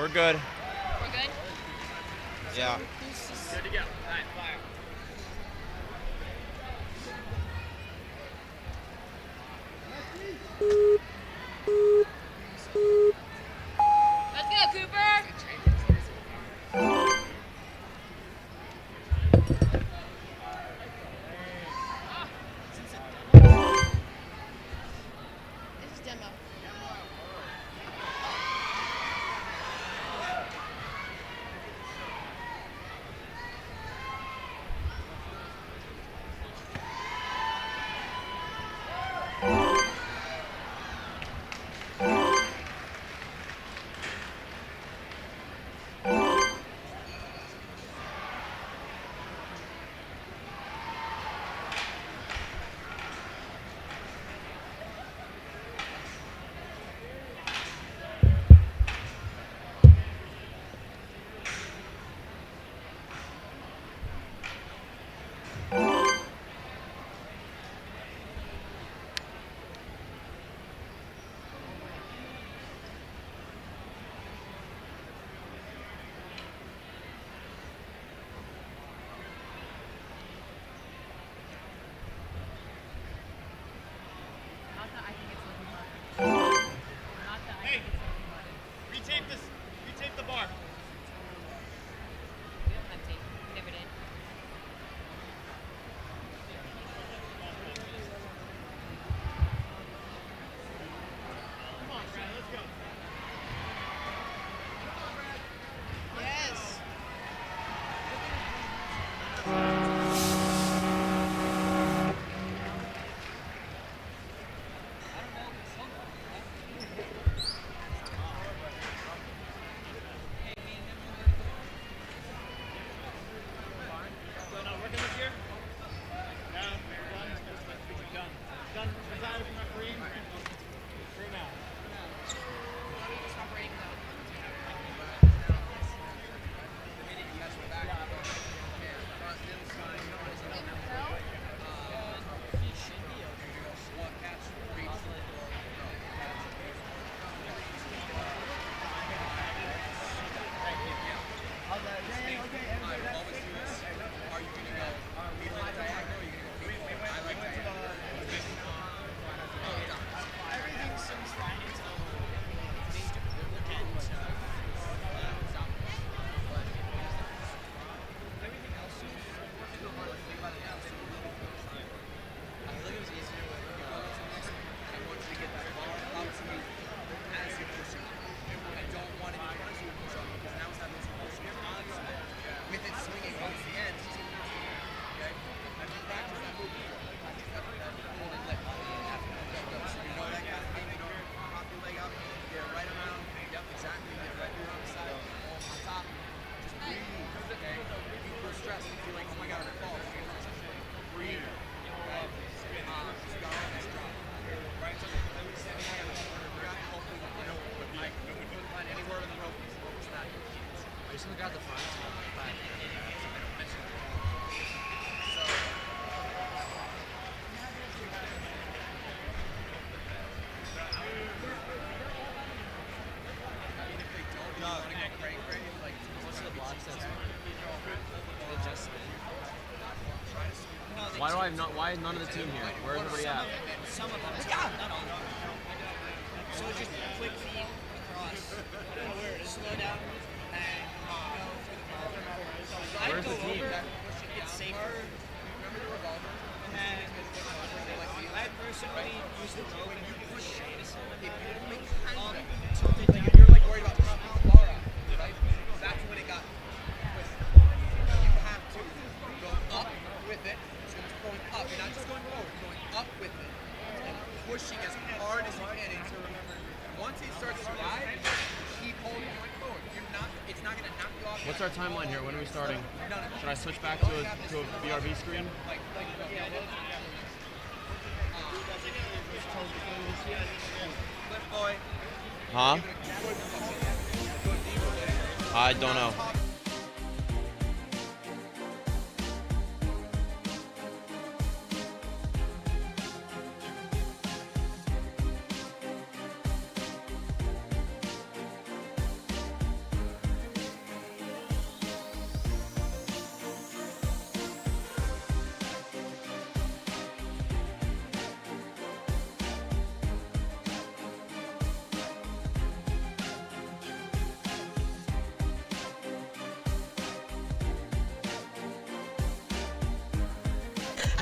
We're good. We're good? Yeah. Good to go. All right, fire. Let's go, Cooper! This is demo. Hey, retape the bar. Come on, Brad, let's go. Yes. So not working this year? No, done. Done. Retired from refereeing. Through now. Stop rating though. Why do I have not? Why is none of the team here? Where's everybody at? Some of them, not all of them. So just a quick feed across, slow down, and go through the ball. So I'd Where's go the team? over, it's safer. And I personally use the rope and push something like You're like worried about popping the bar out, right? That's when it got twisted. You have to go up with it. So it's going up. You're not just going forward. You're going up with it and pushing as hard as you can. And so remember, once it starts to ride, keep holding going forward. You're not. It's not going to knock you off. What's our timeline here? When are we starting? No. Should I switch back to a BRB screen? Flip boy. Huh? I don't know.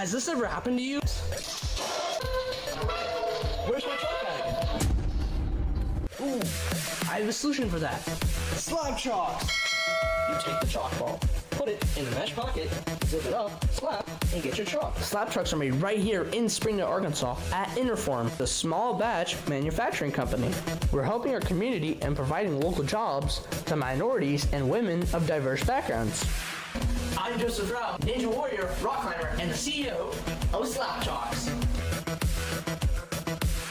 Has this ever happened to you? Where's my chalk bag? Ooh, I have a solution for that. Slab chalks! You take the chalk ball, put it in the mesh pocket, zip it up, slap, and get your chalk. Slab chalks are made right here in Springdale, Arkansas at Interform, the small batch manufacturing company. We're helping our community and providing local jobs to minorities and women of diverse backgrounds. I'm Joseph Rao, Ninja Warrior, rock climber, and the CEO of Slap Chalks.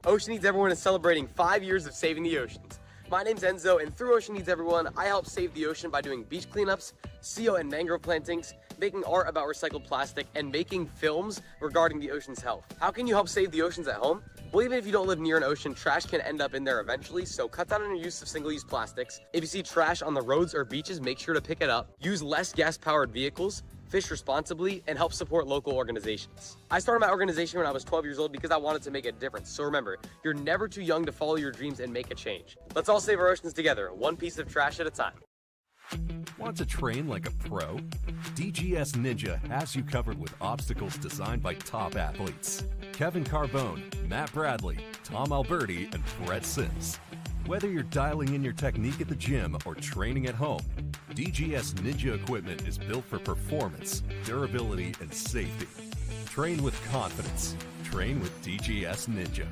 Ocean Needs Everyone is celebrating 5 years of saving the oceans. My name's Enzo, and through Ocean Needs Everyone, I help save the ocean by doing beach cleanups, seal and mangrove plantings, making art about recycled plastic, and making films regarding the ocean's health. How can you help save the oceans at home? Well, even if you don't live near an ocean, trash can end up in there eventually, so cut down on your use of single-use plastics. If you see trash on the roads or beaches, make sure to pick it up. Use less gas-powered vehicles, fish responsibly, and help support local organizations. I started my organization when I was 12 years old because I wanted to make a difference. So remember, you're never too young to follow your dreams and make a change. Let's all save our oceans together, one piece of trash at a time. Want to train like a pro? DGS Ninja has you covered with obstacles designed by top athletes. Kevin Carbone, Matt Bradley, Tom Alberti, and Brett Sims. Whether you're dialing in your technique at the gym or training at home, DGS Ninja equipment is built for performance, durability, and safety. Train with confidence. Train with DGS Ninja.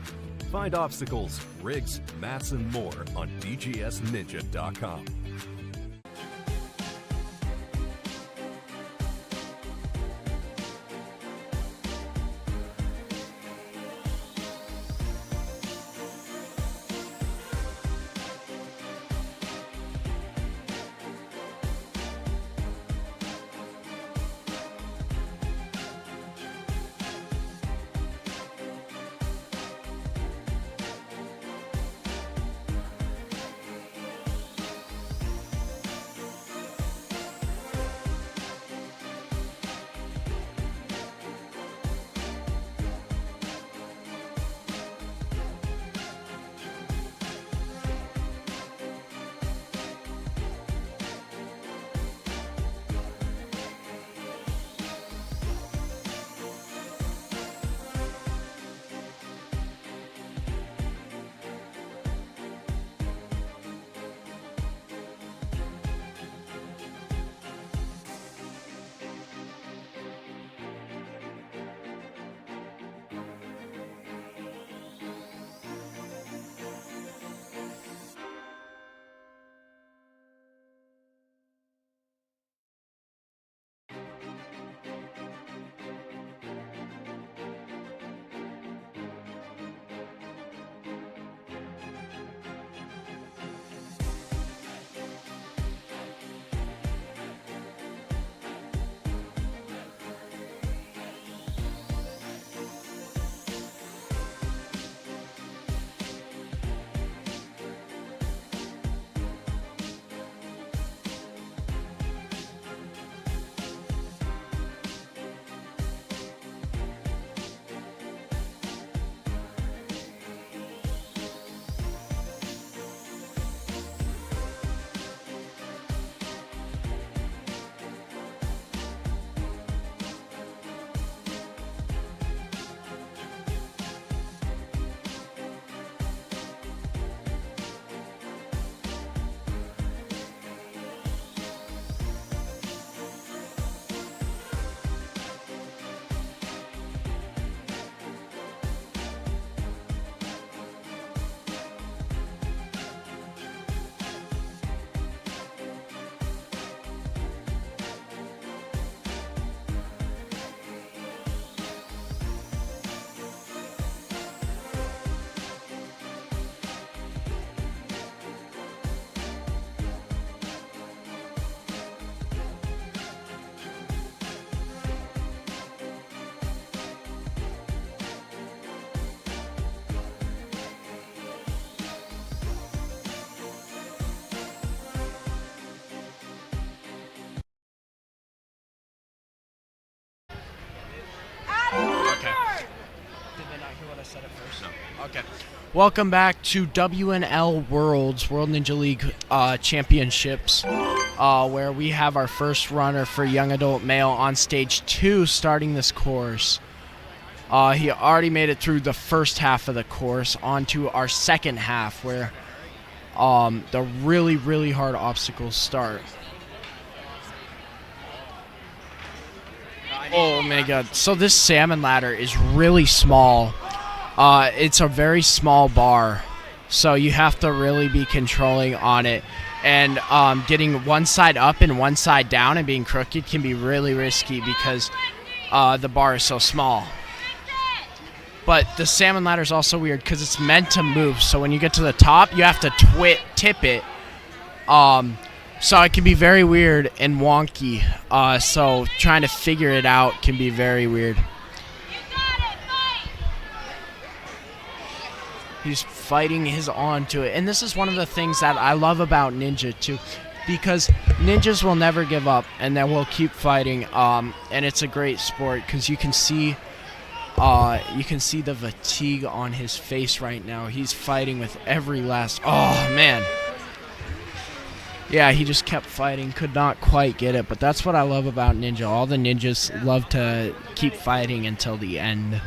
Find obstacles, rigs, mats, and more on dgsninja.com. Okay. Welcome back to WNL Worlds, World Ninja League Championships, where we have our first runner for young adult male on stage 2 starting this course. He already made it through the first half of the course, onto our second half, where the really, really hard obstacles start. Oh my god. So this salmon ladder is really small. It's a very small bar, so you have to really be controlling on it. And getting one side up and one side down and being crooked can be really risky because the bar is so small. But the salmon ladder is also weird because it's meant to move. So when you get to the top, you have to tip it. So it can be very weird and wonky. So trying to figure it out can be very weird. He's fighting his on to it. And this is one of the things that I love about Ninja, too. Because ninjas will never give up, and they will keep fighting. And it's a great sport because you can see the fatigue on his face right now. He's fighting with every last... Oh, man. Yeah, he just kept fighting. Could not quite get it. But that's what I love about Ninja. All the ninjas love to keep fighting until the end.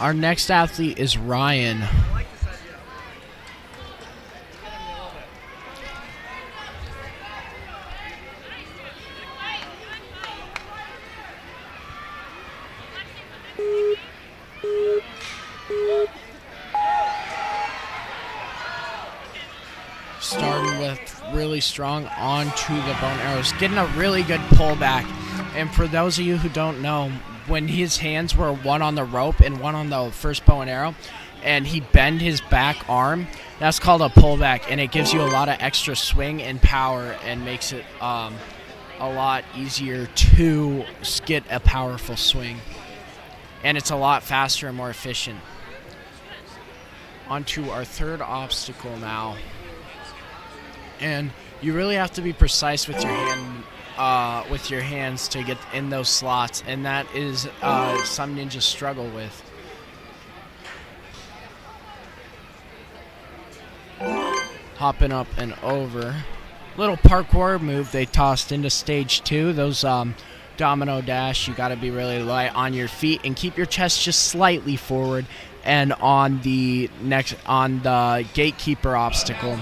Our next athlete is Ryan. Starting with really strong onto the bone arrows, getting a really good pullback. And for those of you who don't know, when his hands were one on the rope and one on the first bow and arrow, and he bent his back arm, that's called a pullback, and it gives you a lot of extra swing and power and makes it a lot easier to get a powerful swing. And it's a lot faster and more efficient. Onto our third obstacle now. And you really have to be precise with your hands to get in those slots, and that is some ninjas struggle with. Hopping up and over. Little parkour move they tossed into stage 2. Those domino dash, you got to be really light on your feet and keep your chest just slightly forward. And on the gatekeeper obstacle,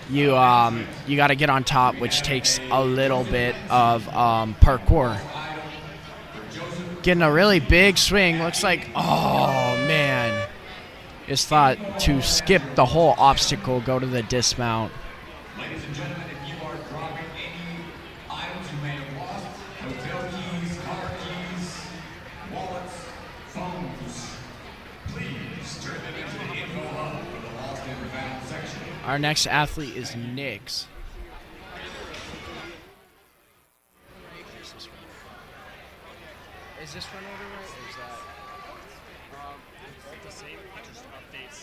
you got to get on top, which takes a little bit of parkour. Getting a really big swing. Looks like, oh man, just thought to skip the whole obstacle, go to the dismount. Ladies and gentlemen, if you are dropping any items you may have lost, hotel keys, car keys, wallets, phones, please turn them into the info hub for the lost and found section. Our next athlete is Nix. Is this run order right, or is that? It's the same, it just updates.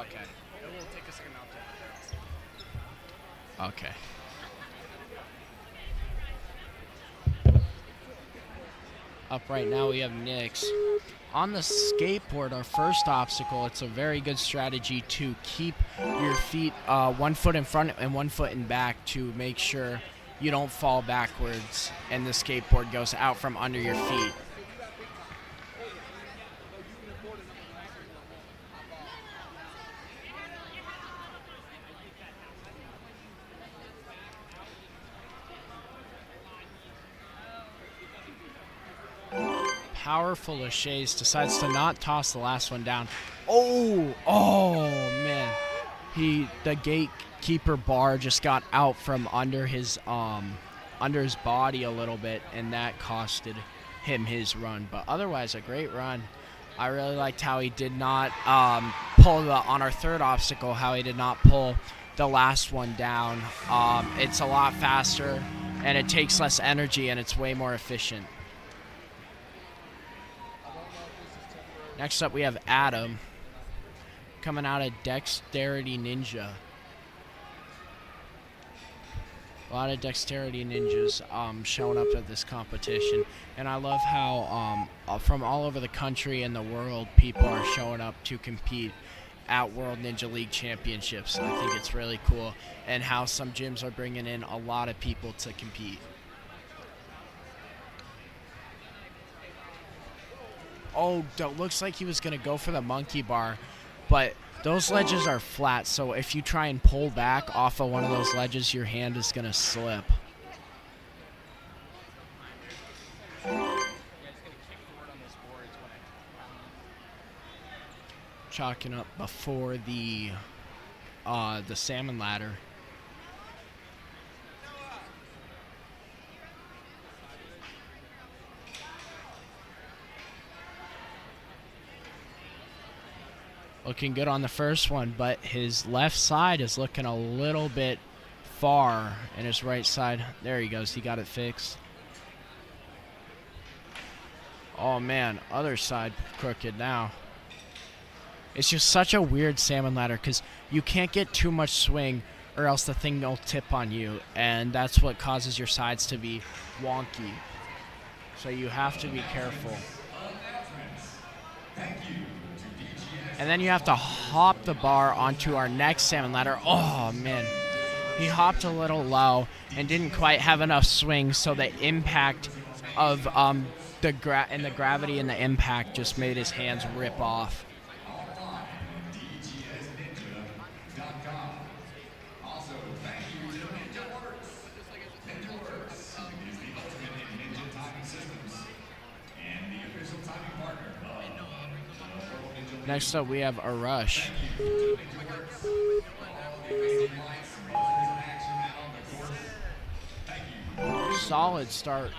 Okay. It will take a second to update. Okay. Up right now we have Nix. On the skateboard, our first obstacle, it's a very good strategy to keep your feet 1 foot in front and 1 foot in back to make sure you don't fall backwards and the skateboard goes out from under your feet. Powerful Lachey's decides to not toss the last one down. Oh man. The gatekeeper bar just got out from under his body a little bit, and that costed him his run. But otherwise, a great run. I really liked how he did not pull on our third obstacle, how he did not pull the last one down. It's a lot faster, and it takes less energy, and it's way more efficient. Next up, we have Adam coming out of Dexterity Ninja. A lot of Dexterity Ninjas showing up at this competition. And I love how from all over the country and the world, people are showing up to compete. at World Ninja League Championships. I think it's really cool, and how some gyms are bringing in a lot of people to compete. Oh, looks like he was going to go for the monkey bar, but those ledges are flat, so if you try and pull back off of one of those ledges, your hand is going to slip. Chalking up before the salmon ladder. Looking good on the first one, but his left side is looking a little bit far, and his right side, there he goes, he got it fixed. Oh man, other side crooked now. It's just such a weird salmon ladder because you can't get too much swing or else the thing will tip on you, and that's what causes your sides to be wonky. So you have to be careful. And then you have to hop the bar onto our next salmon ladder. Oh man, he hopped a little low and didn't quite have enough swing, so the impact of the gravity and the impact just made his hands rip off. Also, thank you to NinjaWorks. NinjaWorks is the ultimate in ninja timing systems and the official timing partner of the World Ninja League. Next up, we have a rush. Solid start.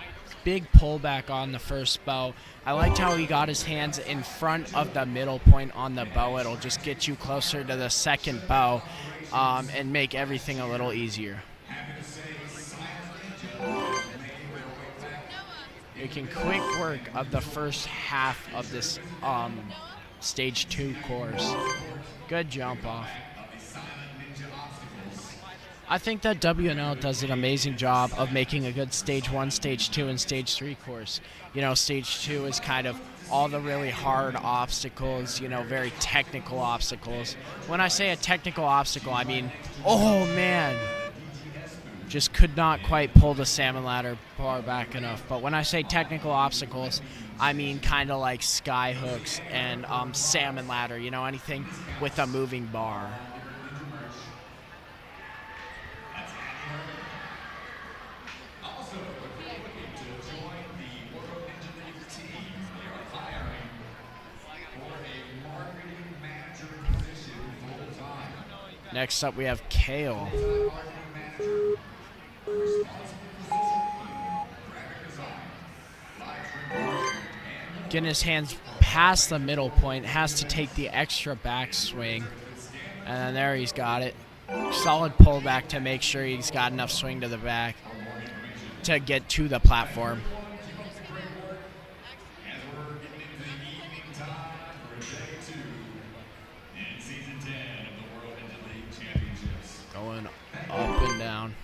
Big pullback on the first bow. I liked how he got his hands in front of the middle point on the bow. It'll just get you closer to the second bow and make everything a little easier. Making quick work of the first half of this stage 2 course. Good jump off. I think that WNL does an amazing job of making a good stage 1, stage 2, and stage 3 course. You know, stage 2 is kind of all the really hard obstacles, you know, very technical obstacles. When I say a technical obstacle, I mean, oh man, just could not quite pull the salmon ladder bar back enough. But when I say technical obstacles, I mean kind of like sky hooks and salmon ladder, you know, anything with a moving bar. Next up, we have Kale. Getting his hands past the middle point, has to take the extra backswing. And then there he's got it. Solid pullback to make sure he's got enough swing to the back to get to the platform. Going up and down.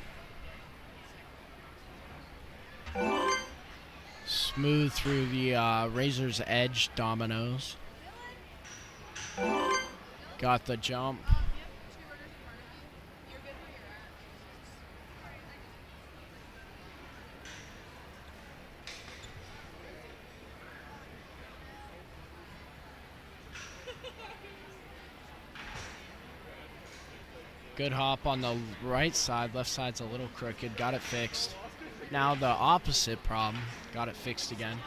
Smooth through the Razor's Edge dominoes. Got the jump. Good hop on the right side. Left side's a little crooked. Got it fixed. Now the opposite problem. Got it fixed again.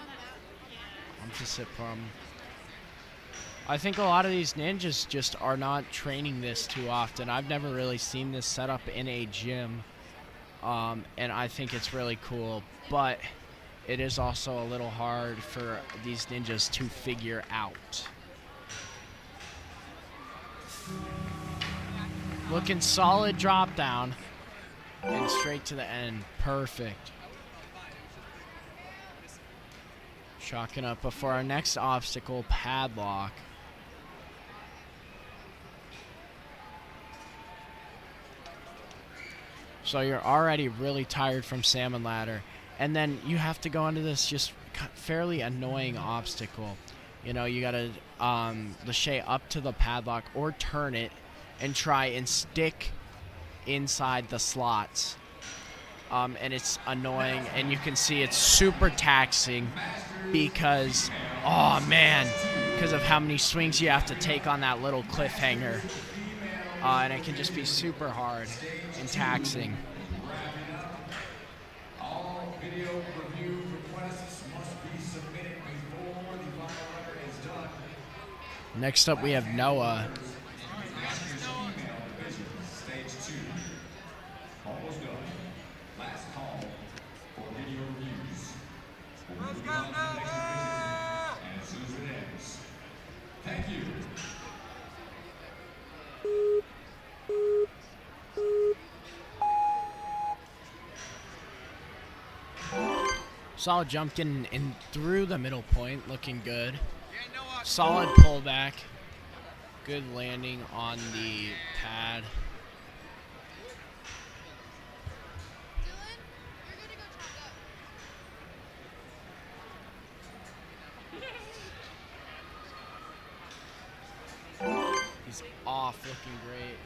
Opposite problem. I think a lot of these ninjas just are not training this too often. I've never really seen this set up in a gym. And I think it's really cool. But it is also a little hard for these ninjas to figure out. Looking solid drop down and straight to the end. Perfect. Chalking up before our next obstacle, padlock. So you're already really tired from salmon ladder, and then you have to go into this just fairly annoying obstacle. You know, you gotta lachey up to the padlock or turn it and try and stick inside the slots. And it's annoying, and you can see it's super taxing because, oh man, because of how many swings you have to take on that little cliffhanger. And it can just be super hard and taxing. All video review requests must be submitted before the final record is done. Next up, we have Noah. Stage 2. Almost done. Last call for video reviews. Let's go, Noah! And as soon as it ends. Thank you. Solid jump getting in through the middle point, looking good. Solid pullback. Good landing on the pad. He's off, looking great.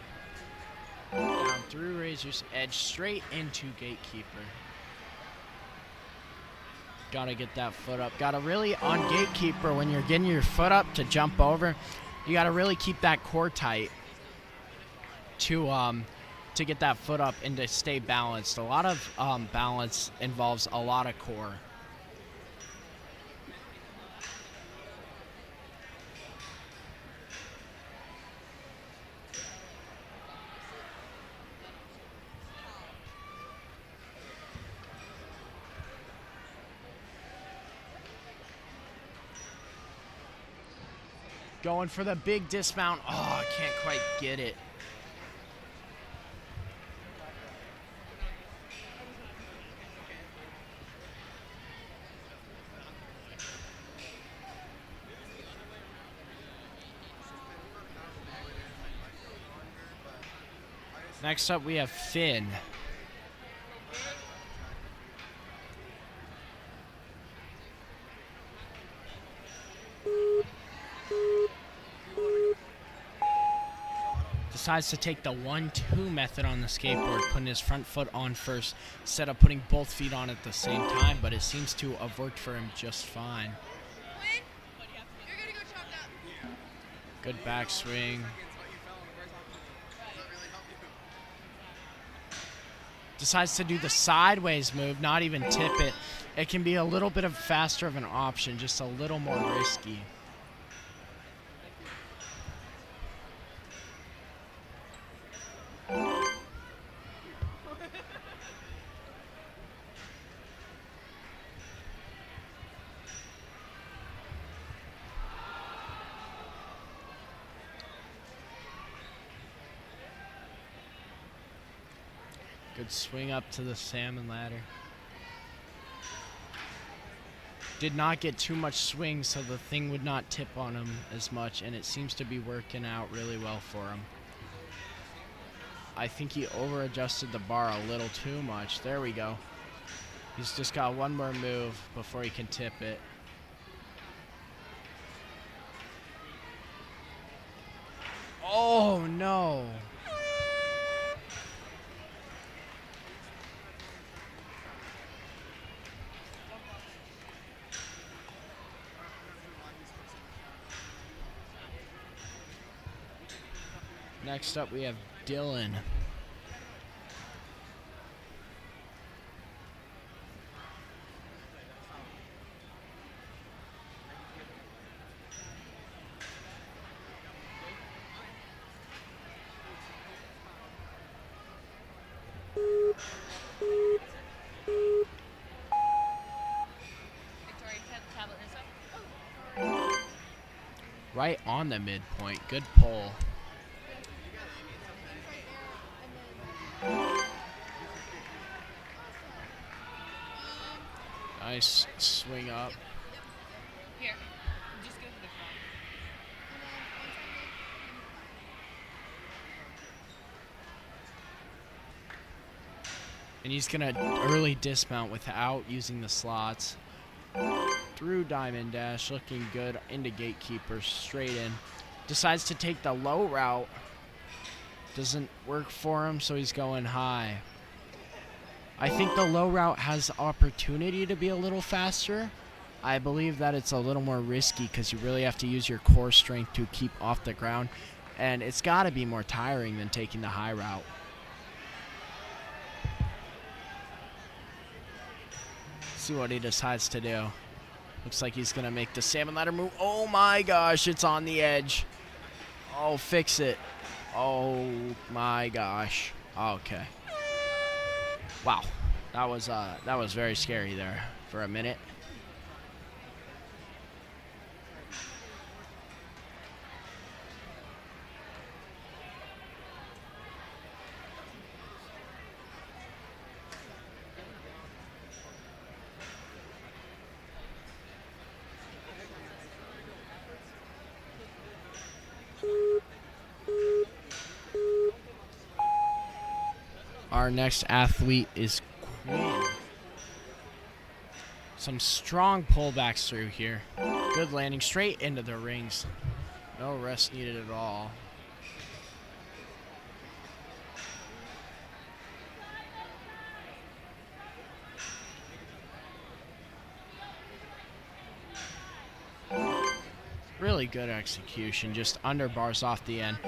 Down through Razor's Edge, straight into Gatekeeper. Gotta get that foot up. Gotta really, on Gatekeeper, when you're getting your foot up to jump over, you gotta really keep that core tight to get that foot up and to stay balanced. A lot of balance involves a lot of core. Going for the big dismount. Oh, I can't quite get it. Next up, we have Finn. Decides to take the 1-2 method on the skateboard, putting his front foot on first instead of putting both feet on at the same time, but it seems to have worked for him just fine. Good backswing. Decides to do the sideways move, not even tip it. It can be a little bit of faster of an option, just a little more risky. Good swing up to the salmon ladder. Did not get too much swing, so the thing would not tip on him as much, and it seems to be working out really well for him. I think he over-adjusted the bar a little too much. There we go. He's just got one more move before he can tip it. Oh, no. Next up, we have Dylan. Right on the midpoint. Good pull. Nice swing up. Here, just go for the front. And he's gonna early dismount without using the slots. through diamond dash, looking good into gatekeeper, straight in. Decides to take the low route. Doesn't work for him, so he's going high. I think the low route has opportunity to be a little faster. I believe that it's a little more risky because you really have to use your core strength to keep off the ground. And it's got to be more tiring than taking the high route. See what he decides to do. Looks like he's going to make the salmon ladder move. Oh my gosh, it's on the edge. Oh, fix it. Oh my gosh. Okay. Wow. That was very scary there for a minute. Our next athlete is Quinn. Some strong pullbacks through here. Good landing straight into the rings. No rest needed at all. Really good execution, just underbars off the end.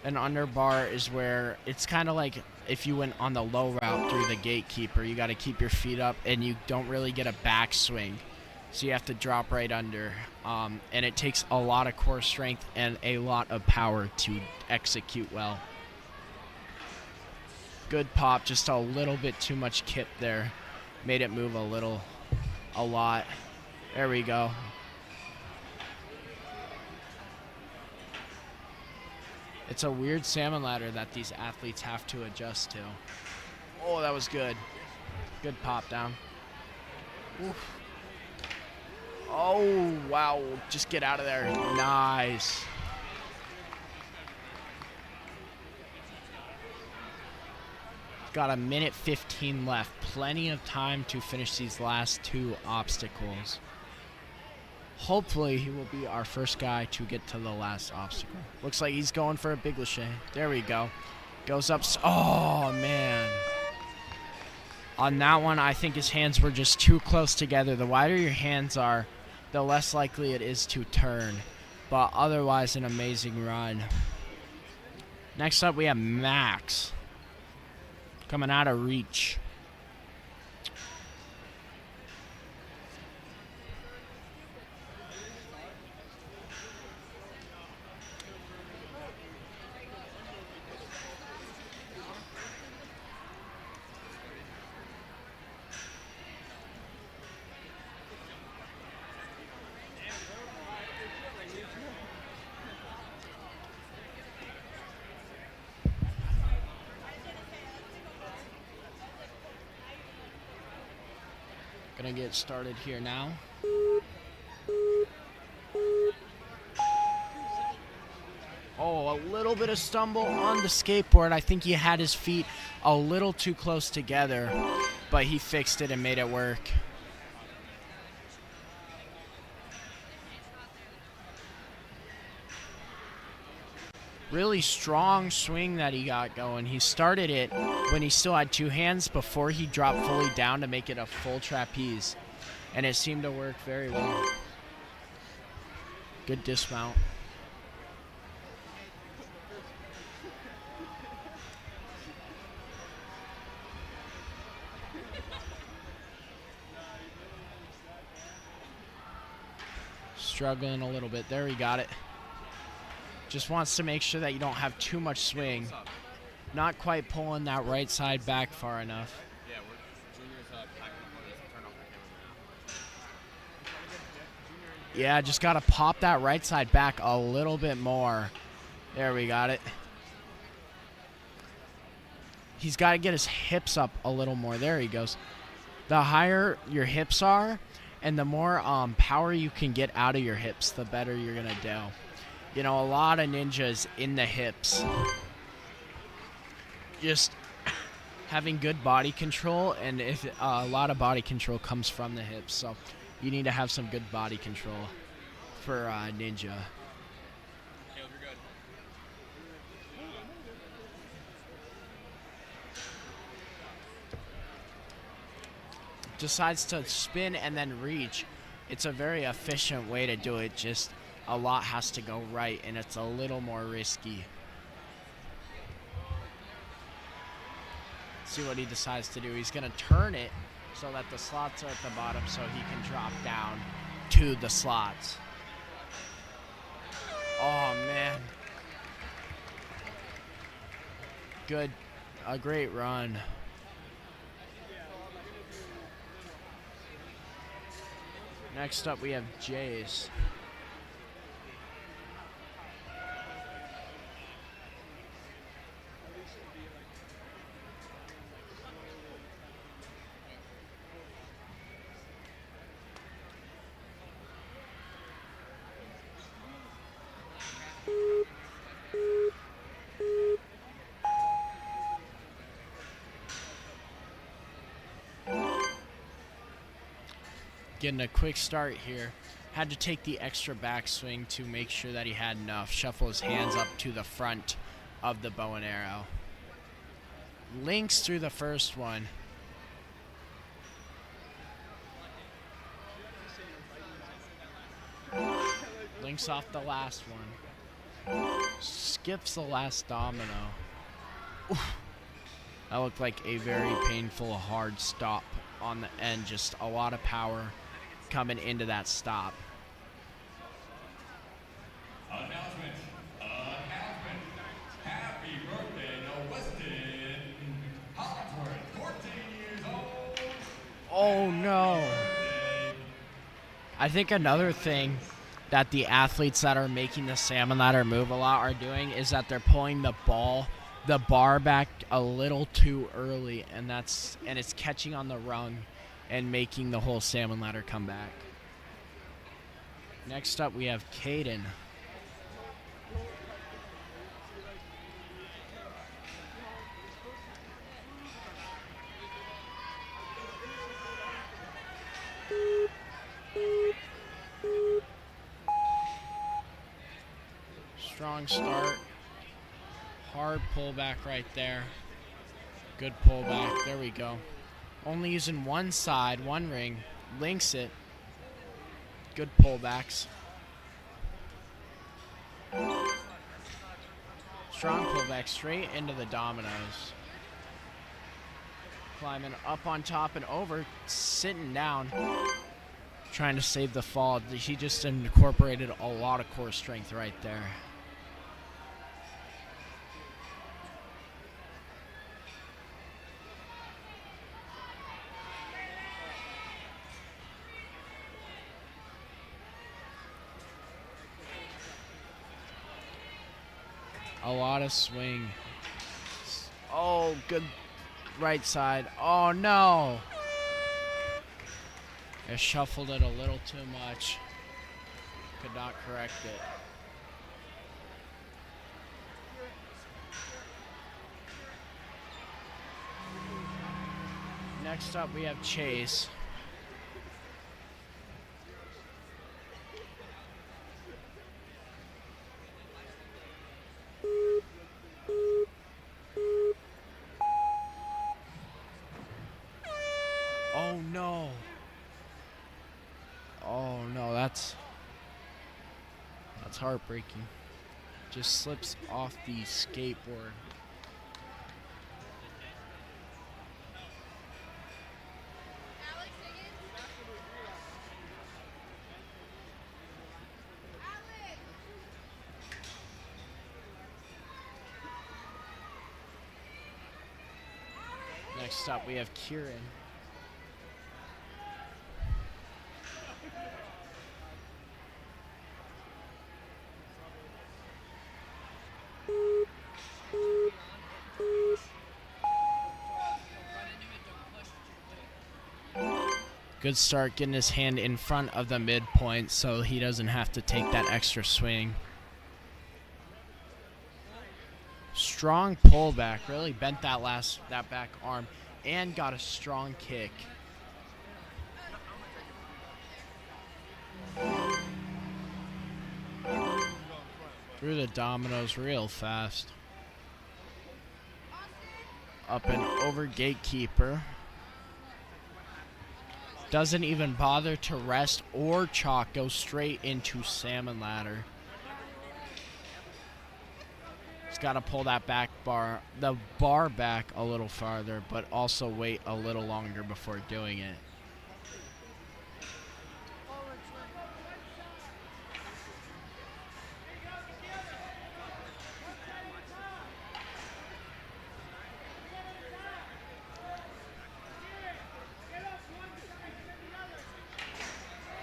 An underbar is where it's kind of like if you went on the low route through the gatekeeper, you got to keep your feet up and you don't really get a backswing. So you have to drop right under. And it takes a lot of core strength and a lot of power to execute well. Good pop, just a little bit too much kip there. Made it move a lot. There we go. It's a weird salmon ladder that these athletes have to adjust to. Oh, that was good. Good pop down. Oof. Oh, wow. Just get out of there. Nice. Got a minute 15 left. Plenty of time to finish these last two obstacles. Hopefully, he will be our first guy to get to the last obstacle. Looks like he's going for a big lâché. There we go. Goes up. Oh, man. On that one, I think his hands were just too close together. The wider your hands are, the less likely it is to turn. But otherwise, an amazing run. Next up, we have Max. Coming out of reach. Gonna get started here now. Oh, a little bit of stumble on the skateboard. I think he had his feet a little too close together, but he fixed it and made it work. Really strong swing that he got going. He started it when he still had two hands before he dropped fully down to make it a full trapeze. And it seemed to work very well. Good dismount. Struggling a little bit. There, he got it. Just wants to make sure that you don't have too much swing. Not quite pulling that right side back far enough. Yeah, Junior's packing up. Turn off the camera now. Yeah, just got to pop that right side back a little bit more. There, we got it. He's got to get his hips up a little more. There he goes. The higher your hips are and the more power you can get out of your hips, the better you're going to do. You know, a lot of ninjas in the hips. Just having good body control, and if a lot of body control comes from the hips. So You need to have some good body control for Ninja. Decides to spin and then reach. It's a very efficient way to do it, just a lot has to go right and it's a little more risky. See what he decides to do. He's gonna turn it so that the slots are at the bottom so he can drop down to the slots. Oh man. Good, a great run. Next up, we have Jace. Getting a quick start here. Had to take the extra backswing to make sure that he had enough. Shuffle his hands up to the front of the bow and arrow. Links through the first one. Links off the last one. Skips the last domino. Oof. That looked like a very painful, hard stop on the end. Just a lot of power coming into that stop. Announcement. Happy birthday to Weston Hollingsworth, 14 years old. Oh no. I think another thing that the athletes that are making the salmon ladder move a lot are doing is that they're pulling the bar back a little too early, and it's catching on the rung and making the whole salmon ladder come back. Next up, we have Caden. Strong start. Hard pullback right there. Good pullback. There we go. Only using one side, one ring. Links it. Good pullbacks. Strong pullback straight into the dominoes. Climbing up on top and over, sitting down. Trying to save the fall. He just incorporated a lot of core strength right there. A lot of swing. Oh, good right side. Oh, no. I shuffled it a little too much. Could not correct it. Next up, we have Chase. Oh no. Oh no, that's heartbreaking. Just slips off the skateboard. Next up, we have Kieran. Good start getting his hand in front of the midpoint so he doesn't have to take that extra swing. Strong pullback, really bent that back arm and got a strong kick. Through the dominoes real fast. Up and over gatekeeper. Doesn't even bother to rest or chalk. Goes straight into salmon ladder. He's got to pull that the bar back a little farther, but also wait a little longer before doing it.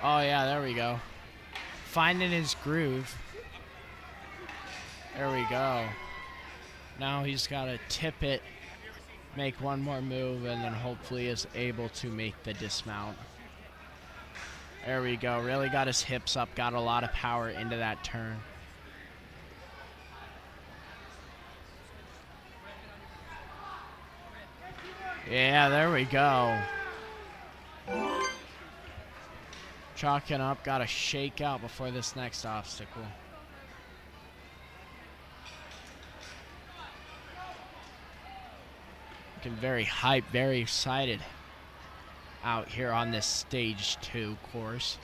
Oh yeah, there we go. Finding his groove. There we go. Now he's got to tip it, make one more move, and then hopefully is able to make the dismount. There we go. Really got his hips up, got a lot of power into that turn. Yeah, there we go. Chalking up, got to shake out before this next obstacle. Looking very hyped, very excited out here on this stage 2 course.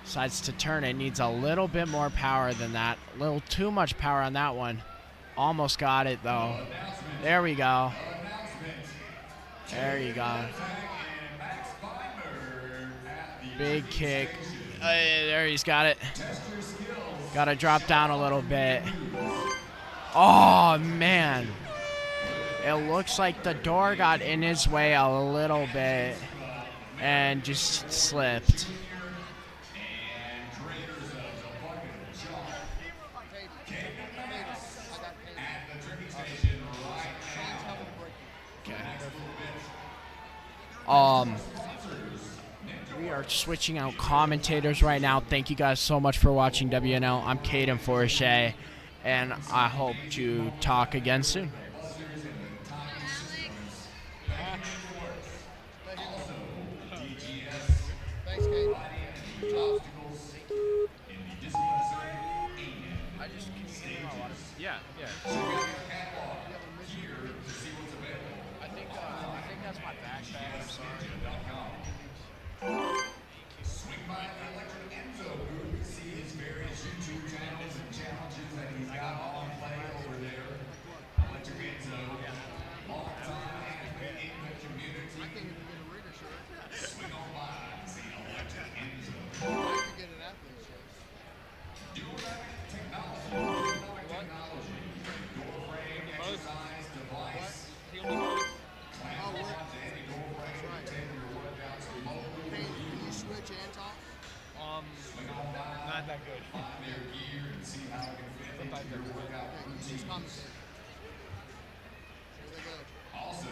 Decides to turn it, needs a little bit more power than that. A little too much power on that one. Almost got it though. There we go. There you go. Big kick. There he's got it. Got to drop down a little bit. Oh, man. It looks like the door got in his way a little bit and just slipped. We are switching out commentators right now. Thank you guys so much for watching WNL. I'm Caden Forche, and I hope to talk again soon. Yeah, yeah. I think that's my backpack. I'm sorry. Swing by the Electric Enzo booth to see his various YouTube channels and challenges that he's got on play over there. Electric Enzo, long time athlete in the community. Swing on by and see Electric Enzo. Dual technology, door frame, exercise device. Clamp on to any door frame to take your workouts remotely. Switch and talk? Swing on by, Not that good. find their gear and see how it can fit into your workout routines. Also,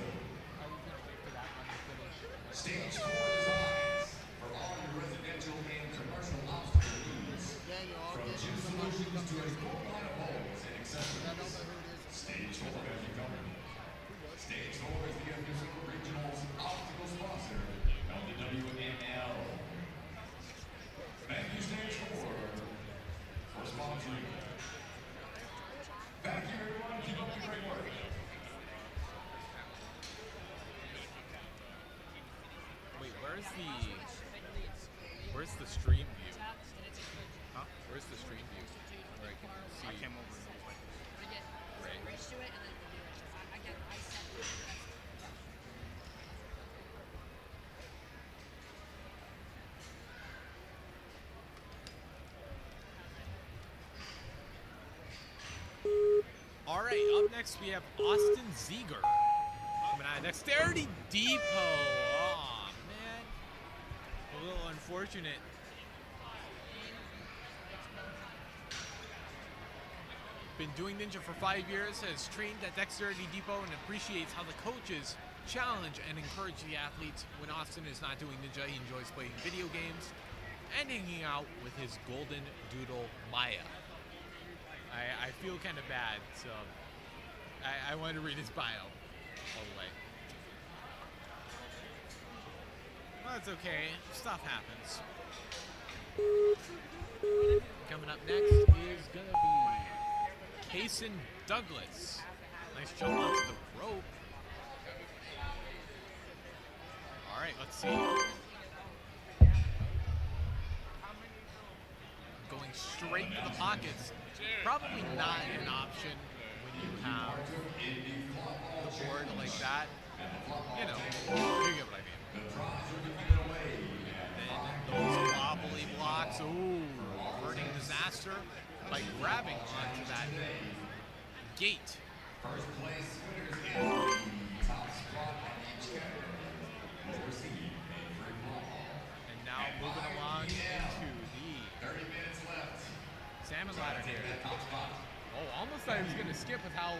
Stage 4 designs for all your residential and commercial obstacle needs. From gym solutions to a full line of holes and accessories. Stage 4 has you covered. Stage 4 is the official regional's obstacle sponsor of the WNL. Thank you, Stage 4, for sponsoring. Thank you, everyone. Keep up the great work. Wait, where's the stream view? Huh? Where's the stream view? Where I can see. I came over real quick. Right. All right, up next we have Austin Ziegler coming out of Dexterity Depot. Oh man, a little unfortunate. Been doing Ninja for 5 years, has trained at Dexterity Depot, and appreciates how the coaches challenge and encourage the athletes. When Austin is not doing Ninja, he enjoys playing video games and hanging out with his golden doodle Maya. I feel kind of bad, so I wanted to read his bio all the way. Well, that's okay. Stuff happens. Coming up next is gonna be Kaysen Douglas. Nice jump onto the rope. All right, let's see. Going straight to the pockets. Probably not an option when you have the board like that. You know, you get what I mean. Then those wobbly blocks. Ooh, averting disaster by grabbing onto that gate. First place winners get the top spot on each category. We'll receive a free ball. And now moving along into the 30 minutes left. salmon ladder here. Top spot. Oh, almost thought he was going to skip with how...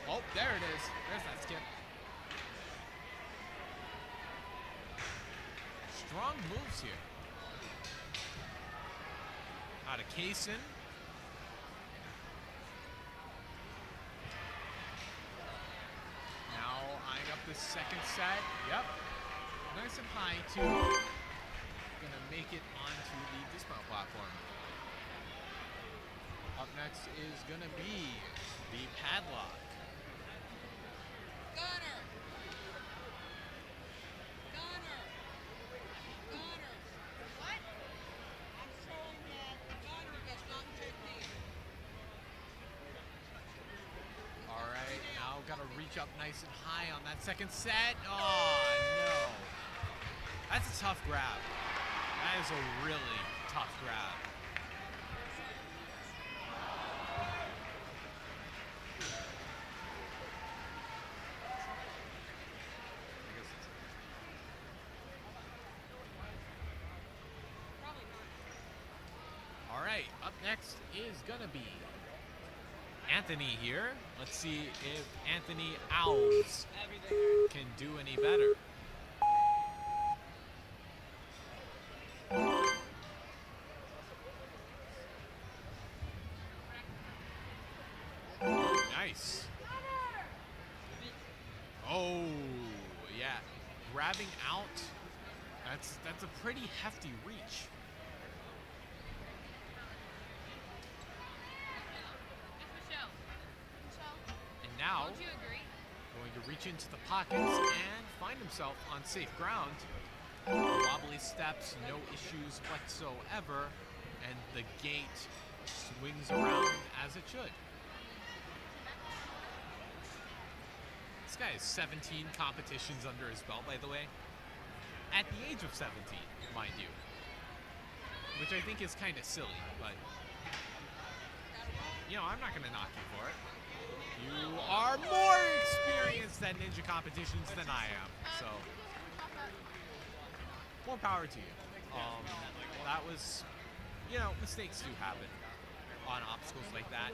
Oh, there it is. There's that skip. Strong moves here. Out of Kaysen. Now eyeing up the second set. Yep. Nice and high, too. Gonna make it onto the dismount platform. Up next is gonna be the padlock. Gunner! Gunner! Gunner! What? I'm showing that the gunner does not technique. All right, now gotta reach up nice and high on that second set. Oh, no. That's a tough grab. That is a really tough grab. All right, up next is gonna be Anthony here. Let's see if Anthony Owls can do any better. Nice. Oh, yeah. Grabbing out. That's a pretty hefty reach. And now, Don't you agree? going to reach into the pockets and find himself on safe ground. Wobbly steps, no issues whatsoever, and the gate swings around as it should. This guy has 17 competitions under his belt, by the way. At the age of 17, mind you. Which I think is kind of silly, but... You know, I'm not going to knock you for it. You are more experienced at ninja competitions than I am, so... More power to you. That was... You know, mistakes do happen on obstacles like that.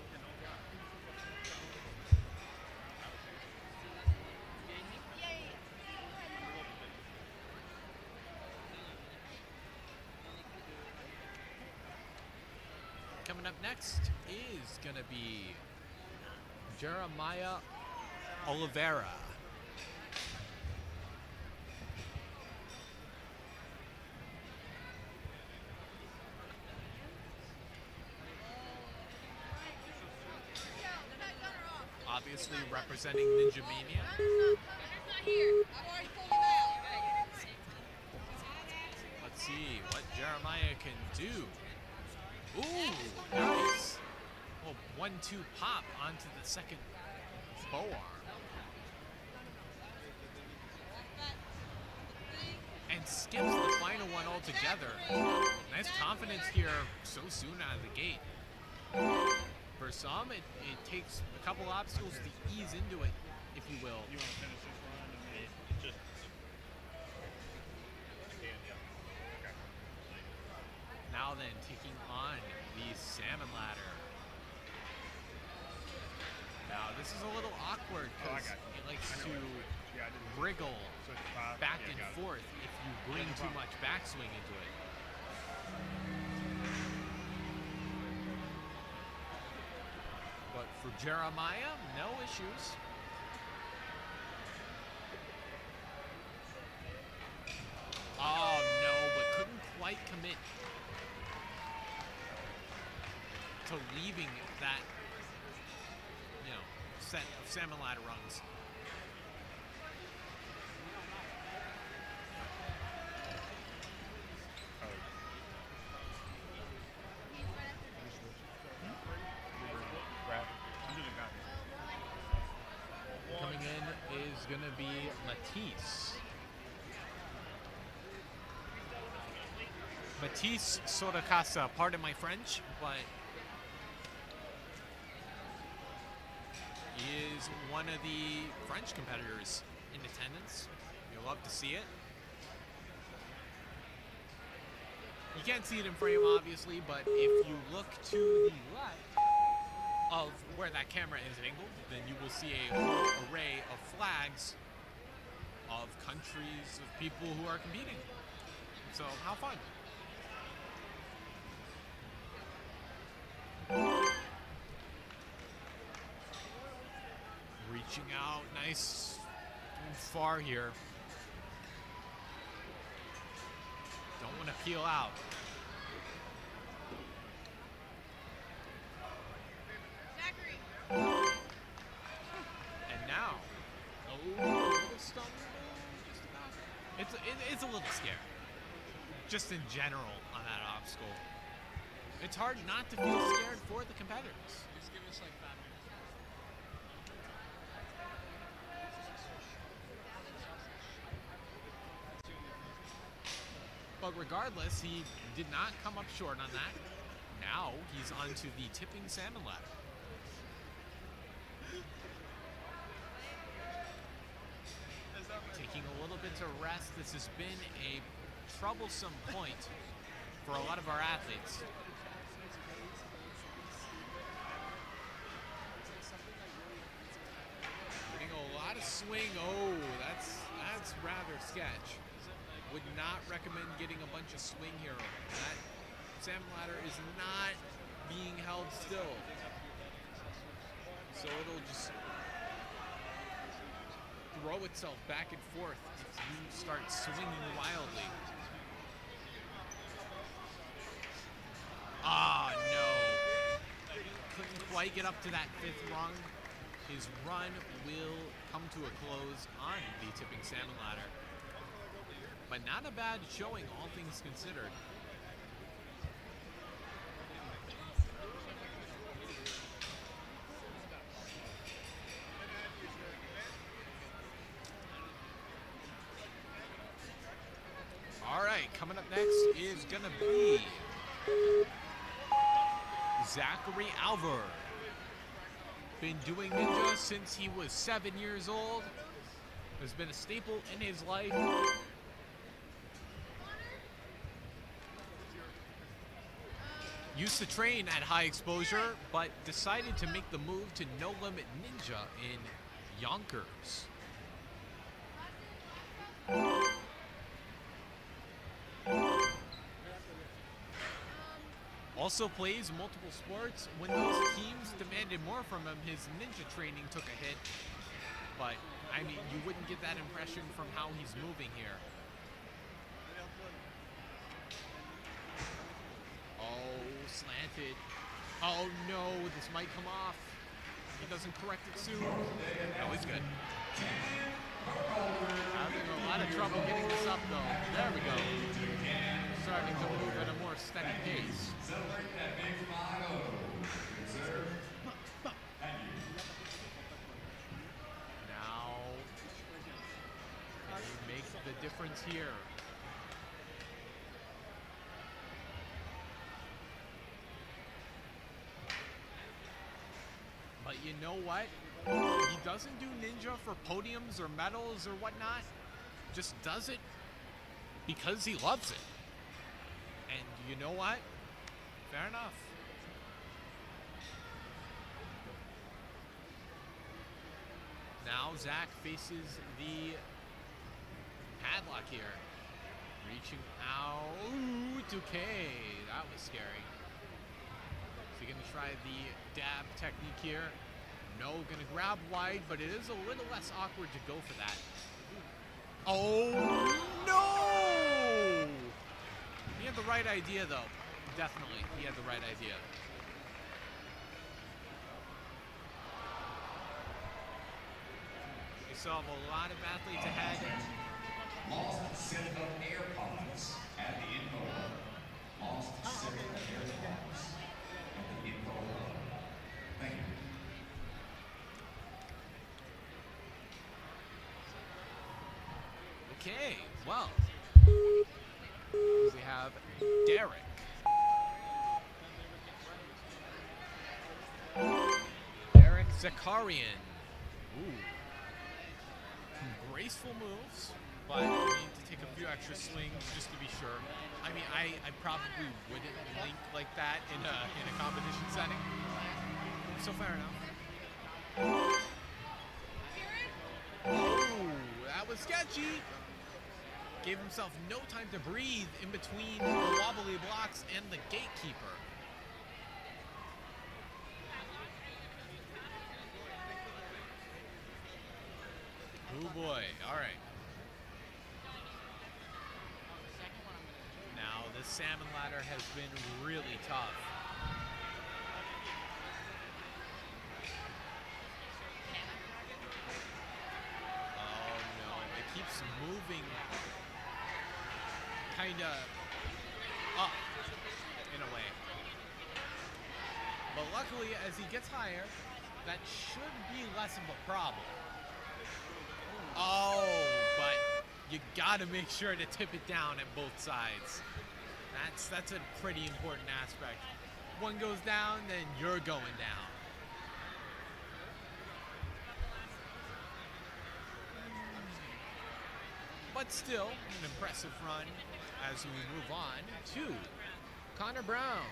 Coming up next is going to be Jeremiah Oliveira. Obviously representing Ninja Mania. Let's see what Jeremiah can do. Ooh, nice. Oh, 1-2 pop onto the second bow arm. And skips the final one altogether. Nice confidence here so soon out of the gate. For some, it takes a couple obstacles to ease into it, if you will. You want to finish this run and then just... Now then, taking on the salmon ladder. Now, this is a little awkward because it likes to wriggle back and forth if you bring too much backswing into it. But for Jeremiah, no issues. Oh, to leaving that, set of salmon ladder rungs. Coming in is going to be Matisse. Matisse Soracasa, pardon my French, but he is one of the French competitors in attendance. You'll love to see it. You can't see it in frame, obviously, but if you look to the left of where that camera is angled, then you will see a whole array of flags of countries, of people who are competing. So, how fun. Reaching out nice and far here. Don't want to peel out. And now, little stumble, just about. It's a little scary. Just in general on that obstacle. It's hard not to feel scared for the competitors. Just give us like 5 minutes. But regardless, he did not come up short on that. Now he's onto the tipping salmon ladder. Taking a little bit to rest. This has been a troublesome point for a lot of our athletes. Getting a lot of swing. Oh, that's rather sketch. Would not recommend getting a bunch of swing here. That salmon ladder is not being held still. So it'll just throw itself back and forth if you start swinging wildly. Ah, no. Couldn't quite get up to that 5th rung. His run will come to a close on the tipping salmon ladder. But not a bad showing, all things considered. All right, coming up next is gonna be Zachary Alver. Been doing ninja since he was 7 years old. Has been a staple in his life. Used to train at high exposure, but decided to make the move to No Limit Ninja in Yonkers. Also plays multiple sports. When those teams demanded more from him, his ninja training took a hit. But, I mean, you wouldn't get that impression from how he's moving here. Oh, slanted. Oh no, this might come off. He doesn't correct it soon. No, he's good. Having a lot of trouble getting this up though. There we go. Starting to move at a more steady pace. Celebrate that big 5-0. Good serve. Now, can you make the difference here? But you know what? He doesn't do ninja for podiums or medals or whatnot. Just does it because he loves it. And you know what? Fair enough. Now Zach faces the padlock here. Reaching out. Ooh, 2K. That was scary. So you're going to try the dab technique here. No, going to grab wide, but it is a little less awkward to go for that. Oh, no! He had the right idea, though. Definitely, he had the right idea. still have a lot of athletes ahead. Lost set of AirPods at the info hub. Lost set of AirPods at the info hub. Thank you. Okay, well, we have Derek. Derek Zakarian. Ooh. Some graceful moves, but you need to take a few extra swings just to be sure. I mean, I probably wouldn't link like that in a competition setting. So fair enough. Oh, that was sketchy. Gave himself no time to breathe in between the wobbly blocks and the gatekeeper. Oh boy, alright. Now, this salmon ladder has been really tough. Oh no, it keeps moving kinda up in a way. But luckily, as he gets higher, that should be less of a problem. Oh, but you gotta make sure to tip it down at both sides. That's a pretty important aspect. One goes down, then you're going down. But still, an impressive run as we move on to Connor Brown.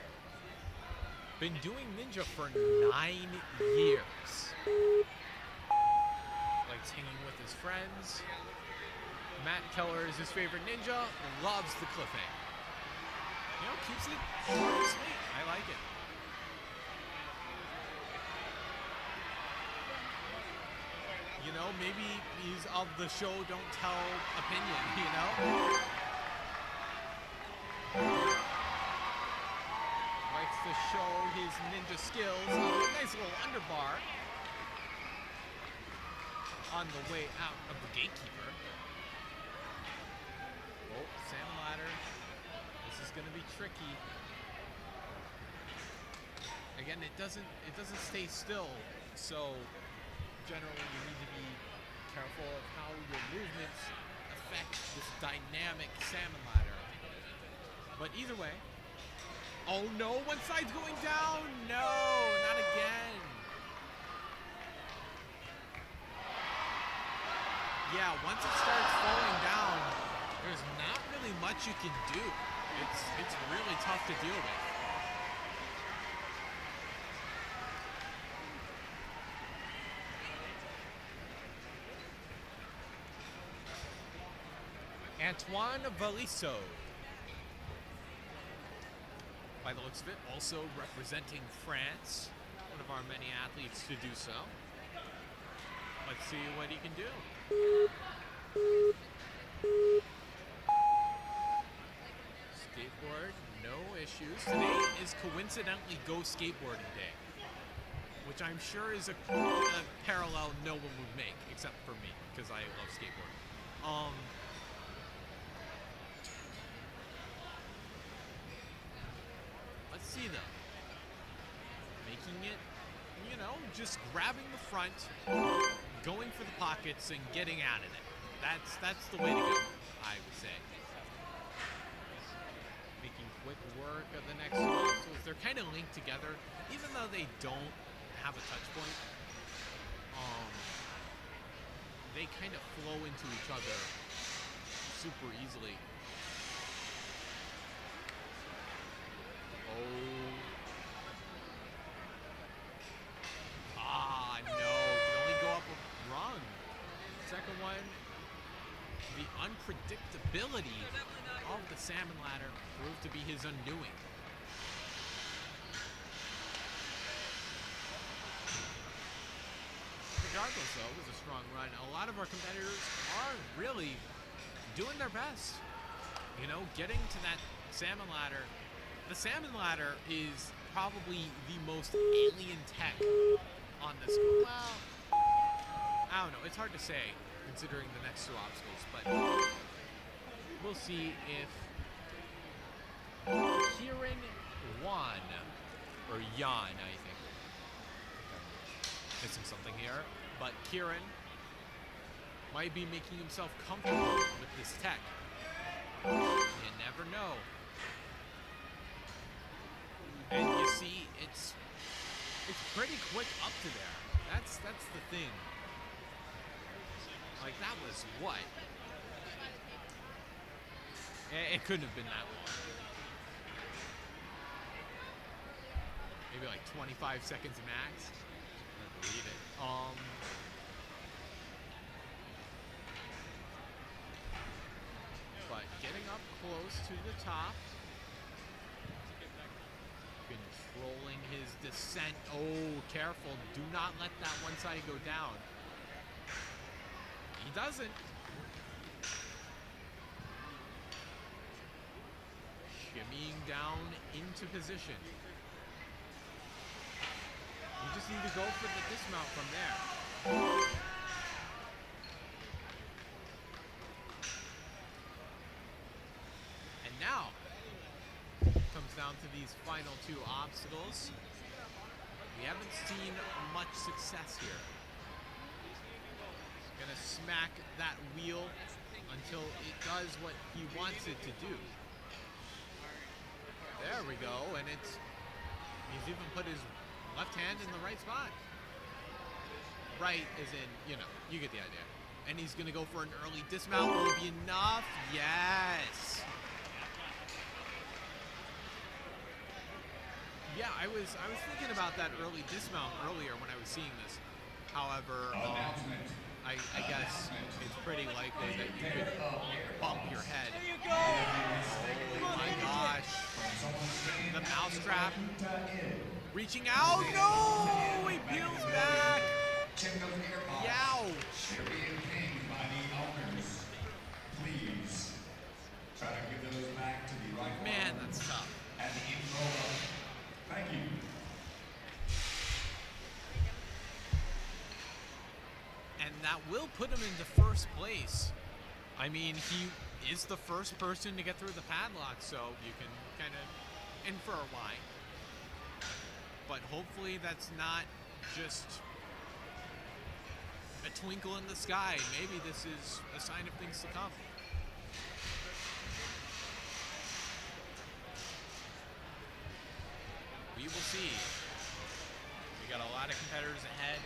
Been doing Ninja for 9 years. Likes hanging with his friends. Matt Keller is his favorite ninja. Loves the cliffhanger. You know, keeps it short and sweet. I like it. You know, maybe he's of the show don't tell opinion, you know? Likes to show his ninja skills. Nice little underbar on the way out of the gatekeeper. Oh, salmon ladder. This is gonna be tricky. Again, it doesn't stay still, so generally you need to be careful of how your movements affect this dynamic salmon ladder. But either way, oh no, one side's going down. No, not again. Yeah, once it starts falling down, there's not really much you can do. It's really tough to deal with. Antoine Valiso, by the looks of it, also representing France, one of our many athletes to do so. Let's see what he can do. Skateboard, no issues. Today is coincidentally Go Skateboarding Day, which I'm sure is a parallel no one would make, except for me, because I love skateboarding. Let's see though. Making it, you know, just grabbing the front, going for the pockets, and getting out of it. That's the way to go, I would say. Making quick work of the next two obstacles. They're kind of linked together, even though they don't have a touch point. They kind of flow into each other super easily. No. Can only go up a rung. Second one, the unpredictability of the salmon ladder proved to be his undoing. Regardless, though, it was a strong run. A lot of our competitors are really doing their best. You know, getting to that salmon ladder. The salmon ladder is probably the most alien tech on this. Well, I don't know. It's hard to say considering the next two obstacles, but we'll see if Kieran won, or Jan, I think. I'm missing something here, but Kieran might be making himself comfortable with this tech. You never know. And you see, it's pretty quick up to there. That's the thing. Like, that was what? It couldn't have been that long. Maybe like 25 seconds max. I don't believe it. But getting up close to the top. Controlling his descent. Oh, careful. Do not let that one side go down. He doesn't. Shimmying down into position. You just need to go for the dismount from there. And now, comes down to these final two obstacles. We haven't seen much success here. Gonna smack that wheel until it does what he wants it to do. There we go, and he's even put his left hand in the right spot. Right as in, you know, you get the idea. And he's gonna go for an early dismount. Will it be enough? Yes. Yeah, I was thinking about that early dismount earlier when I was seeing this. However, I guess it's pretty likely that you could bump your head. Oh my gosh. The mousetrap. Reaching out. No! He peels back. Youch. Please try to give those back to the right. Man, that's tough. At the intro. Thank you. And that will put him into first place. I mean, he is the first person to get through the padlock, so you can kind of infer why. But hopefully that's not just a twinkle in the sky. Maybe this is a sign of things to come. We will see. We got a lot of competitors ahead.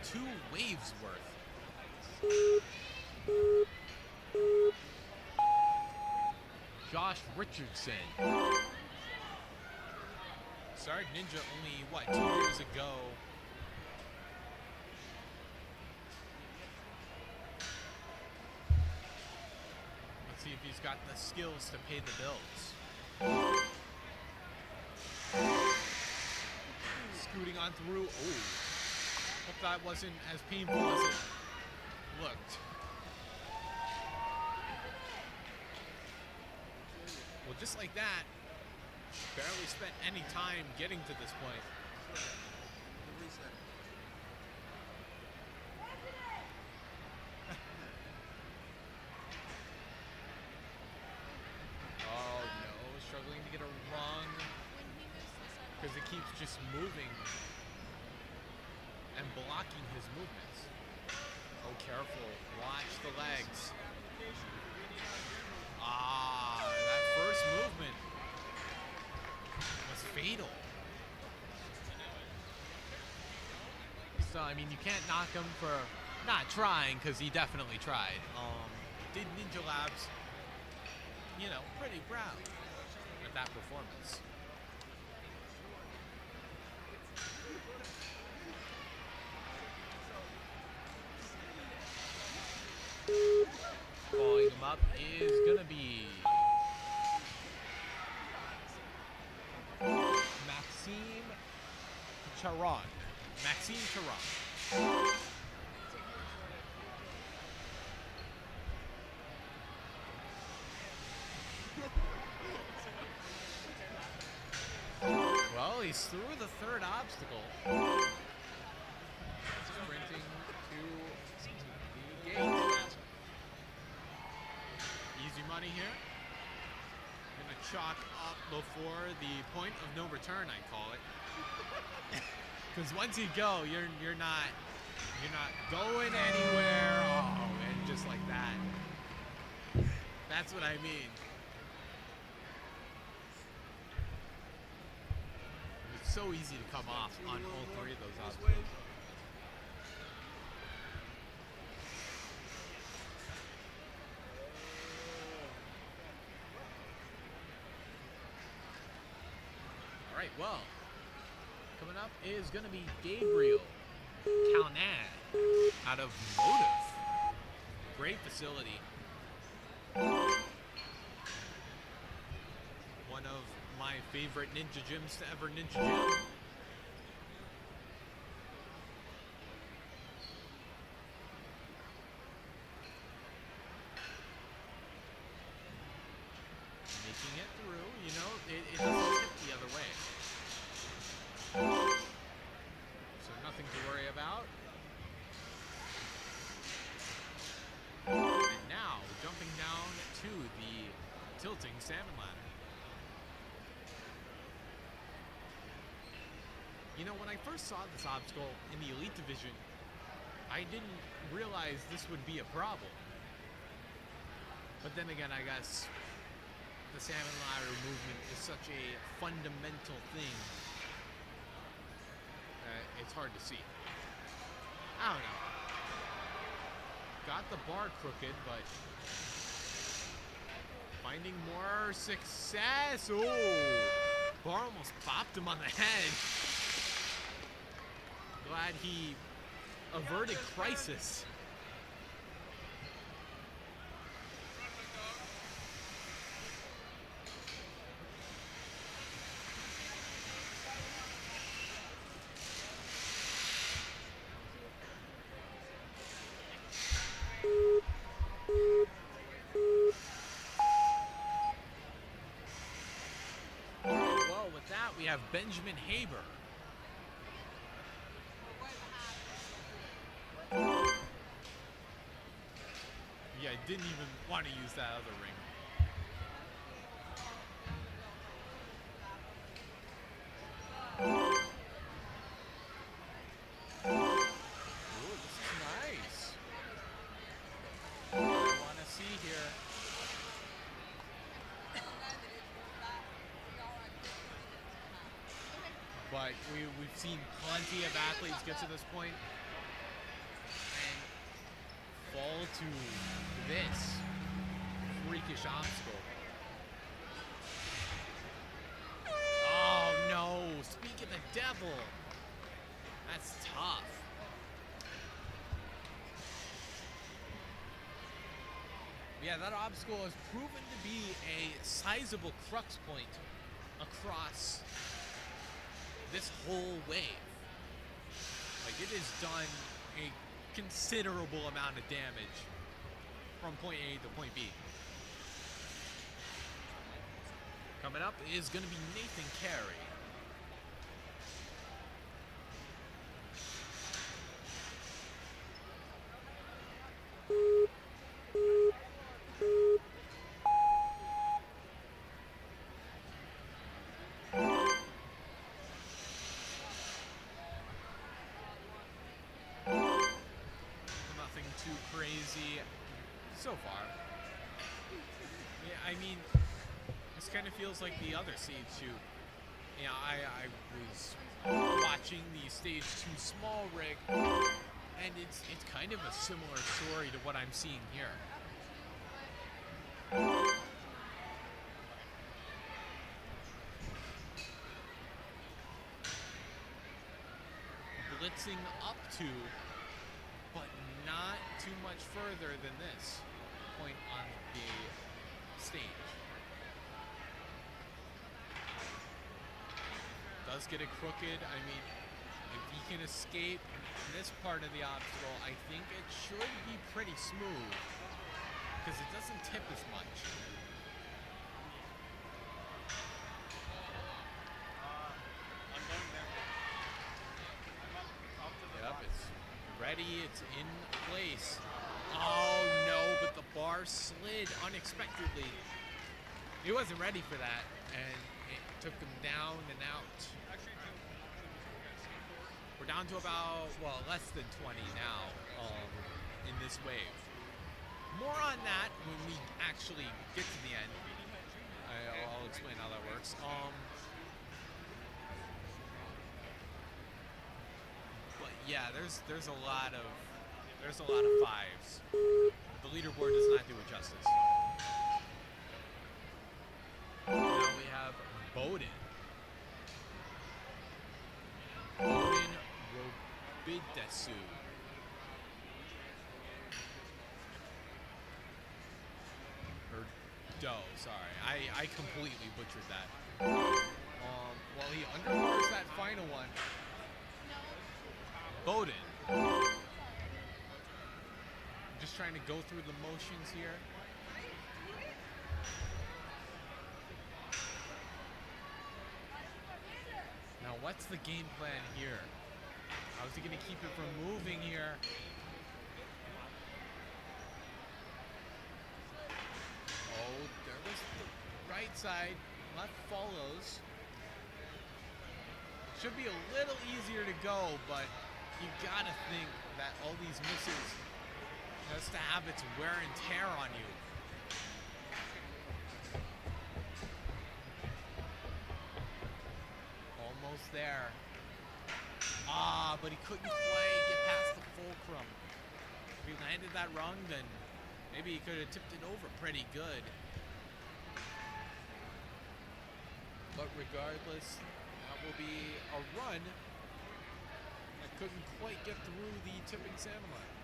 2 waves worth. Josh Richardson. Started Ninja only, what, 2 years ago. Let's see if he's got the skills to pay the bills. Scooting on through. Oh. Hope that wasn't as painful as it looked. Well, just like that, barely spent any time getting to this point. Oh no, struggling to get a rung because it keeps just moving and blocking his movements. Oh, careful. Watch the legs. Ah, that first movement was fatal. So, I mean, you can't knock him for not trying, because he definitely tried. Did Ninja Labs, you know, pretty proud with that performance. Following him up is gonna be Maxime Charon. Maxime Charon. Well, he's through the third obstacle. Sprinting to out of here. Gonna chalk up before the point of no return, I call it. Because once you go, you're not going anywhere. Oh, and just like that. That's what I mean. It's so easy to come off on all three of those obstacles. All right, well, coming up is going to be Gabriel Calnan out of Motive. Great facility. One of my favorite ninja gyms to ever ninja gym. Making it through, you know, it doesn't tip the other way. So nothing to worry about. And now, jumping down to the tilting salmon ladder. You know, when I first saw this obstacle in the Elite Division, I didn't realize this would be a problem. But then again, I guess the salmon ladder movement is such a fundamental thing. It's hard to see. I don't know. Got the bar crooked, but finding more success. Oh, bar almost popped him on the head. Glad he averted crisis. We have Benjamin Haber. Yeah, I didn't even want to use that other ring. Ooh, this is nice. What I want to see here. But we've seen plenty of athletes get to this point and fall to this freakish obstacle. Oh no, speak of the devil. That's tough. Yeah, that obstacle has proven to be a sizable crux point across this whole wave. Like, it has done a considerable amount of damage from point A to point B. Coming up is going to be Nathan Carey. Too crazy so far. Yeah, I mean, this kind of feels like the other stage 2. Yeah, I was watching the stage 2 small rig, and it's kind of a similar story to what I'm seeing here. Blitzing up to, but not too much further than this point on the stage. Does get it crooked. I mean, if he can escape this part of the obstacle, I think it should be pretty smooth because it doesn't tip as much. Yep, it's ready, it's in place. Oh no, but the bar bar slid unexpectedly. He wasn't ready for that, and it took him down and out. We're down to about, well, less than 20 now in this wave. More on that when we actually get to the end. I'll explain how that works. But yeah, there's a lot of fives. The leaderboard does not do it justice. Now we have Bowden. Bowden Robidesu. Or Doe, sorry. I completely butchered that. Well, he underbars that final one. Bowden. I'm just trying to go through the motions here. Now, what's the game plan here? How's he going to keep it from moving here? Oh, there was the right side. Left follows. Should be a little easier to go, but you gotta think that all these misses has to have its wear and tear on you. Almost there. Ah, but he couldn't quite get past the fulcrum. If he landed that rung, then maybe he could have tipped it over pretty good. But regardless, that will be a run that couldn't quite get through the tipping salmon line.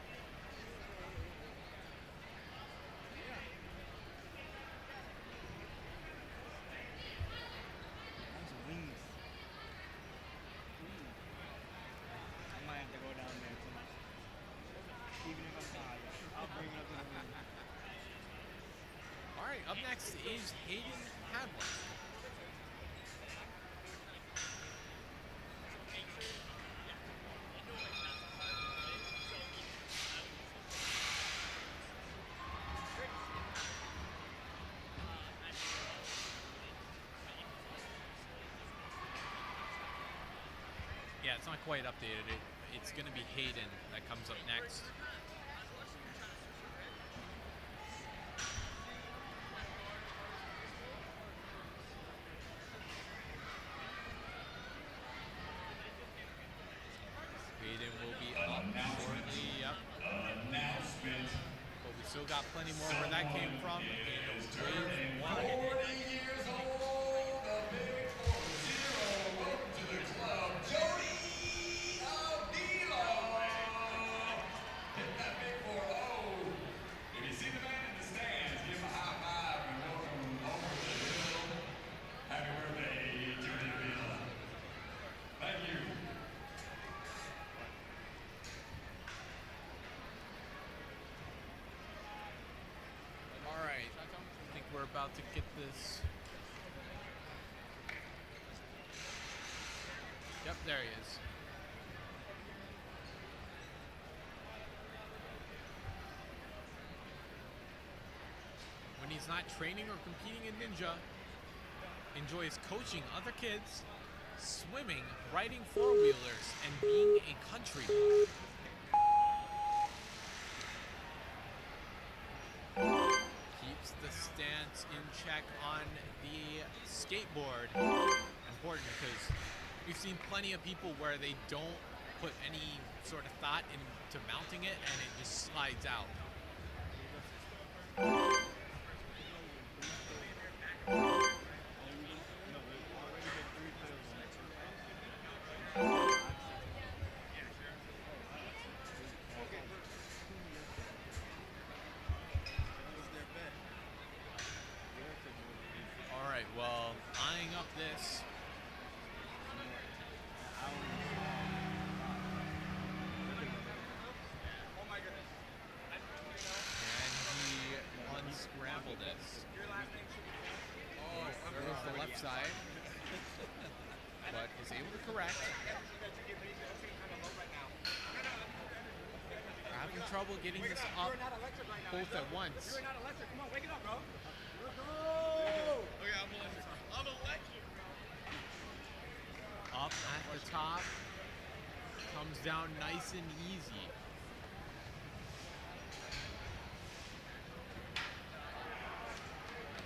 Those wings. I might have to go down there tonight. Even if I'm tired, I'll bring it up to the room. All right, up next is Hayden Hadley. Yeah, it's not quite updated. It's going to be Hayden that comes up next. Hayden will be up shortly. Yep. Announcement. But we still got plenty more where that came from. Is In turning wave 40 1. years old. The big 4-0. Welcome to the club, Jody Avila. Hit that big 4-0. If you see the man in the stands, give him a high five and welcome him over the hill. Happy birthday, Jody Avila. Thank you. All right. I think we're about to get this. Yep, there he is. When he's not training or competing in Ninja, enjoys coaching other kids, swimming, riding four-wheelers, and being a country boy. Keeps the stance in check on the skateboard. Important because we've seen plenty of people where they don't put any sort of thought into mounting it and it just slides out. All right, well, eyeing up this. And he unscrambled this. Oh, there's the left side. But is able to correct. Having trouble getting this up both at once. You're not electric. Come on, wake it up, bro. Let's go. Okay, I'm electric. I'm electric. Up at the top. Comes down nice and easy.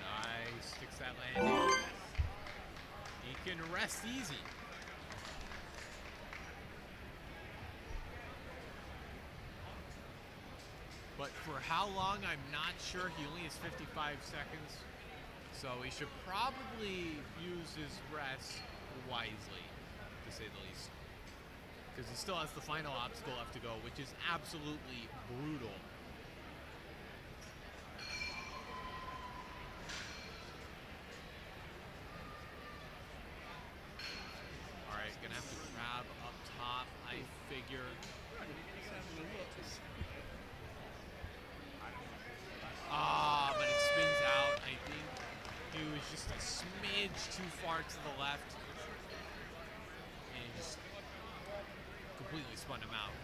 Nice. Sticks that landing. He can rest easy. But for how long, I'm not sure. He only has 55 seconds. So he should probably use his rest wisely, to say the least. Because he still has the final obstacle left to go, which is absolutely brutal. Alright, gonna have to grab up top, I figure. Ah, but it spins out. I think he was just a smidge too far to the left. And he just completely spun him out.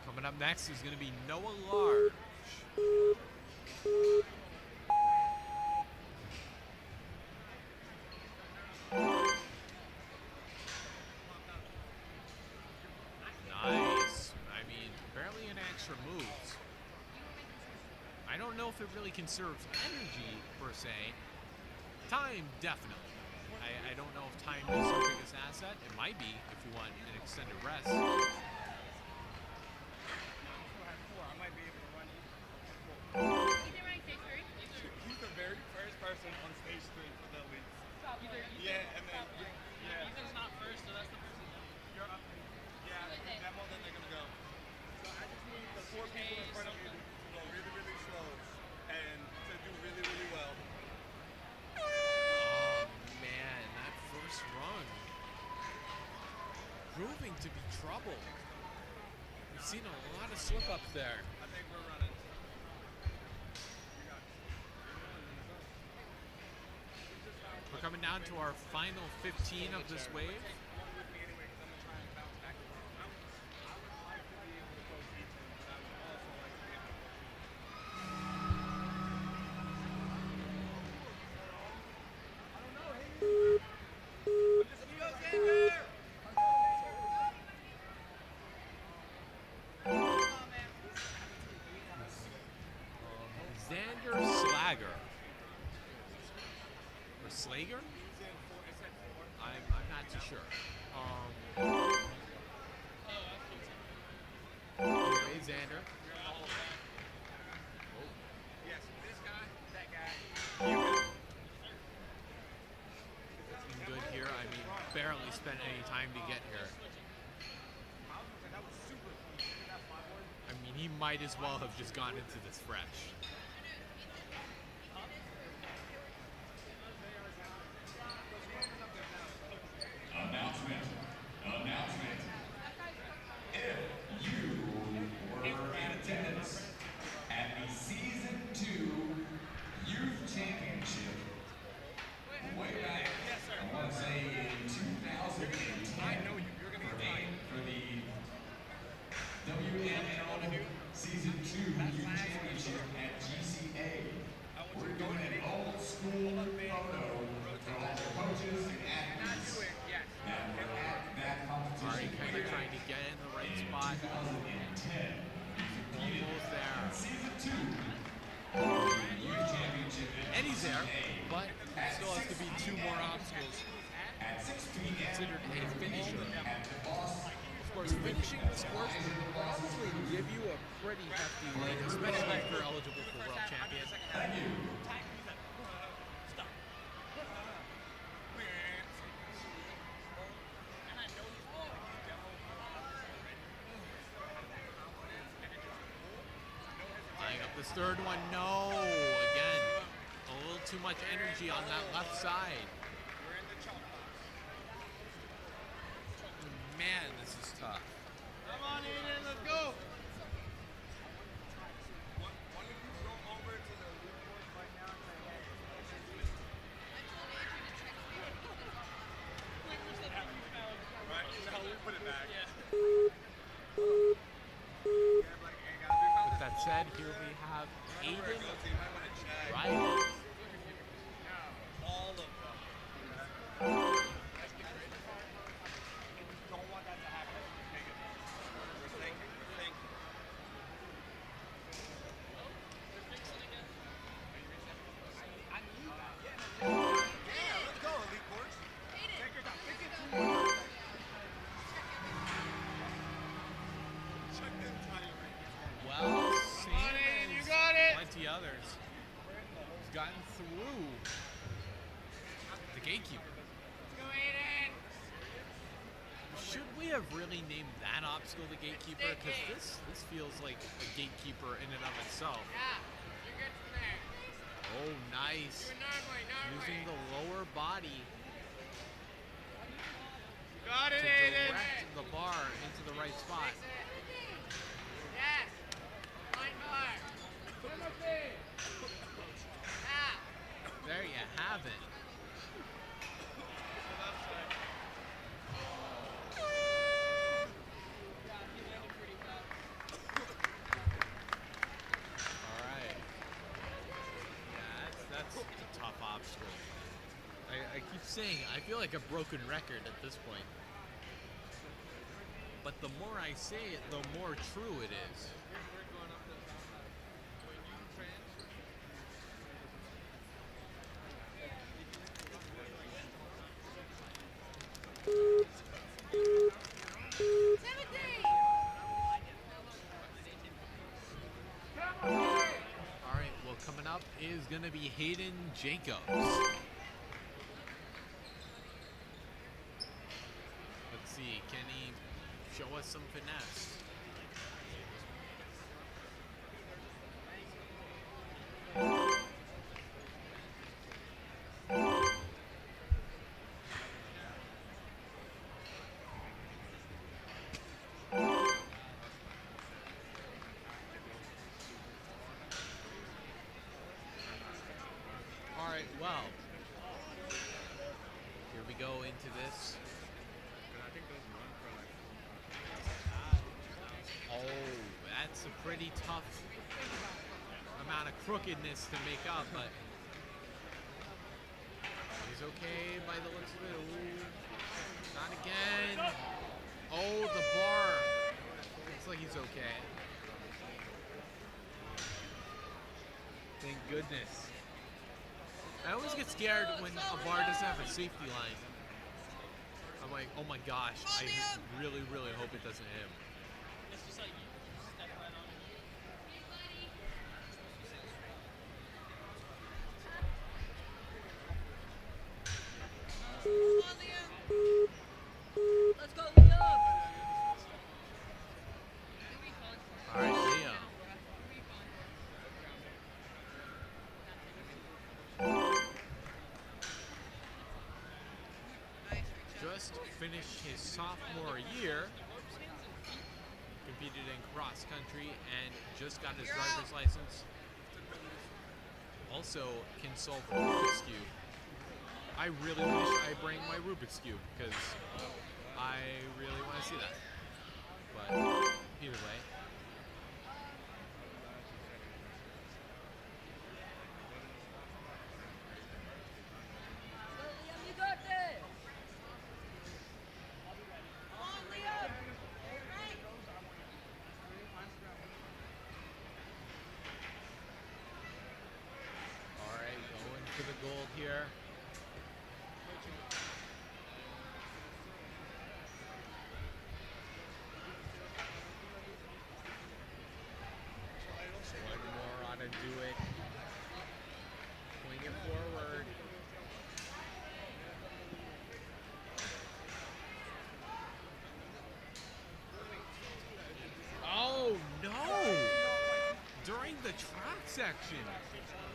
Coming up next is going to be Noah Large. Nice. I mean, barely any extra moves. I don't know if it really conserves energy, per se. Time, definitely. I don't know if time is your biggest asset. It might be if you want an extended rest. He's the very first person on stage 3 for the league. Yeah, and then Ethan's not first, so that's the person. you're up. Yeah, that more than they're gonna go. So I just need the 4 people in front of you to go really, really slow and to do really, really well. Oh, man, that first run. Proving to be trouble. We've seen a lot of slip-ups there. I think we're running. We're coming down to our final 15 of this wave. Xander Slager. Or Slager? I'm not too sure. Anyway, Xander. Yes, this guy, that guy. Looking good here. I mean, barely spent any time to get here. I mean, he might as well have just gone into this fresh. Announcement. If you were in attendance at the Season 2 Youth Championship way back, I want to say in 2010, for the WNL Season 2 Youth Championship at GCA. We're doing an old school photo for all the coaches and athletes that were at that competition. Already kind of trying to get in the right spot. 2010. Almost there. Season 2 Youth Championship And he's there, but still has to be 2 more obstacles. at 6 p.m. Considered a finisher. at the Boss. Of course, finishing the sports will probably give you a pretty hefty lead, especially if you're eligible for World Champion. Thank you. Tying up this third one, no! Again, a little too much energy on that left side. Man, this is tough. Come on, Aiden, let's go. said, here we have Everywhere Aiden it goes, so you might want to check Riley. all of them. Don't want that to happen. Take it. We're thinking. We're thinking. Yeah, let's go, Elite Force. Take your time. Take it through. Check them tiny rings. Well, same as plenty others. He's gotten through the gatekeeper. Should we have really named that obstacle the gatekeeper? Because this feels like a gatekeeper in and of itself. Oh, nice. Using the lower body Got to it, Aiden. direct the bar into the right spot. Yes. One more. There you have it. All right. Yeah, that's a tough obstacle. I keep saying I feel like a broken record at this point. But the more I say it, the more true it is. All right, well, coming up is going to be Hayden Jacobs. Let's see, can he show us some finesse? All right, well, here we go into this. Oh, that's a pretty tough amount of crookedness to make up, but he's okay by the looks of it. Ooh, not again. Oh, the bar. Looks like he's okay. Thank goodness. I always get scared when a bar doesn't have a safety line. I'm like, oh my gosh, I really, really hope it doesn't hit him. It's just like you step right on it. Let's go, Leo! All right, Leo. Just finished his sophomore year. Competed in cross country and just got his driver's license. Also can solve Rubik's Cube. I really wish I bring my Rubik's Cube because I really want to see that. But either way. You got this! Come on, Leo! All right, going for the gold here. One more ought to do it. Swing it forward. Oh no! During the track section,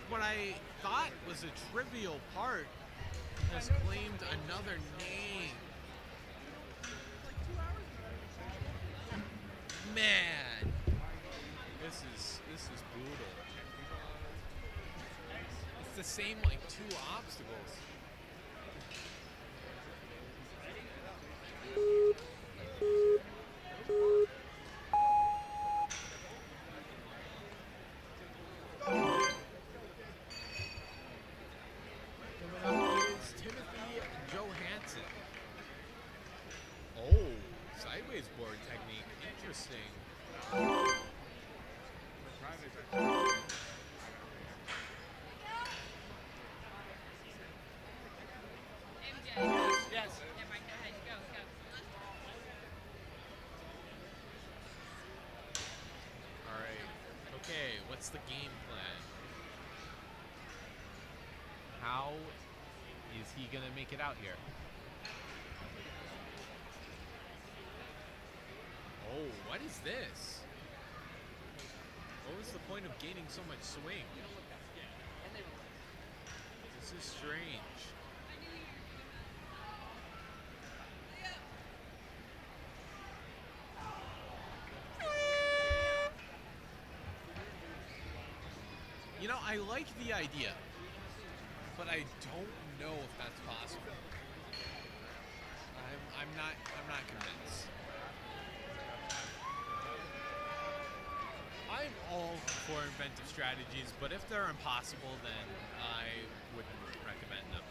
what I thought was a trivial part has claimed another name. Man, this is brutal. It's the same like two obstacles. Yes. All right. Okay, what's the game plan? How is he gonna make it out here? Oh, what is this? What was the point of gaining so much swing? This is strange. You know, I like the idea, but I don't know if that's possible. I'm not convinced. I'm all for inventive strategies, but if they're impossible, then I wouldn't recommend them.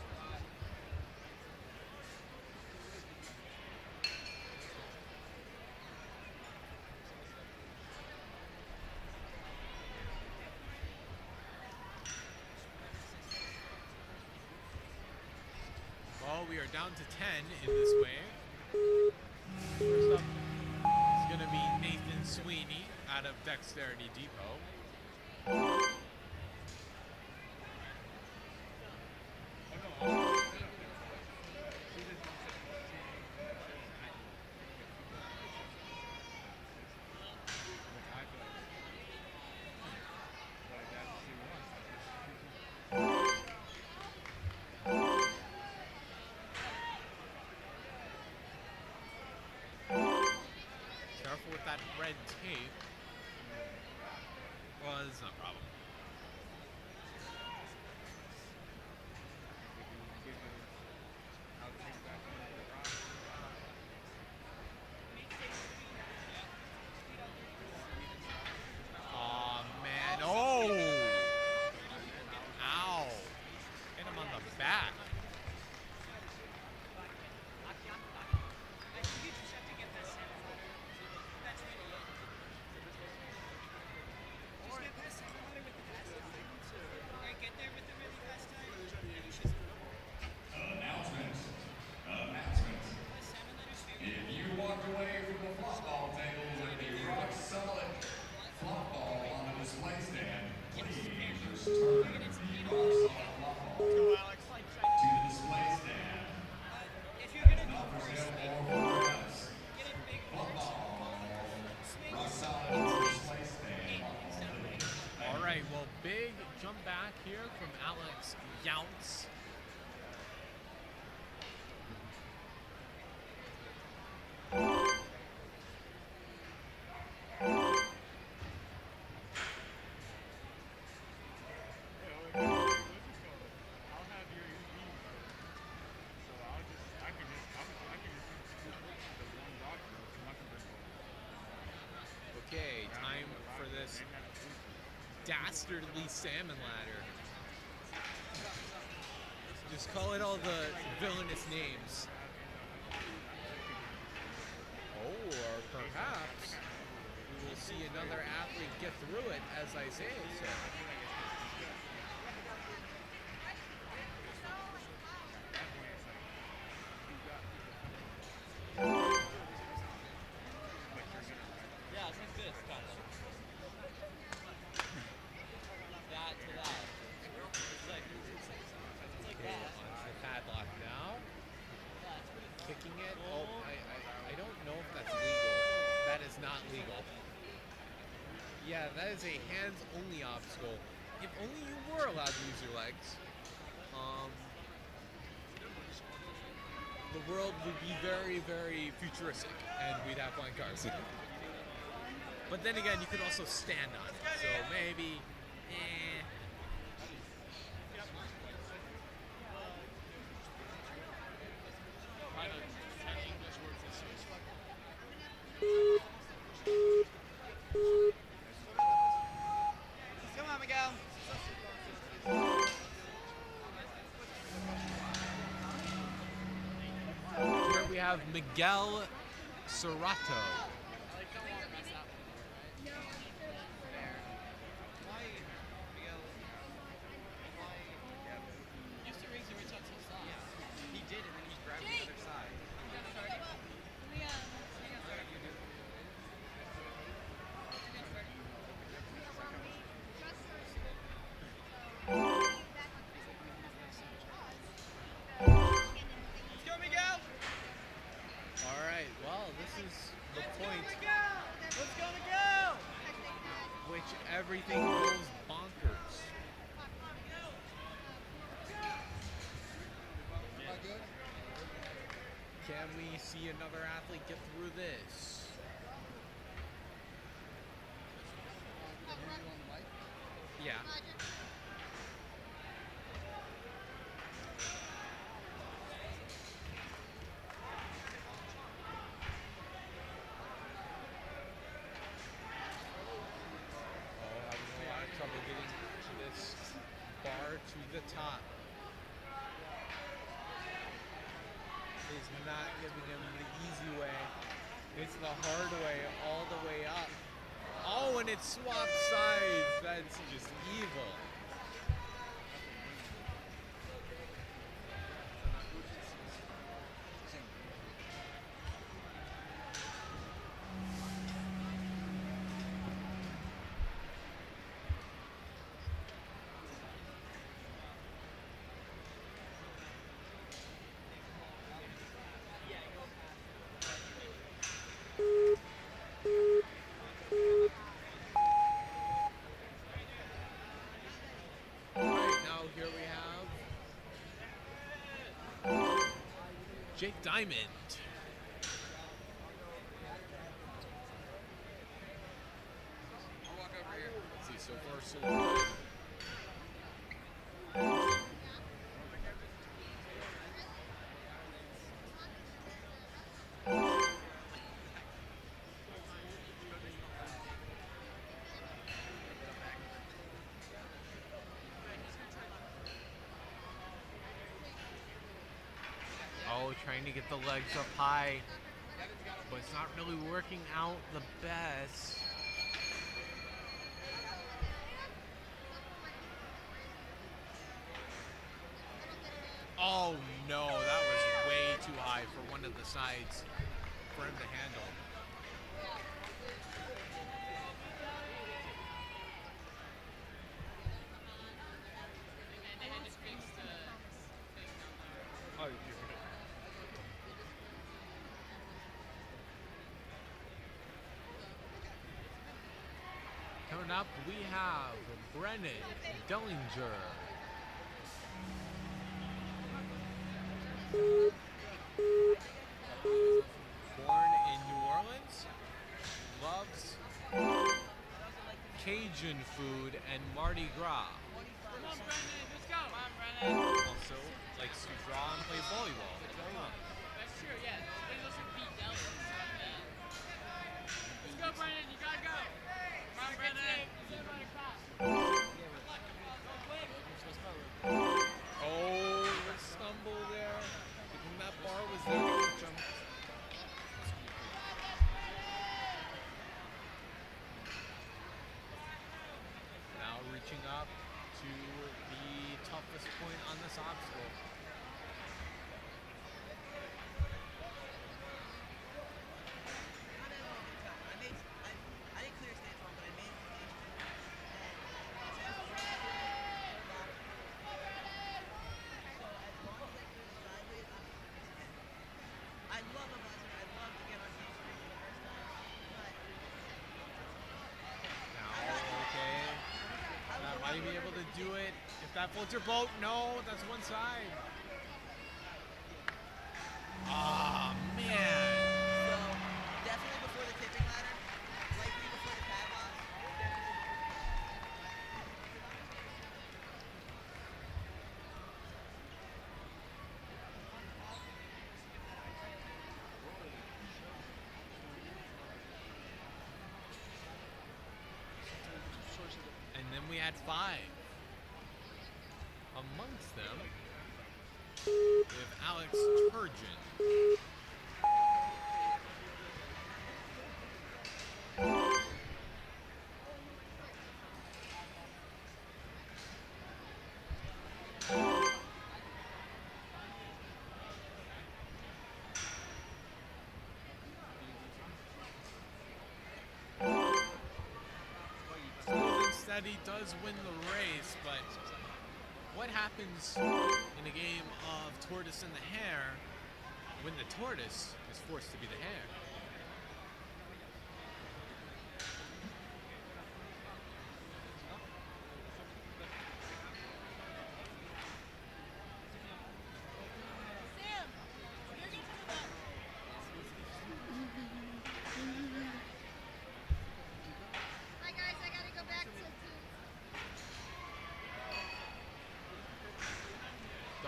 Well, we are down to 10 in this wave. First up is going to be Nathan Sweeney out of Dexterity Depot. Careful with that red tape. Well, it's no problem. Aw, man. Oh! Ow. Hit him on the back. Announcement. If you walked away from the flop ball table with the rock solid flop ball on a display stand, please return the rock solid flop ball to the display stand. Not for sale or for grabs. Flop ball. Rock solid display stand. All right, well, big jump back here from Alex Younts. Okay, time for this dastardly salmon ladder. Just call it all the villainous names. Oh, or perhaps we will see another athlete get through it, as I say so. Yeah, it's like this, kind of. That to that. It's like Okay, that. onto the padlock now. Kicking it. Oh, I don't know if that's legal. That is not legal. Yeah, that is a hands-only obstacle. If only you were allowed to use your legs. The world would be very, very futuristic, and we'd have flying cars. But then again, you could also stand on it, so maybe, Come on, Miguel. Here we have Miguel Serrato. which everything goes bonkers. Can we see another athlete get through this? Yeah. Having a lot of trouble getting this bar to the top. Is not giving him the easy way. It's the hard way, all the way up. Oh, and it swapped sides. That's just evil. Here we have Jake Diamond. I'll walk over here. Let's see, so far so good. Oh, trying to get the legs up high, but it's not really working out the best. Oh no, that was way too high for one of the sides for him to handle. Oh, coming up, we have Brennan Dellinger. Born in New Orleans, loves Cajun food and Mardi Gras. Come on, Brennan, let's go. Come on, Brennan. Also likes to draw and play volleyball. That's true, yeah. They also beat Delhi. Let's go, Brennan, you gotta go. Come on, Brennan. Oh, the stumble there. Thinking that bar was there to catch him. Now reaching up to the toughest point on this obstacle. I didn't clear stage one, but I made stage two. I love a buzzer. I'd love to get on stage three for the first time, but Now, okay. That might be able to do it. If that floats your boat, no, that's one side. Ah, man. so definitely before the tipping ladder, likely before the padlock. And then we had 5. Amongst them, we have Alex Turgeon. Instead, he does win the race, but what happens in a game of tortoise and the hare when the tortoise is forced to be the hare?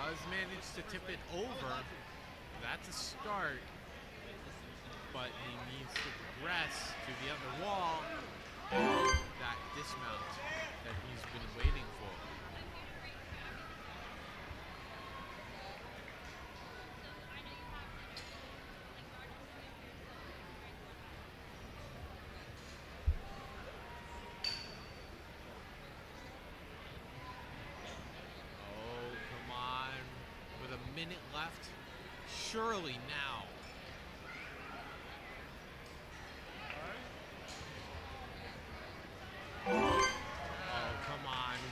Does manage to tip it over. That's a start. But he needs to progress to the other wall. And that dismount that he's been waiting for. Oh, come on. With a minute left. Surely now.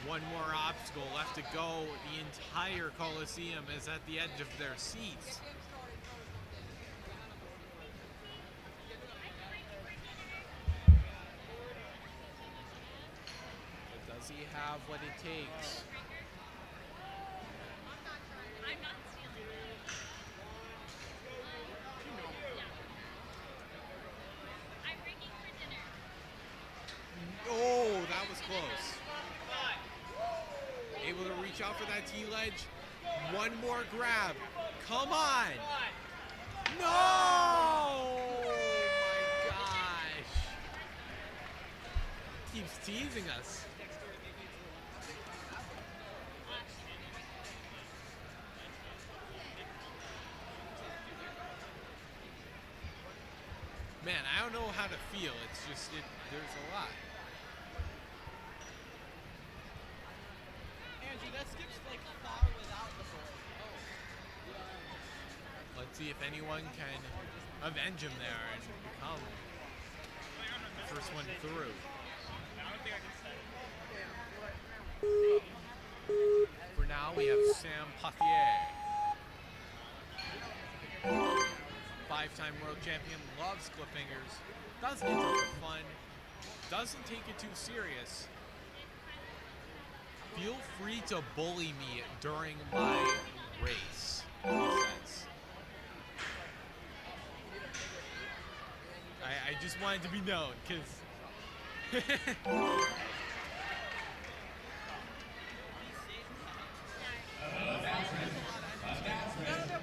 One more obstacle left to go. The entire Coliseum is at the edge of their seats. But does he have what it takes? Oh, that was close. Able to reach out for that T-ledge. One more grab. Come on. No! Oh my gosh. Keeps teasing us. Man, I don't know how to feel. It's just, there's a lot. That skips like far without the ball. Let's see if anyone can avenge him there and become the first one through. For now, we have Sam Pothier. 5-time world champion, loves cliffhangers, does Ninja for fun, doesn't take it too serious. Feel free to bully me during my race, he says. I just wanted to be known, because...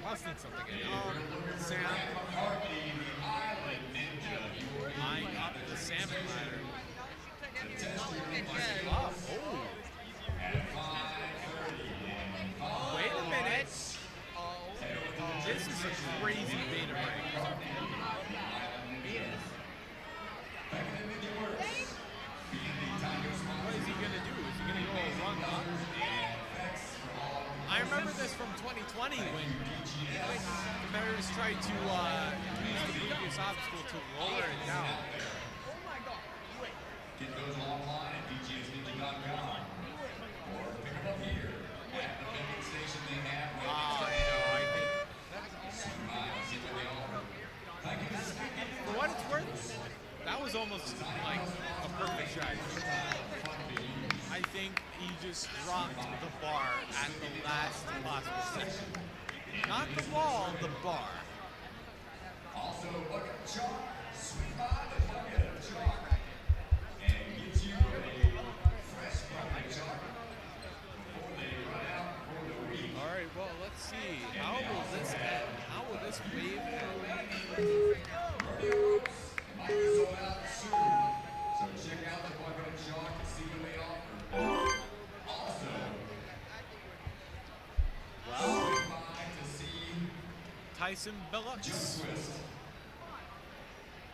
Busting something in. Sam. Eyeing up the salmon ladder. Oh. Wait a minute. This is a crazy beta break. What is he going to do? Is he going to go run up? I remember this from 2020 when competitors tried to use the previous obstacle to lower it down. Get those online at dgsninja.com or pick them up here at the vending station they have. I think for what it's worth, that was almost like a perfect strategy. I think he just dropped the bar at the last possible second. Not the wall, the bar. Also, look at the chalk. Swing by the bucket of chalk and get you a fresh bucket of chalk before they run out for the week. All right, well, let's see. How will this end? How will this wave end? NinjaWorks might be sold out soon, so check out the bucket of chalk and see what they offer. Also, swing by to see Tyson Billups. Jump Twist.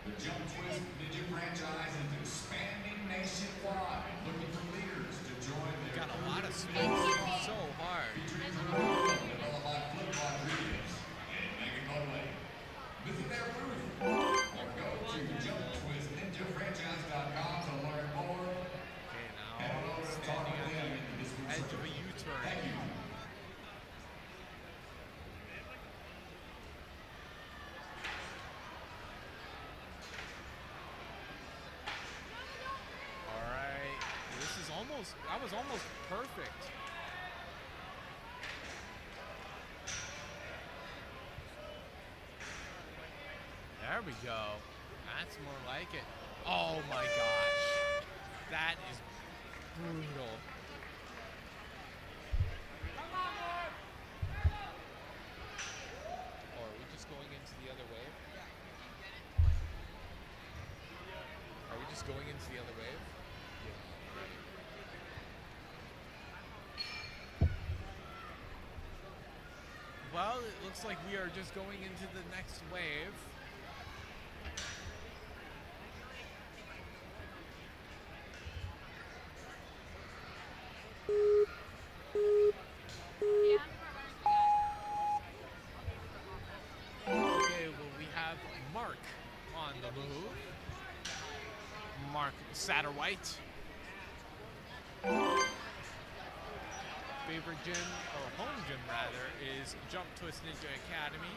The Jump Twist Ninja franchise is expanding nationwide, looking for leaders to join their Got a lot of spikes so hard. featuring developed by Flip Rodriguez and Megan Budley. Visit their booth or go to jumptwistninjafranchise.com to learn more. Okay, And now we'll talk standing with on them in this the week's edge of a circuit. U-turn. Thank you. All right, that was almost perfect. There we go. That's more like it. Oh my gosh. That is brutal. the other wave. Well, it looks like we are just going into the next wave. Okay, well, we have Mark on the move. Mark Satterwhite. Favorite gym, or home gym rather, is Jump Twist Ninja Academy.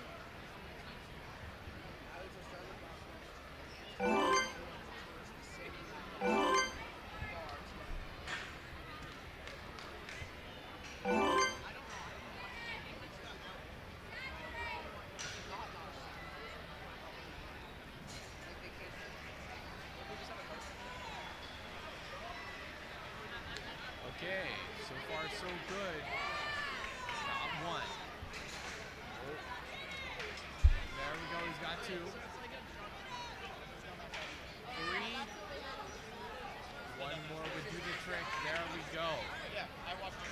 Okay, so far so good. Got one. There we go, he's got two. Three. One more would do the trick. There we go. Yeah, I watched it.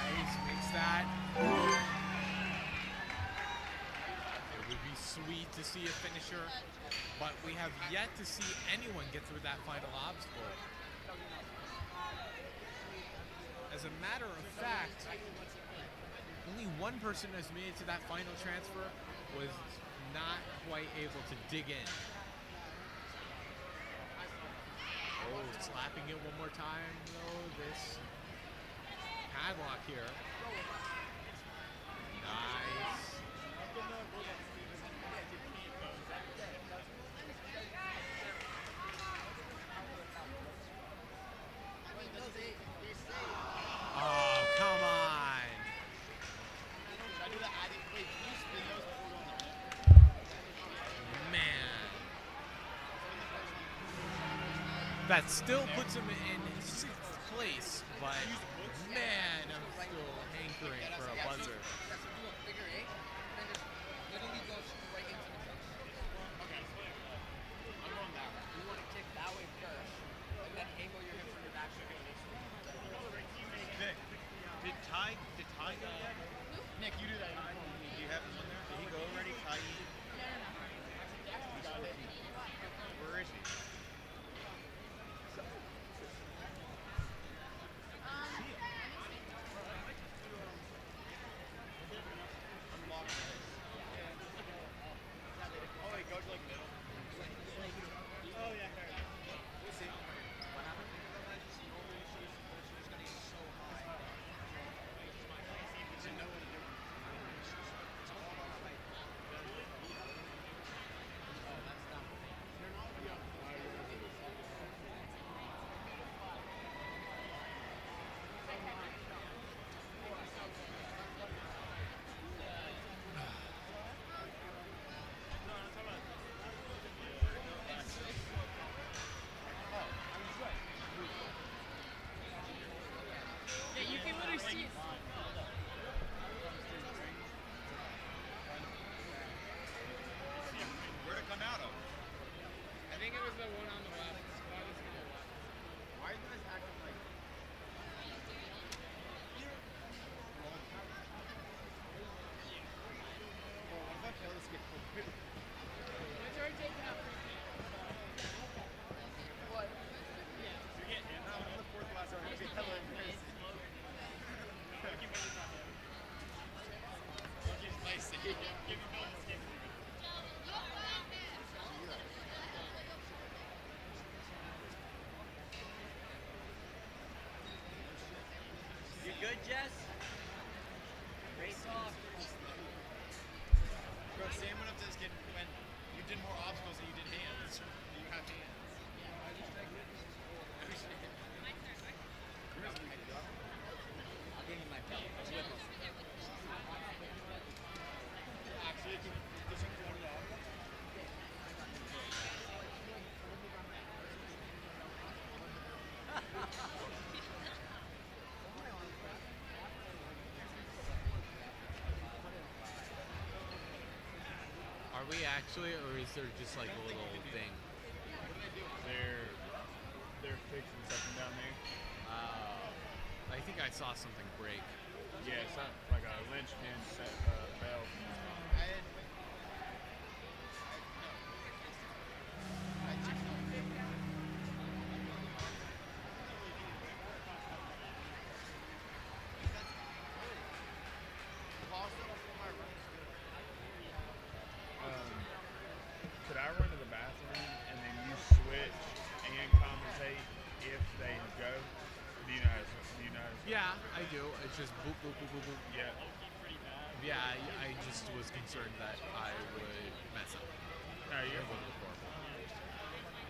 Nice, makes that. It would be sweet to see a finisher, but we have yet to see anyone get through that final obstacle. As a matter of fact, only one person has made it to that final transfer, was not quite able to dig in. Oh, slapping it one more time, though. This padlock here. Nice. Oh, come on. Man. That still puts him in 6th place, but man, I'm still hankering for a buzzer. Did Ty go yet? Nick, you do that. Do you have him in there? Did he go already? Ty? Where is he? Oh, he goes like middle. Oh, yeah. We'll see. What happened? She's going to be so high. To know what to do. Yeah, you can literally see it. Where'd it come out of? I think it was the one on the left. Why are you guys acting like... Oh, what if I fail this game? It's already taken out. What? You're getting it. I'm the fourth last round. I'm getting hella embarrassed. You good, Jess? Great talk. Bro, Sam went up to this kid when you did more obstacles than you did hands. You have hands. I'll give you my belt. It's with us. Actually, does he want it off? way actually, or is there just like a little thing? They're fixing something down there. I think I saw something break. Yeah, it's not like a linchpin set belt. Could I run to the bathroom and then you switch and commentate if they go? Do you know how to Yeah, I do. It's just boop, boop, boop, boop, boop. Yeah. Yeah, I just was concerned that I would mess up. No, you're good.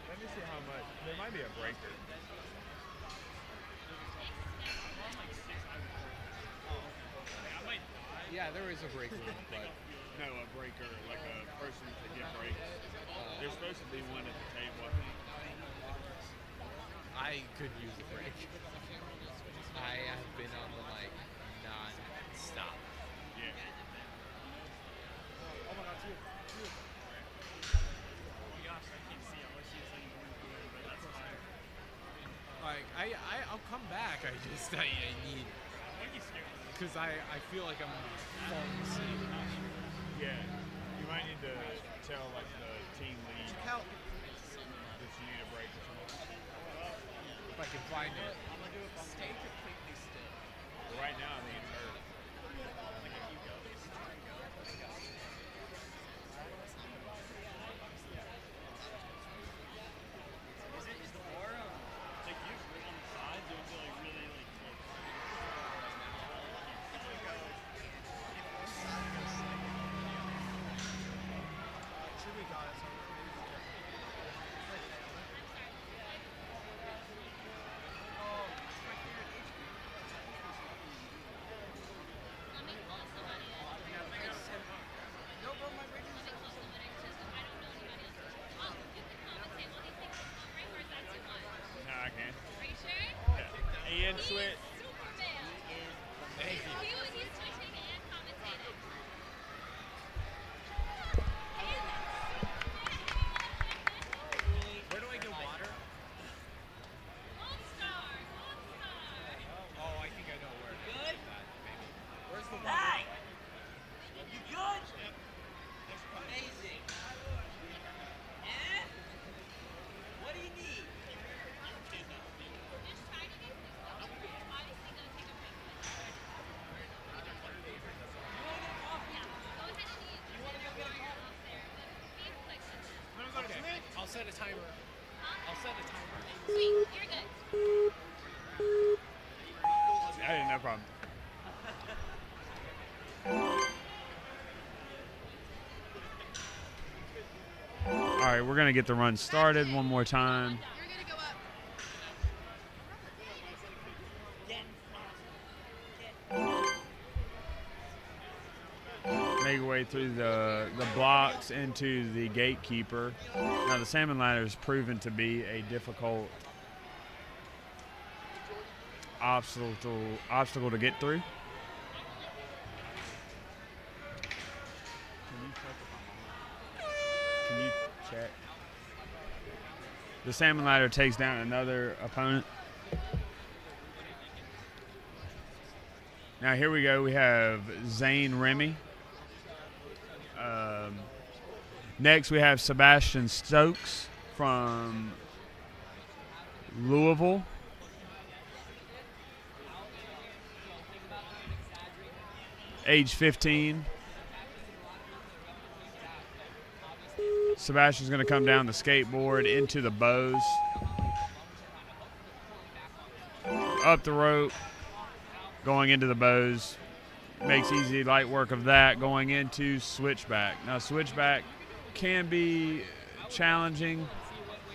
Let me see how much. There might be a breaker. Yeah, there is a break room, but No, a breaker, like a person to get breaks. There's supposed to be one at the table, I think. I could use a break. I have been on the mic non-stop. Yeah. Oh my god, two. Oh my gosh, I can't see. All I see is like blue blue, but that's fine. Like I'll come back. I need because I feel like I'm falling asleep. Yeah. You might need to tell like the team lead that you need a break or something. If I can find it. Stay completely still. Right now, I think it's hurt. Is the bar like usually on the sides, or is it like really like close? No, I can't. Are you sure? Yeah. Ian switch. Superman. Thank you. He's switching and commentating. Where do I get water? Gold star. Gold star. Oh, I think I know where. Good? Maybe. Where's the water? Hey! You good? Amazing. Yeah? What do you need? Just try to get this stuff. Obviously, gonna take a break. Yeah. Go ahead and eat. You want to go get a coffee? Okay. I'll set a timer. I'll set a timer. Sweet. You're good. I didn't no problem. All right, we're gonna get the run started one more time. You're gonna go up. Make your way through the blocks into the gatekeeper. Now the salmon ladder has proven to be a difficult obstacle to get through. Can you check? The salmon ladder takes down another opponent. Now here we go. We have Zane Remy. Next we have Sebastian Stokes from Louisville. Age 15. Sebastian's going to come down the skateboard into the bows. Up the rope. Going into the bows. Makes easy light work of that. Going into switchback. Now switchback can be challenging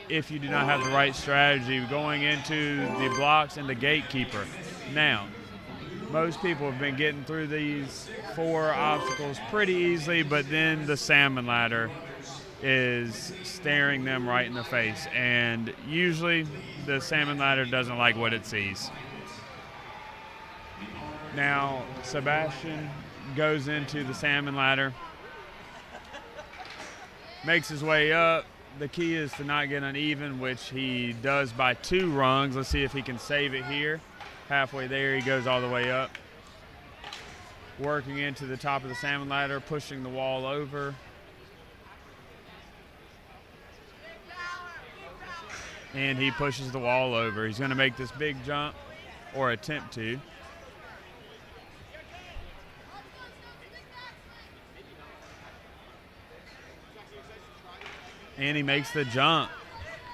if you do not have the right strategy. Going into the blocks and the gatekeeper. Now, most people have been getting through these 4 obstacles pretty easily, but then the salmon ladder is staring them right in the face. And usually the salmon ladder doesn't like what it sees. Now, Sebastian goes into the salmon ladder. Makes his way up. The key is to not get uneven, which he does by 2 rungs. Let's see if he can save it here. Halfway there, he goes all the way up. Working into the top of the salmon ladder, pushing the wall over. And he pushes the wall over. He's going to make this big jump, or attempt to. And he makes the jump.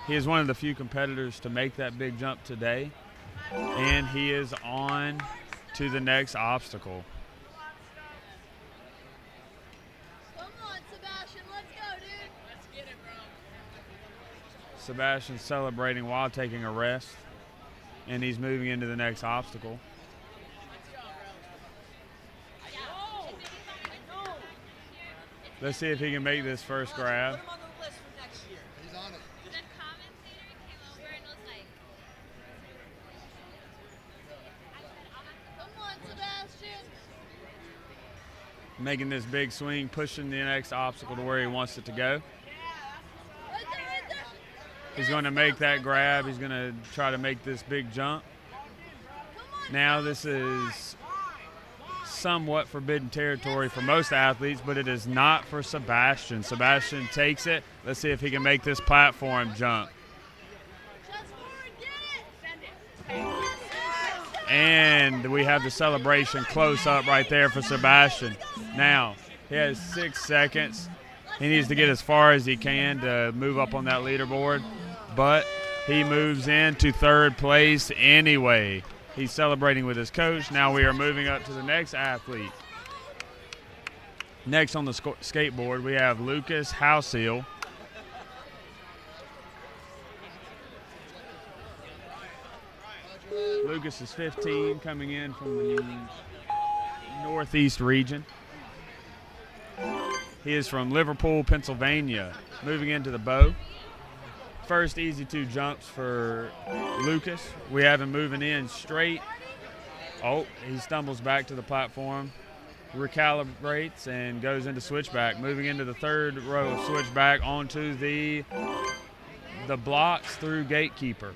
He is one of the few competitors to make that big jump today. And he is on to the next obstacle. Come on, Sebastian, let's go, dude. Let's get it, bro. Sebastian's celebrating while taking a rest. And he's moving into the next obstacle. Let's see if he can make this first grab. Put him on the list for next year. He's on it. The commentator came over and was like, come on, Sebastian. Making this big swing, pushing the next obstacle to where he wants it to go. Right there. He's going to make that grab. He's going to try to make this big jump. Now this is somewhat forbidden territory for most athletes, but it is not for Sebastian. Sebastian takes it. Let's see if he can make this platform jump. And we have the celebration close up right there for Sebastian. Now, he has 6 seconds. He needs to get as far as he can to move up on that leaderboard, but he moves into 3rd place anyway. He's celebrating with his coach. Now we are moving up to the next athlete. Next on the skateboard, we have Lucas Houseel. Lucas is 15, coming in from the Northeast region. He is from Liverpool, Pennsylvania, moving into the bow. First easy 2 jumps for Lucas. We have him moving in straight. Oh, he stumbles back to the platform, recalibrates, and goes into switchback. Moving into the 3rd row of switchback onto the blocks through gatekeeper.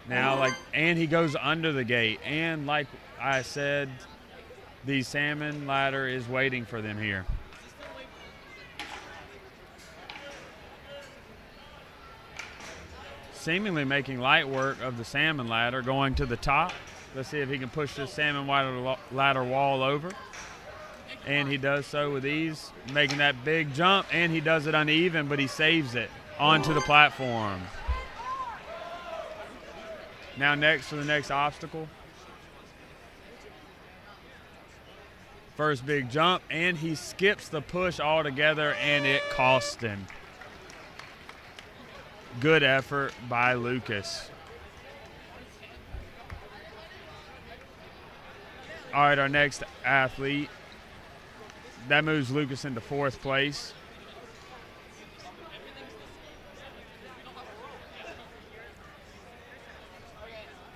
Now, and he goes under the gate. And like I said, the salmon ladder is waiting for them here. Seemingly making light work of the salmon ladder, going to the top. Let's see if he can push this salmon ladder wall over. And he does so with ease, making that big jump, and he does it uneven, but he saves it onto the platform. Now next for the next obstacle. First big jump, and he skips the push altogether, and it costs him. Good effort by Lucas. All right, our next athlete. That moves Lucas into 4th place.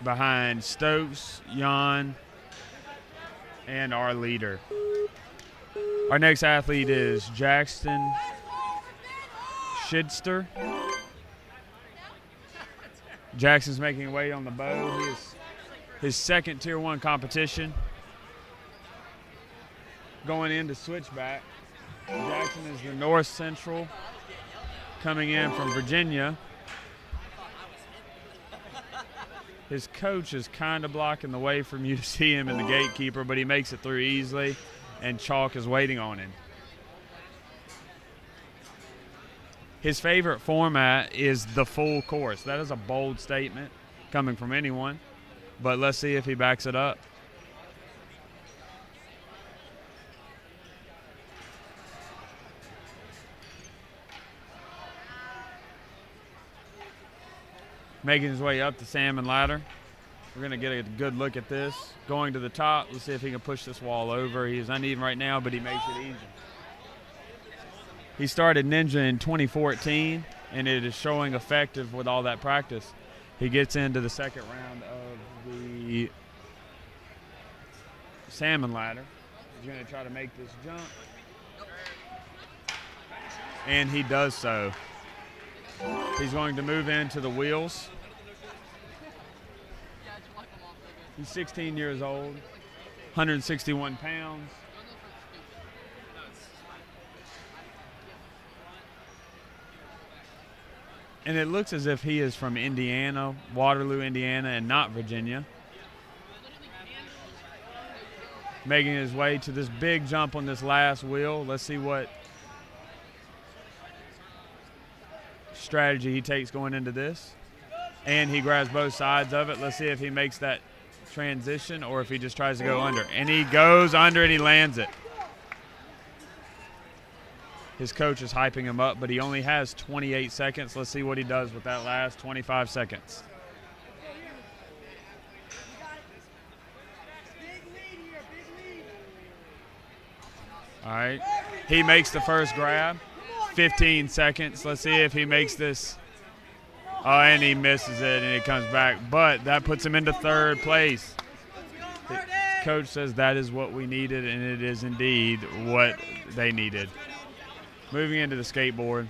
Behind Stokes, Jan, and our leader. Our next athlete is Jackson Shidster. Jackson's making way on the bow. He is his 2nd Tier 1 competition. Going into switchback. Jackson is the North Central, coming in from Virginia. His coach is kind of blocking the way from you to see him in the gatekeeper, but he makes it through easily, and chalk is waiting on him. His favorite format is the full course. That is a bold statement coming from anyone, but let's see if he backs it up. Making his way up the salmon ladder. We're going to get a good look at this. Going to the top, let's see if he can push this wall over. He is uneven right now, but he makes it easy. He started Ninja in 2014, and it is showing effective with all that practice. He gets into the 2nd round of the salmon ladder. He's going to try to make this jump. and he does so. He's going to move into the wheels. He's 16 years old, 161 pounds. And it looks as if he is from Indiana, Waterloo, Indiana, and not Virginia. Making his way to this big jump on this last wheel. Let's see what strategy he takes going into this. And he grabs both sides of it. Let's see if he makes that transition or if he just tries to go under. And he goes under and he lands it. His coach is hyping him up, but he only has 28 seconds. Let's see what he does with that last 25 seconds. All right. He makes the first grab. 15 seconds. Let's see if he makes this. Oh, and he misses it, and it comes back. But that puts him into third place. His coach says that is what we needed, and it is indeed what they needed. Moving into the skateboard.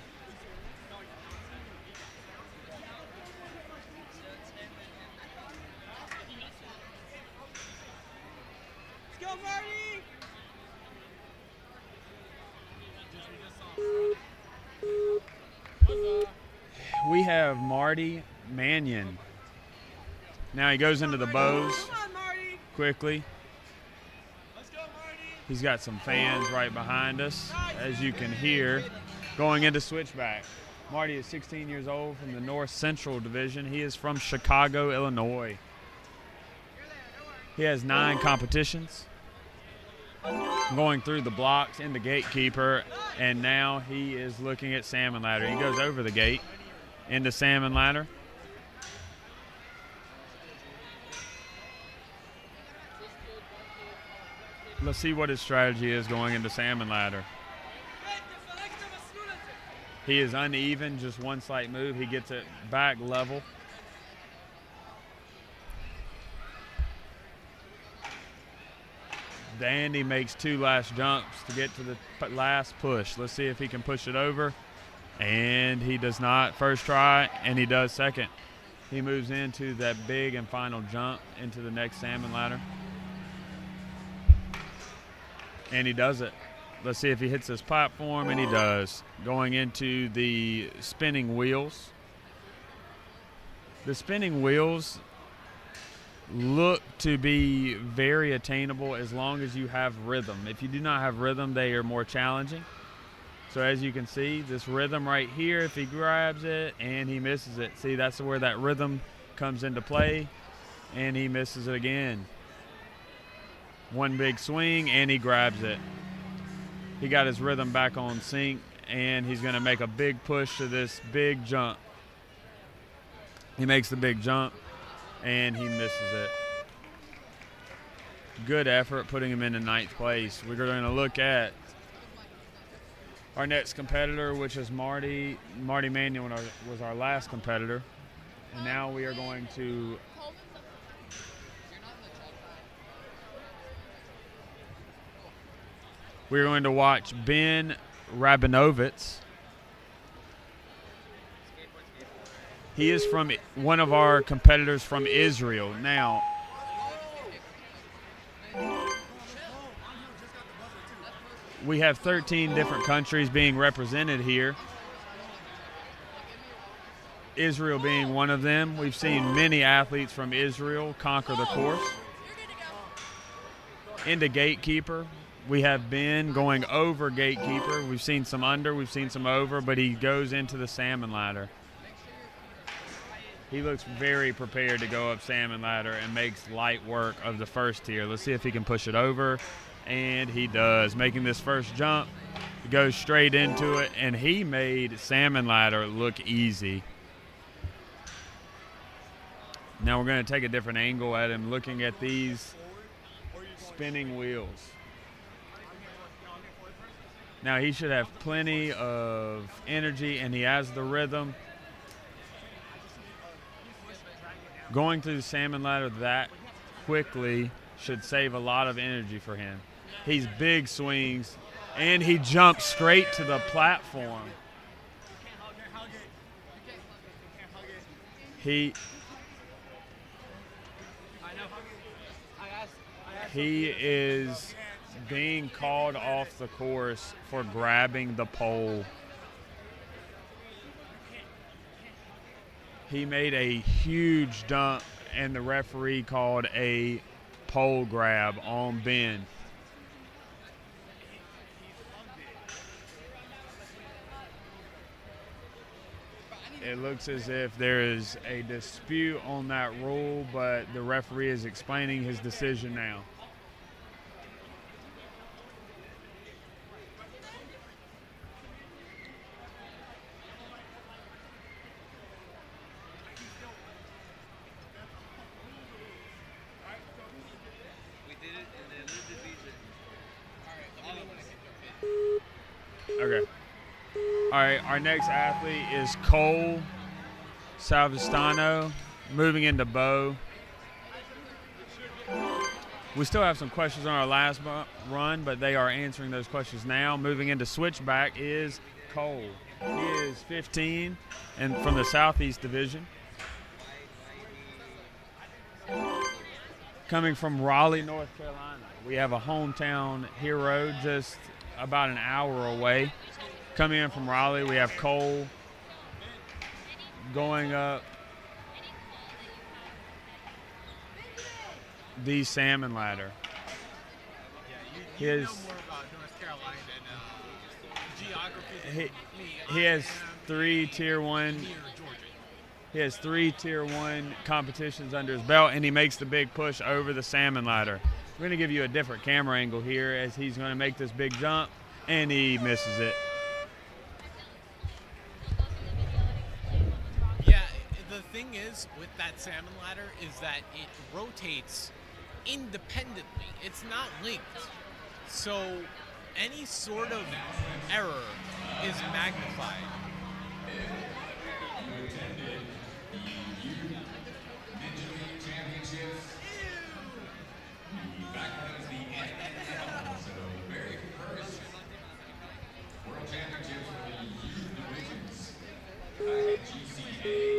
Let's go, Marty! We have Marty Mannion. Now he goes into the bows quickly. He's got some fans right behind us, as you can hear, going into switchback. Marty is 16 years old from the North Central Division. He is from Chicago, Illinois. He has 9 competitions. Going through the blocks in the gatekeeper, and now he is looking at salmon ladder. He goes over the gate into salmon ladder. Let's see what his strategy is going into salmon ladder. He is uneven, just one slight move. He gets it back level. Dandy makes 2 last jumps to get to the last push. Let's see if he can push it over. And he does not. First try, and he does second. He moves into that big and final jump into the next salmon ladder. And he does it. Let's see if he hits this platform, and he does. Going into the spinning wheels. The spinning wheels look to be very attainable as long as you have rhythm. If you do not have rhythm, they are more challenging. So as you can see, this rhythm right here, if he grabs it and he misses it, see, that's where that rhythm comes into play, and he misses it again. One big swing, and he grabs it. He got his rhythm back on sync, and he's going to make a big push to this big jump. He makes the big jump, and he misses it. Good effort putting him into 9th place. We're going to look at our next competitor, which is Marty Mannion was our last competitor. And now we are going to watch Ben Rabinovitz. He is from one of our competitors from Israel. Now, we have 13 different countries being represented here. Israel being one of them. We've seen many athletes from Israel conquer the course. Into gatekeeper, we have Ben going over gatekeeper. We've seen some under, we've seen some over, but he goes into the salmon ladder. He looks very prepared to go up salmon ladder and makes light work of the first tier. Let's see if he can push it over, and he does. Making this first jump, he goes straight into it, and he made salmon ladder look easy. Now we're going to take a different angle at him, looking at these spinning wheels. Now he should have plenty of energy, and he has the rhythm. Going through the salmon ladder that quickly should save a lot of energy for him. He's big swings, and he jumps straight to the platform. He is being called off the course for grabbing the pole. He made a huge dunk, and the referee called a pole grab on Ben. It looks as if there is a dispute on that rule, but the referee is explaining his decision now. Okay. All right, our next athlete is Cole Salvestano, moving into bow. We still have some questions on our last run, but they are answering those questions now. Moving into switchback is Cole. He is 15 and from the Southeast Division. Coming from Raleigh, North Carolina. We have a hometown hero just about an hour away. Coming in from Raleigh, we have Cole going up the salmon ladder. You know more about North Carolina and geography. He has 3 Tier 1. He has 3 Tier 1 competitions under his belt, and he makes the big push over the salmon ladder. We're going to give you a different camera angle here as he's going to make this big jump, and he misses it. Yeah, the thing is with that salmon ladder is that it rotates independently. It's not linked. So any sort of error is magnified.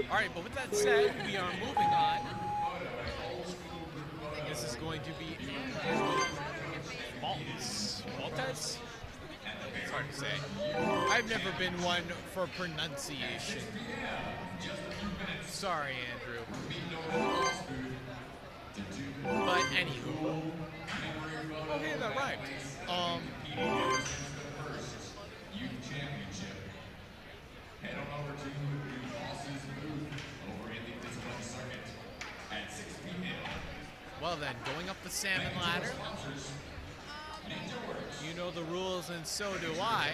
All right, but with that said, we are moving on. This is going to be Maltese. It's hard to say. I've never been one for pronunciation. Sorry, Andrew. But anywho. Okay, that rhymed. Head on over to the boss's booth over in the physical circuit at 6 p.m. Well then, going up the salmon ladder. You know the rules, and so do I.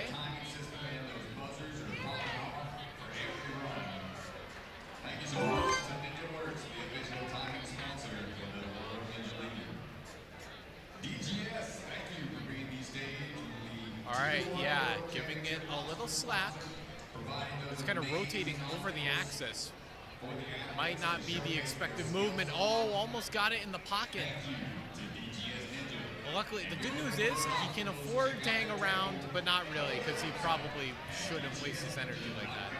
Thank you so much to NinjaWorks, the official timing sponsor for the World Ninja League. DGS, thank you for bringing the stage. All right, yeah, giving it a little slap. It's kind of rotating over the axis. Might not be the expected movement. Oh, almost got it in the pocket. Well, luckily, the good news is he can afford to hang around, but not really, because he probably shouldn't waste his energy like that.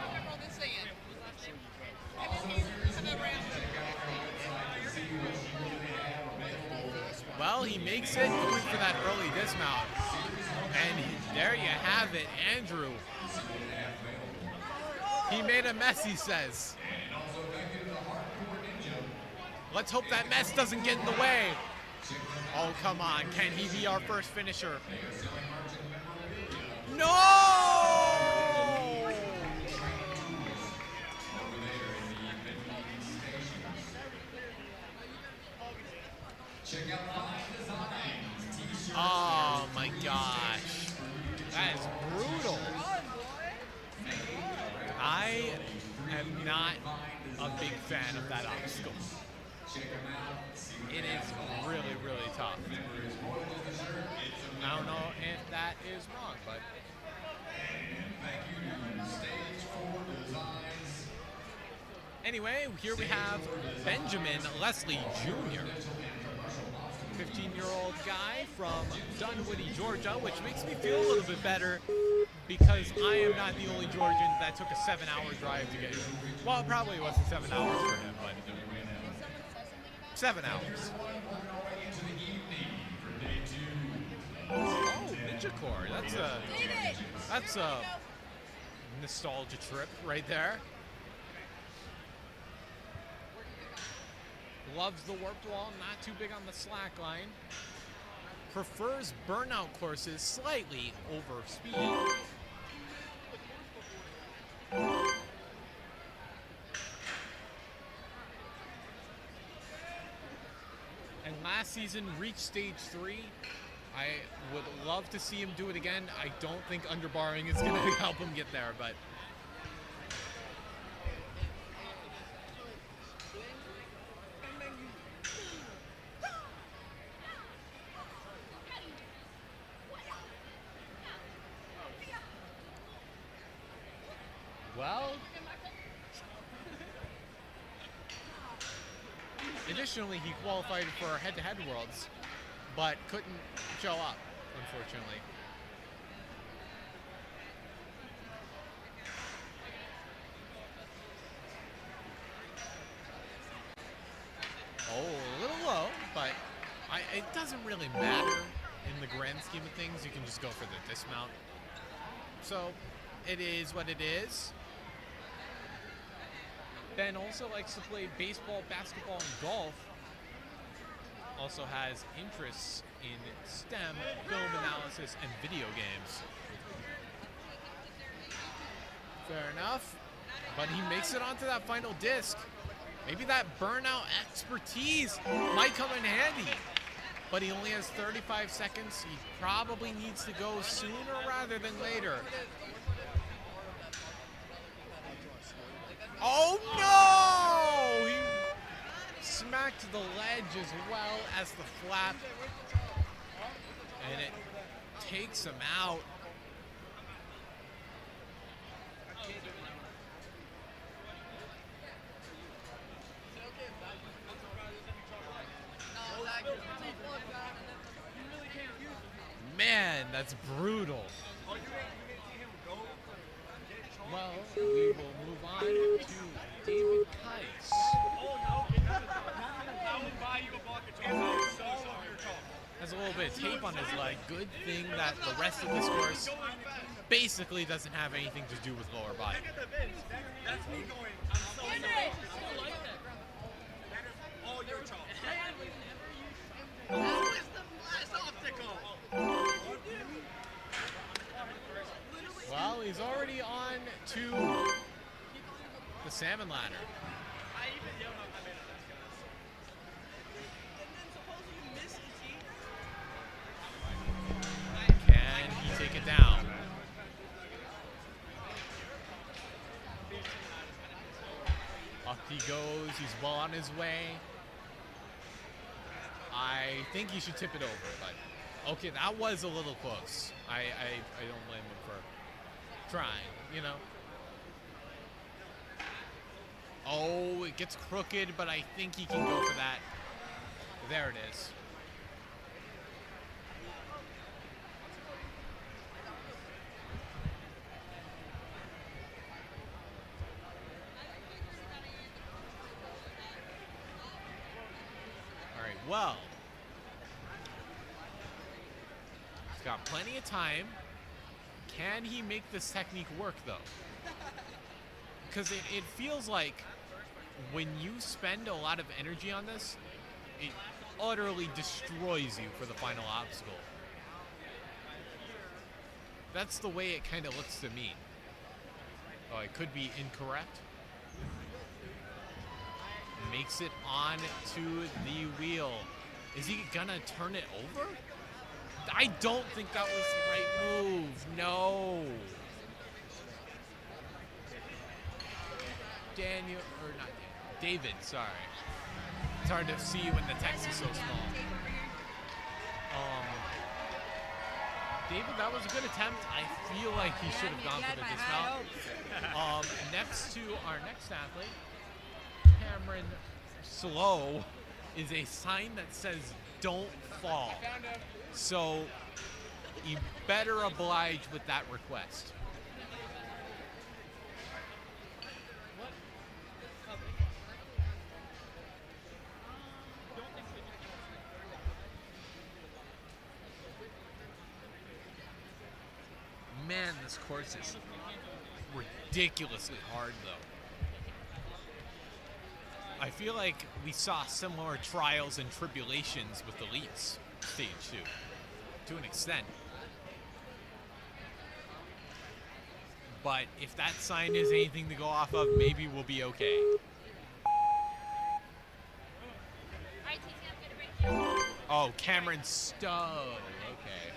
Well, he makes it, going for that early dismount. And there you have it, Andrew. He made a mess, he says. Let's hope that mess doesn't get in the way. Oh, come on. Can he be our first finisher? No! Oh, my gosh. That is brutal. I am not a big fan of that obstacle. It is really, really tough. I don't know if that is wrong, but... Anyway, here we have Benjamin Leslie Jr., 15-year-old guy from Dunwoody, Georgia, which makes me feel a little bit better because I am not the only Georgian that took a 7-hour drive to get here. Well, it probably wasn't 7 hours for him, but 7 hours. Oh, Ninja Core. That's a nostalgia trip right there. Loves the warped wall, not too big on the slack line. Prefers burnout courses slightly over speed. And last season reached stage 3. I would love to see him do it again. I don't think underbarring is going to help him get there, but well, additionally, he qualified for head-to-head worlds, but couldn't show up, unfortunately. Oh, a little low, but it doesn't really matter in the grand scheme of things. You can just go for the dismount. So, it is what it is. Ben also likes to play baseball, basketball, and golf. Also has interests in STEM, film analysis, and video games. Fair enough. But he makes it onto that final disc. Maybe that burnout expertise might come in handy. But he only has 35 seconds. He probably needs to go sooner rather than later. Oh no! He smacked the ledge as well as the flap. And it takes him out. Man, that's brutal. Well, we will move on to David Keiss. Has a little bit of tape on his leg. Good thing that the rest of this course basically doesn't have anything to do with lower body. That's me going, I'm so sorry. That is all your chalk. That was the last obstacle. Well, he's already on to the salmon ladder. Can he take it down? Up he goes. He's well on his way. I think he should tip it over, but okay, that was a little close. I don't blame him for trying, you know. Oh, it gets crooked, but I think he can go for that. There it is. All right, well, he's got plenty of time. Can he make this technique work, though? Because it feels like when you spend a lot of energy on this, it utterly destroys you for the final obstacle. That's the way it kind of looks to me. Oh, it could be incorrect. Makes it on to the wheel. Is he gonna turn it over? I don't think that was the right move. No. Daniel, or not Daniel, David, sorry. It's hard to see when the text is so small. David, that was a good attempt. I feel like he should have gone for the dismount. Next to our next athlete, Cameron Slow, is a sign that says don't fall. So you better oblige with that request. Man, this course is ridiculously hard, though. I feel like we saw similar trials and tribulations with Elites Stage 2, to an extent. But if that sign is anything to go off of, maybe we'll be okay. Oh, Cameron Stowe. Okay.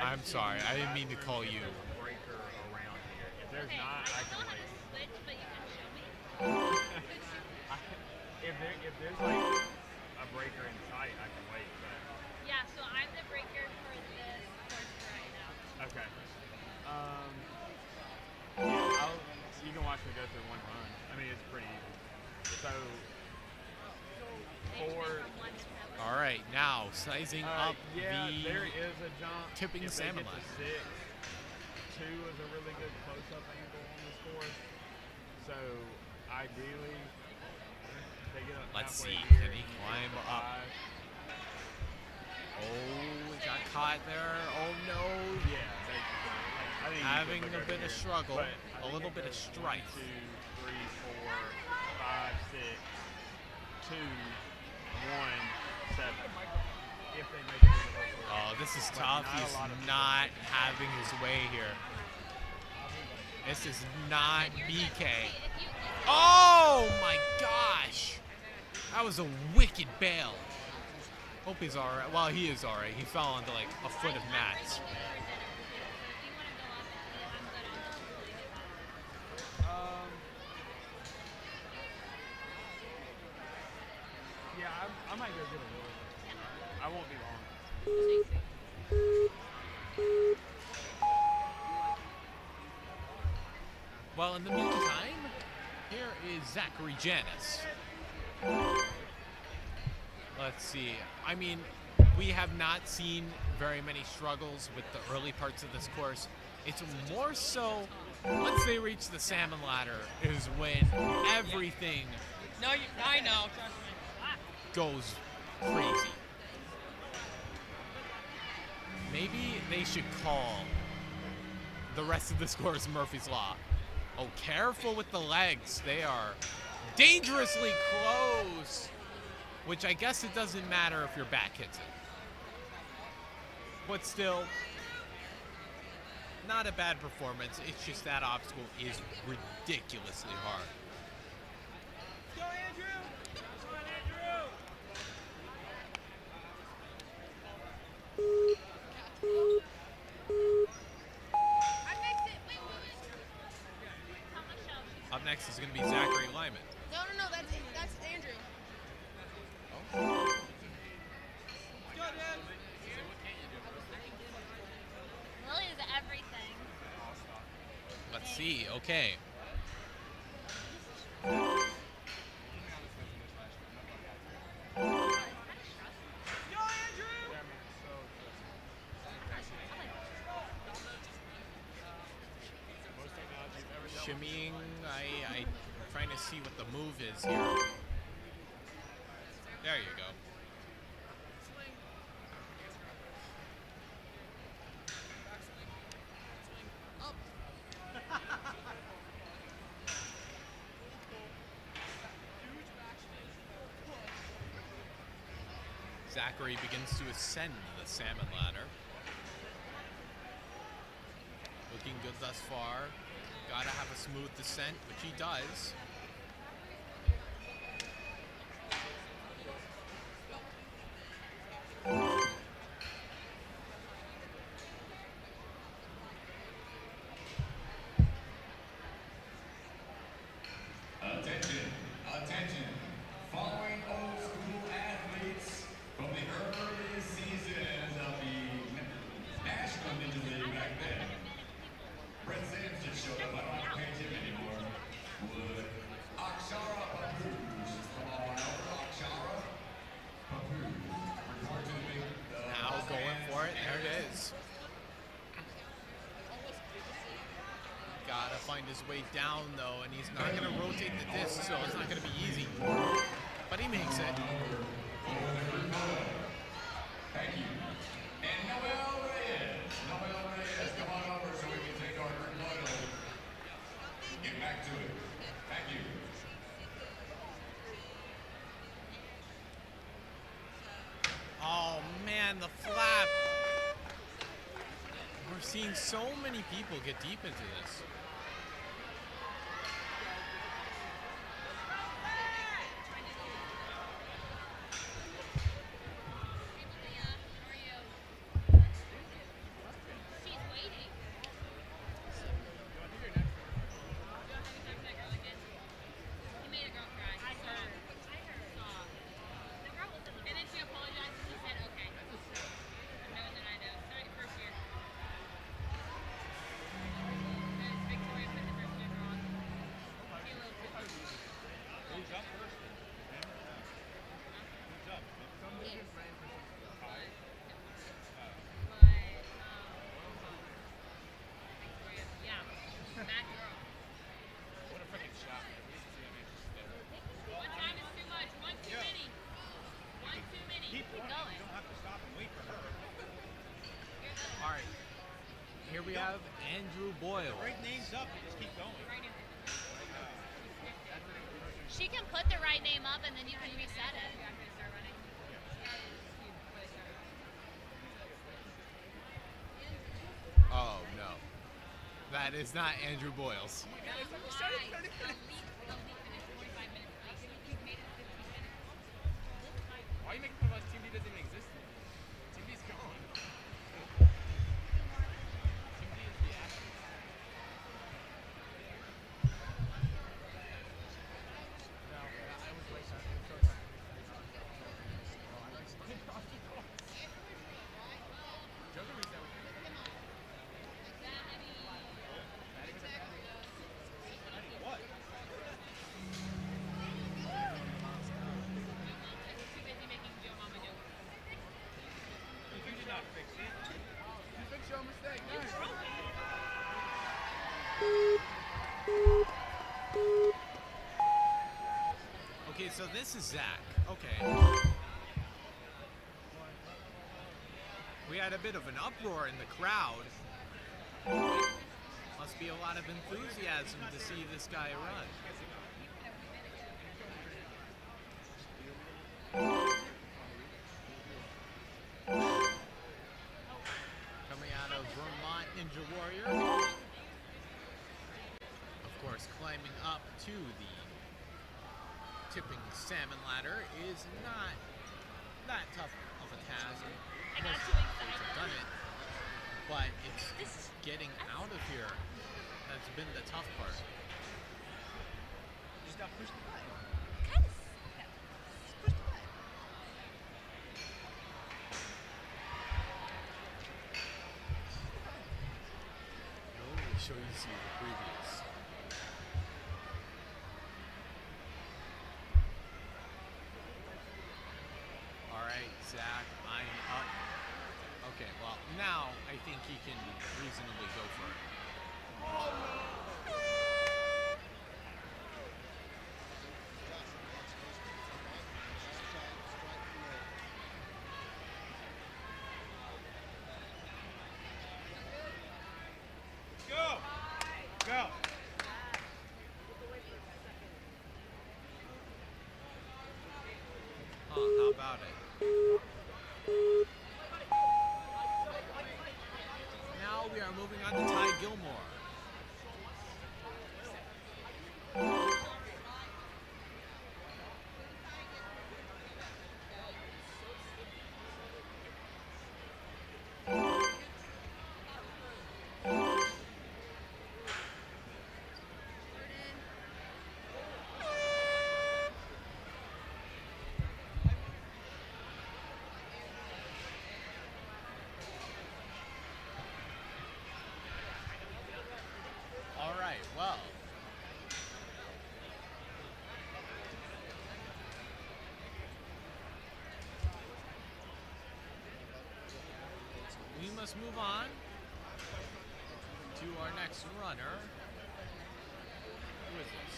I'm sorry. I didn't mean to call you. Breaker around here. If there's not, I can wait. If there's like a breaker in sight, I can wait. But Yeah, so I'm the breaker for this course right now. okay. Yeah, you can watch me go through one run. I mean, it's pretty easy. So for All right, now sizing up yeah, the there is a jump. tipping if they salmon get ladder. to 6, 2 is a really good close-up angle on this course. So ideally, they get up Let's halfway see, here, can he climb get to up? 5. Oh, he got caught there. Oh no. Yeah, I think Having you a could bit look of over struggle, here, but I a think little it bit of goes strife. 1, 2, 3, 4, 5, 6, 2, 1, 7. If they make it to the whole course. Oh, this is But tough. not a He's lot of not having his way here. This is not BK. Oh my gosh! That was a wicked bail. Hope he's alright. Well, he is alright. He fell onto like a foot of mats. Yeah, I might go get a little bit. I won't be long. Well, in the meantime, here is Zachary Janis. Let's see. I mean, we have not seen very many struggles with the early parts of this course. It's more so once they reach the salmon ladder is when everything I know. Trust me. goes crazy. Maybe they should call the rest of this course Murphy's Law. Oh, careful with the legs. They are dangerously close. Which I guess it doesn't matter if your back hits it. But still, not a bad performance. It's just that obstacle is ridiculously hard. Go, Andrew! Come on, Andrew! I mixed it. Wait. How much shell? Up next is going to be Zachary Lyman. No, that's Andrew. Go, Dad! Lily is everything. Let's see. Okay. Go, Andrew! Shimmying. I'm trying to see what the move is here. There you go. Zachary begins to ascend the salmon ladder. Looking good thus far. Gotta have a smooth descent, which he does. Attention. Following old school athletes from the early seasons of the National Ninja League back then. Brett Sims just showed up. I don't have to page him anymore. Would Akshara Papoose come on over? Akshara Papoose. Report to the big. Now going for it. There it is. Gotta find his way down though, and he's not gonna rotate the disc, so it's not gonna be easy. But he makes it. Thank you. And Noel Reyes. Noel Reyes Oh man, the flap. We're seeing so many people get deep into this. She's waiting. He made a girl cry. I heard. The girl was in the and then she apologized and he said, okay. Knowing that I know. First year. Because Victoria put the first year wrong. She will too. Who jumped first? Who jumped? Yes. Yeah. Bad girl. What a freaking shot. One time is too much. One too many. One too many. Keep going. You don't have to stop and wait for her. All right. Here we have Andrew Boyle. Break names up and just keep going. She can put the right name up and then you can reset it. Oh no. That is not Andrew Boyles. Why are you making fun of us? Team D doesn't even exist. Team D's gone. Team D is the ass. No, I was way sorry. I'm so sorry. Joker reset with me. What? Too busy making Joe Mama jokes. You did not fix it. You fix your mistake. Nice. Okay, so this is Zach. Okay. We had a bit of an uproar in the crowd. Must be a lot of enthusiasm to see this guy run. Coming out of Vermont Ninja Warrior. Of course, climbing up to the tipping salmon ladder is not that tough of a task. I got Most too athletes have excited. done it, but it's getting out of here that's been the tough part. Just got pushed the button. Kind of. Just pushed the button. Let me show you see the previous. All right, Zach, I'm up. Okay, well, now I think he can reasonably go for it. Go! Go! How about it? Now we are moving on to Ty Gilmore. All right, well. We must move on to our next runner. Who is this?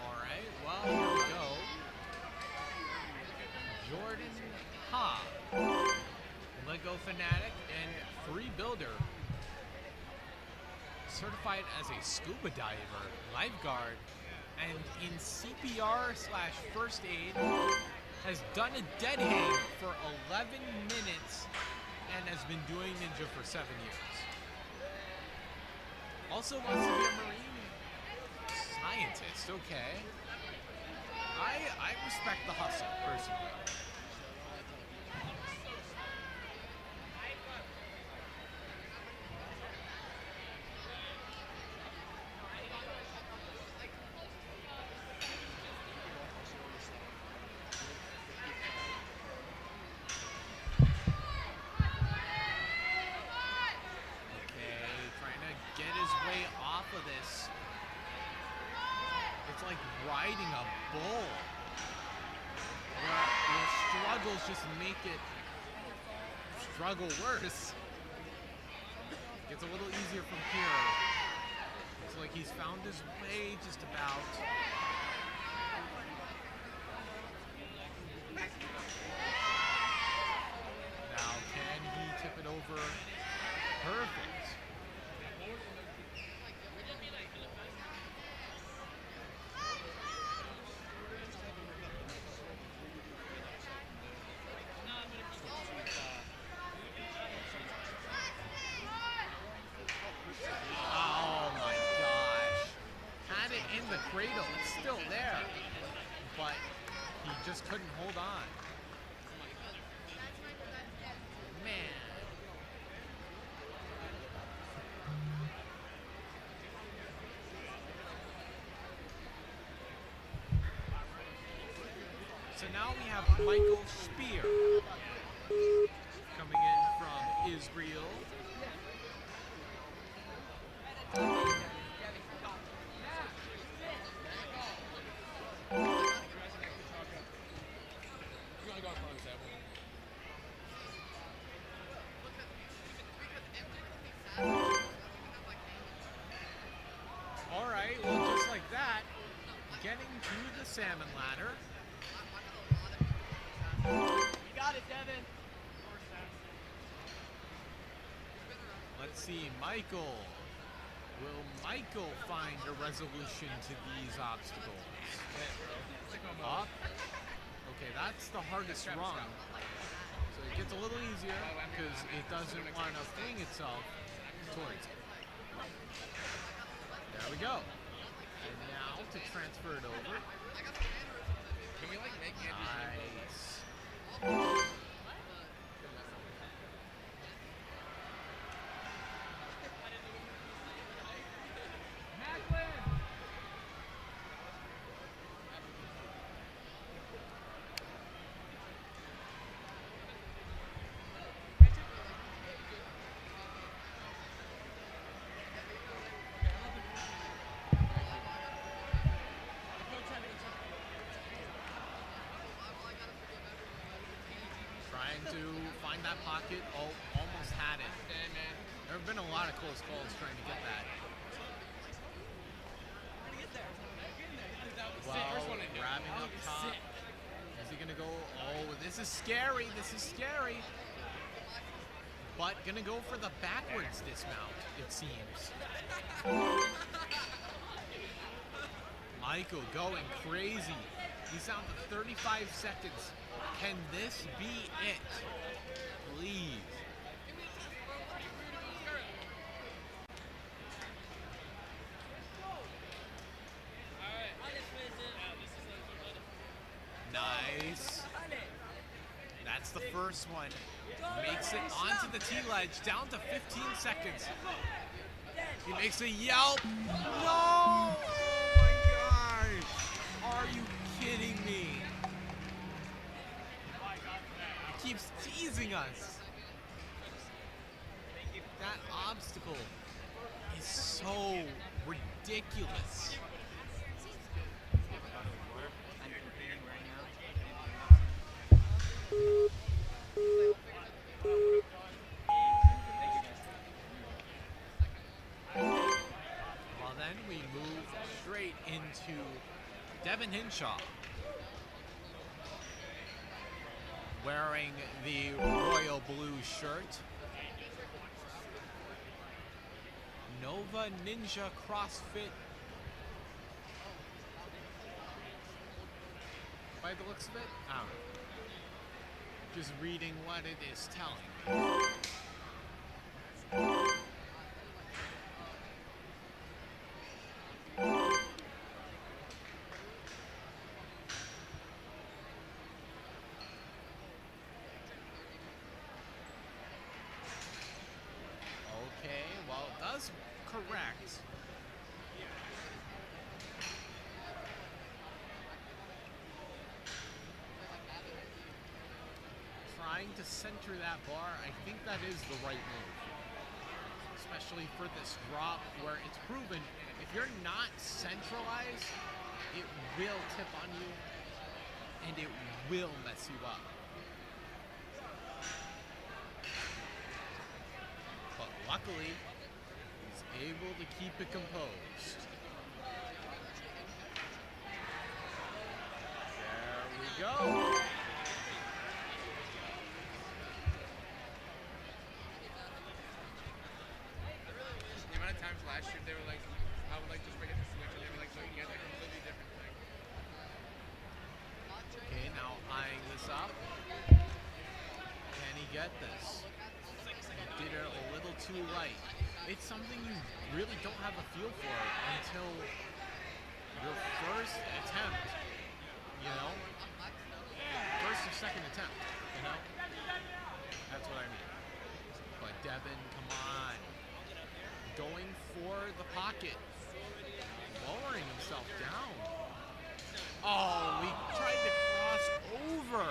All right, well, here we go. Ha, Lego Fanatic, and Free Builder. Certified as a scuba diver, lifeguard, and in CPR / first aid, has done a dead hang for 11 minutes and has been doing ninja for 7 years. Also wants to be a marine scientist, okay. I respect the hustle, personally. It's like riding a bull, where struggles just make it struggle worse. Gets a little easier from here. Looks like he's found his way just about. Now can he tip it over? Perfect. Cradle, it's still there, but he just couldn't hold on. Man. So now we have Michael Spear coming in from Israel. Alright, well just like that, getting to the salmon ladder. You got it, Devin. Let's see, Michael. Will Michael find a resolution to these obstacles? Up. Okay, that's the hardest rung. So it gets a little easier because it doesn't want to fling itself towards it. There we go. And now to transfer it over. Can we like make Nice. To find that pocket, almost had it. There have been a lot of close calls trying to get that. Well, grabbing up top. Is he gonna go? Oh, this is scary. This is scary. But gonna go for the backwards dismount, it seems. Michael going crazy. He's down to 35 seconds. Can this be it? Please. Nice. That's the first one. Makes it onto the T-ledge, down to 15 seconds. He makes a yelp. No! Oh my gosh. Are you kidding me? He keeps teasing us. That obstacle is so ridiculous. Well, then we move straight into Devin Hinshaw. wearing the royal blue shirt. Nova Ninja CrossFit. By the looks of it, I don't know. Just reading what it is telling me. Okay, well, it does correct. Trying to center that bar, I think that is the right move. Especially for this drop where it's proven if you're not centralized, it will tip on you and it will mess you up. But luckily, he's able to keep it composed. There we go. The amount of times last year they were like, I would like just bring it to Switch, and they were like looking at a completely different thing. Okay, now eyeing this up. Can he get this? He did it a little too light. It's something you really don't have a feel for until your first attempt, you know? First or second attempt, you know? That's what I mean. But Devin, come on. Going for the pocket. Lowering himself down. Oh, he tried to cross over.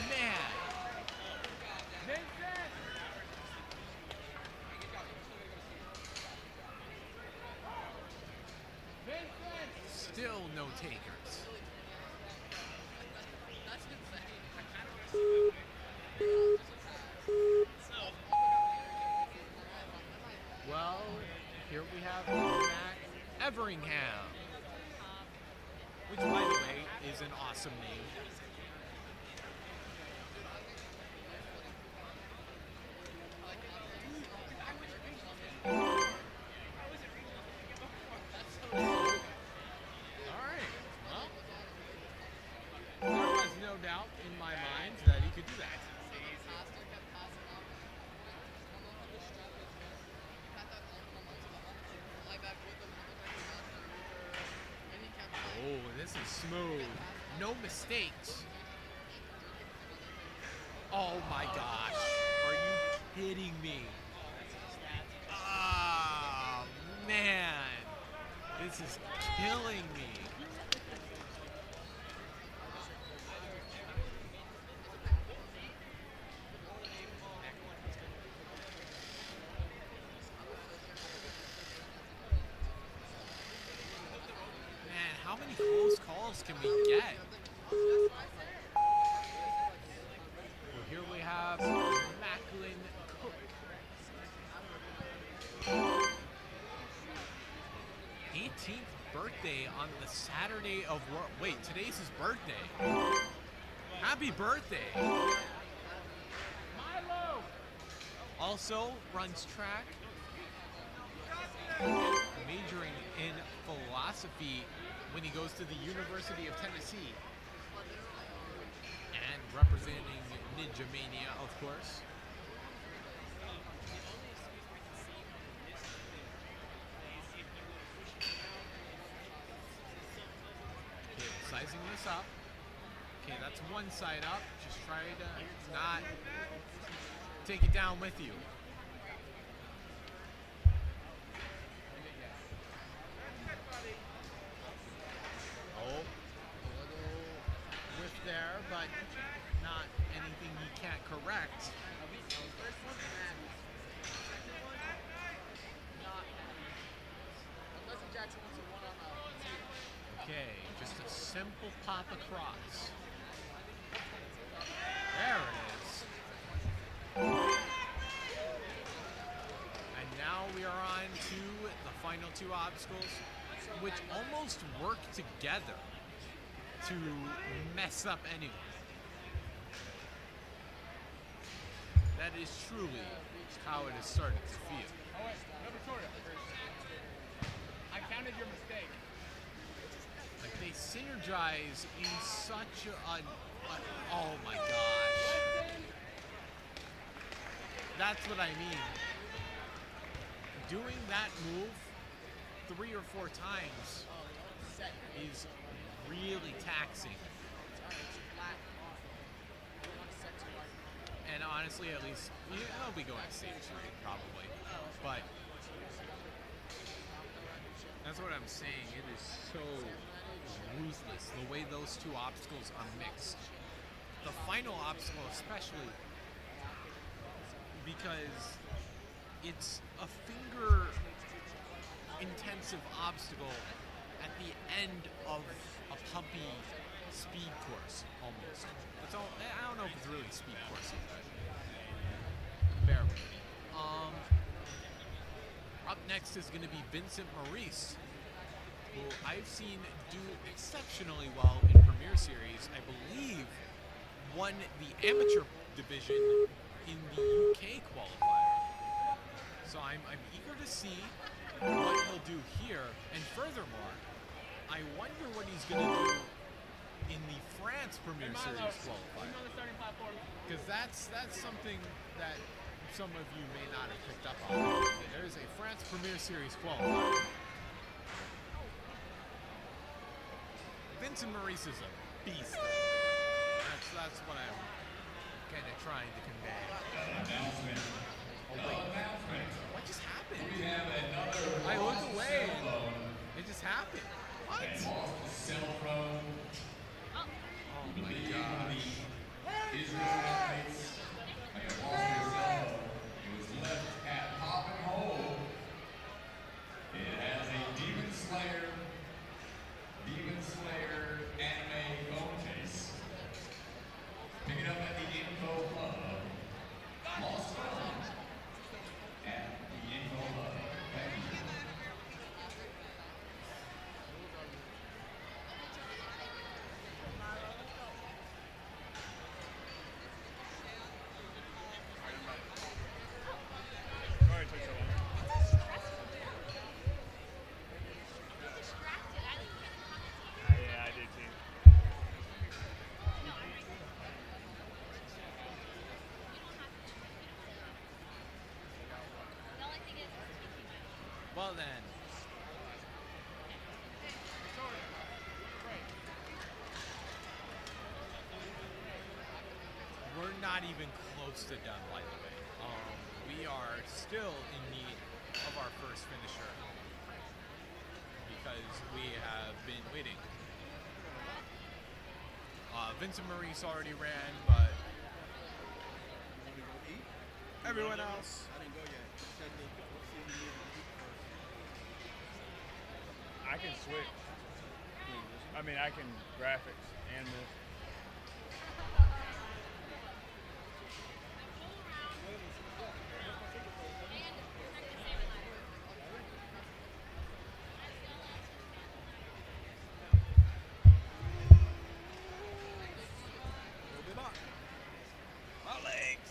Man. Still no takers. Well, here we have Matt Everingham, which, by the way, is an awesome name. Alright, well, there was no doubt in my mind that he could do that. Oh, this is smooth. No mistakes. Oh my gosh. Are you kidding me? Ah, man. This is killing me. Man, how many close calls can we get? Well, here we have Macklin Cook. 18th birthday on the Saturday of work. Wait, today's his birthday. Happy birthday. Milo. Also runs track. Majoring in philosophy when he goes to the University of Tennessee. And representing Ninja Mania, of course. Okay, sizing this up. Okay, that's one side up. Just try to not take it down with you. Oh, a little whiff there, but not anything he can't correct. Okay, just a simple pop across. There it is. And now we are on to the final two obstacles, which almost work together to mess up anyone. That is truly how it has started to feel. Oh wait, no Victoria. I counted your mistake. Like they synergize in such oh my gosh. That's what I mean. Doing that move 3 or 4 times is really taxing. And honestly, at least, I'll be going to stage 3 probably. But that's what I'm saying. It is so ruthless the way those two obstacles are mixed. The final obstacle especially, because it's a finger intensive obstacle at the end of a pumpy speed course almost. That's all. I don't know if it's really a speed course, but bear with me. Up next is going to be Vincent Maurice, who I've seen do exceptionally well in Premier Series. I believe won the amateur division in the UK qualifier. So I'm eager to see what he'll do here. And furthermore, I wonder what he's going to do in the France Premier Series qualifier. Because that's something that some of you may not have picked up on. There's a France Premier Series qualifier. Vincent Maurice is a beast. That's what I'm kind of trying to convey. Oh wait, what just happened? I look away and it just happened. What? Oh my gosh. It has a Demon Slayer anime phone case. Pick it up at the Info Hub. Lost phone at the Info Hub. Thank you. Sorry it took so long. Yeah, I did too. Well then. We're not even close to done, by the way. We are still in need of our first finisher because we have been waiting. Vincent Maurice already ran, but everyone else. I didn't go yet. I can switch. I mean, I can graphics and move. My legs.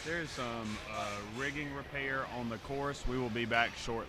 There's some rigging repair on the course. We will be back shortly.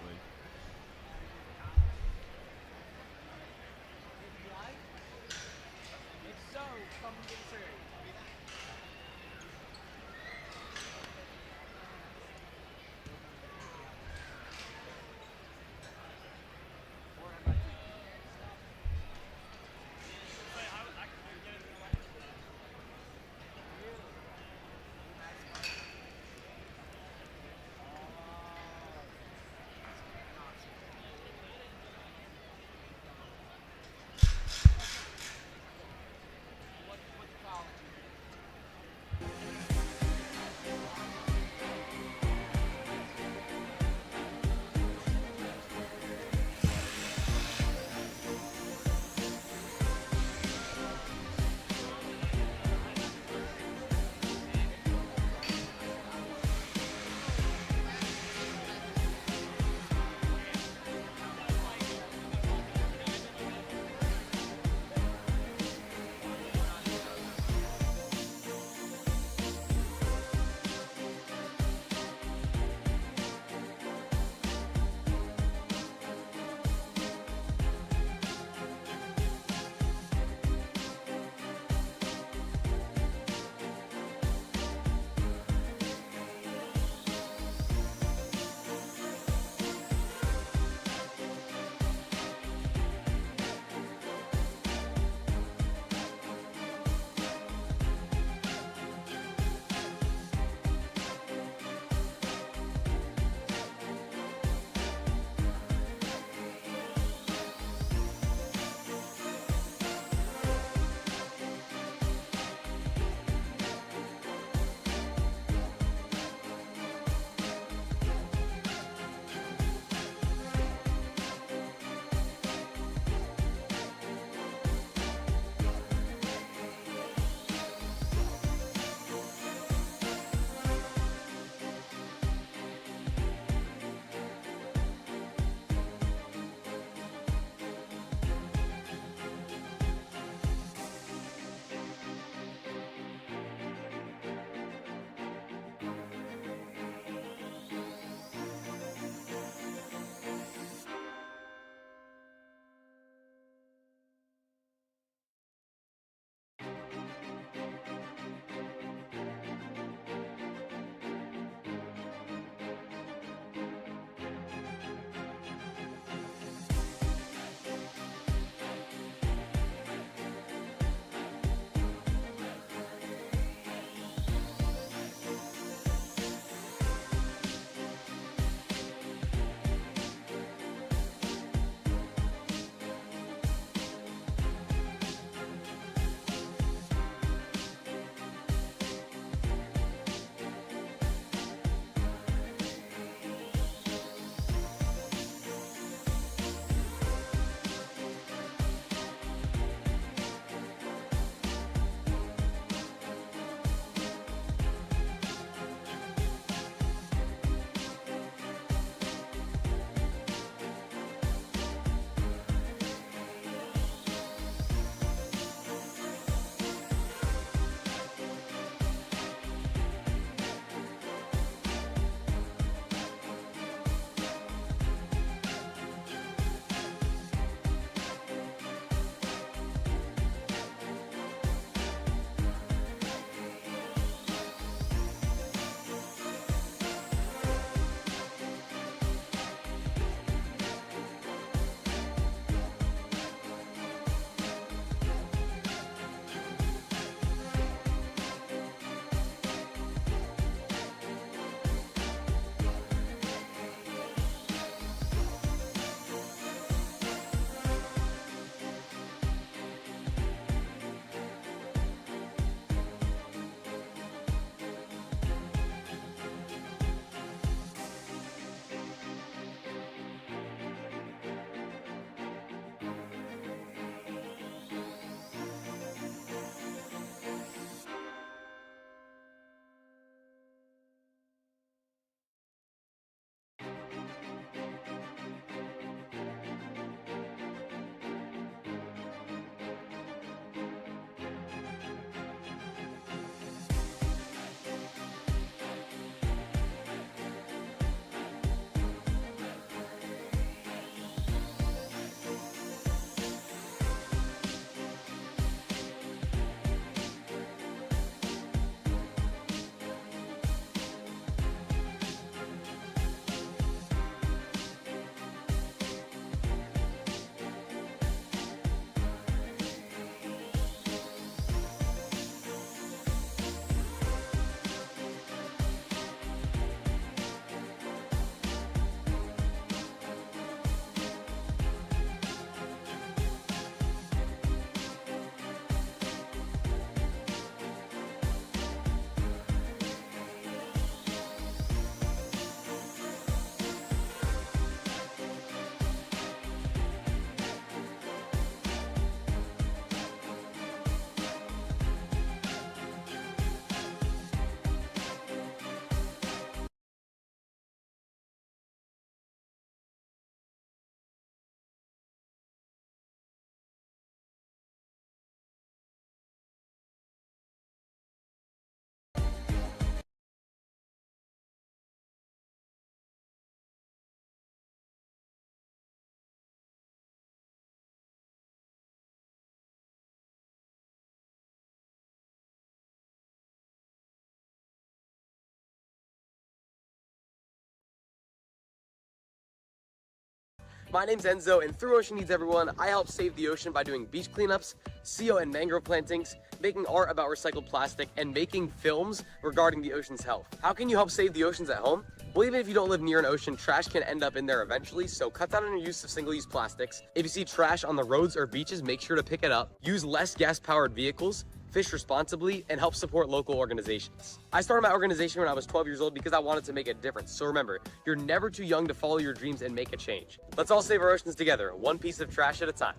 My name's Enzo, and through Ocean Needs Everyone, I help save the ocean by doing beach cleanups, CO and mangrove plantings, making art about recycled plastic, and making films regarding the ocean's health. How can you help save the oceans at home? Well, even if you don't live near an ocean, trash can end up in there eventually, so cut down on your use of single-use plastics. If you see trash on the roads or beaches, make sure to pick it up. Use less gas-powered vehicles, fish responsibly, and help support local organizations. I started my organization when I was 12 years old because I wanted to make a difference. So remember, you're never too young to follow your dreams and make a change. Let's all save our oceans together, one piece of trash at a time.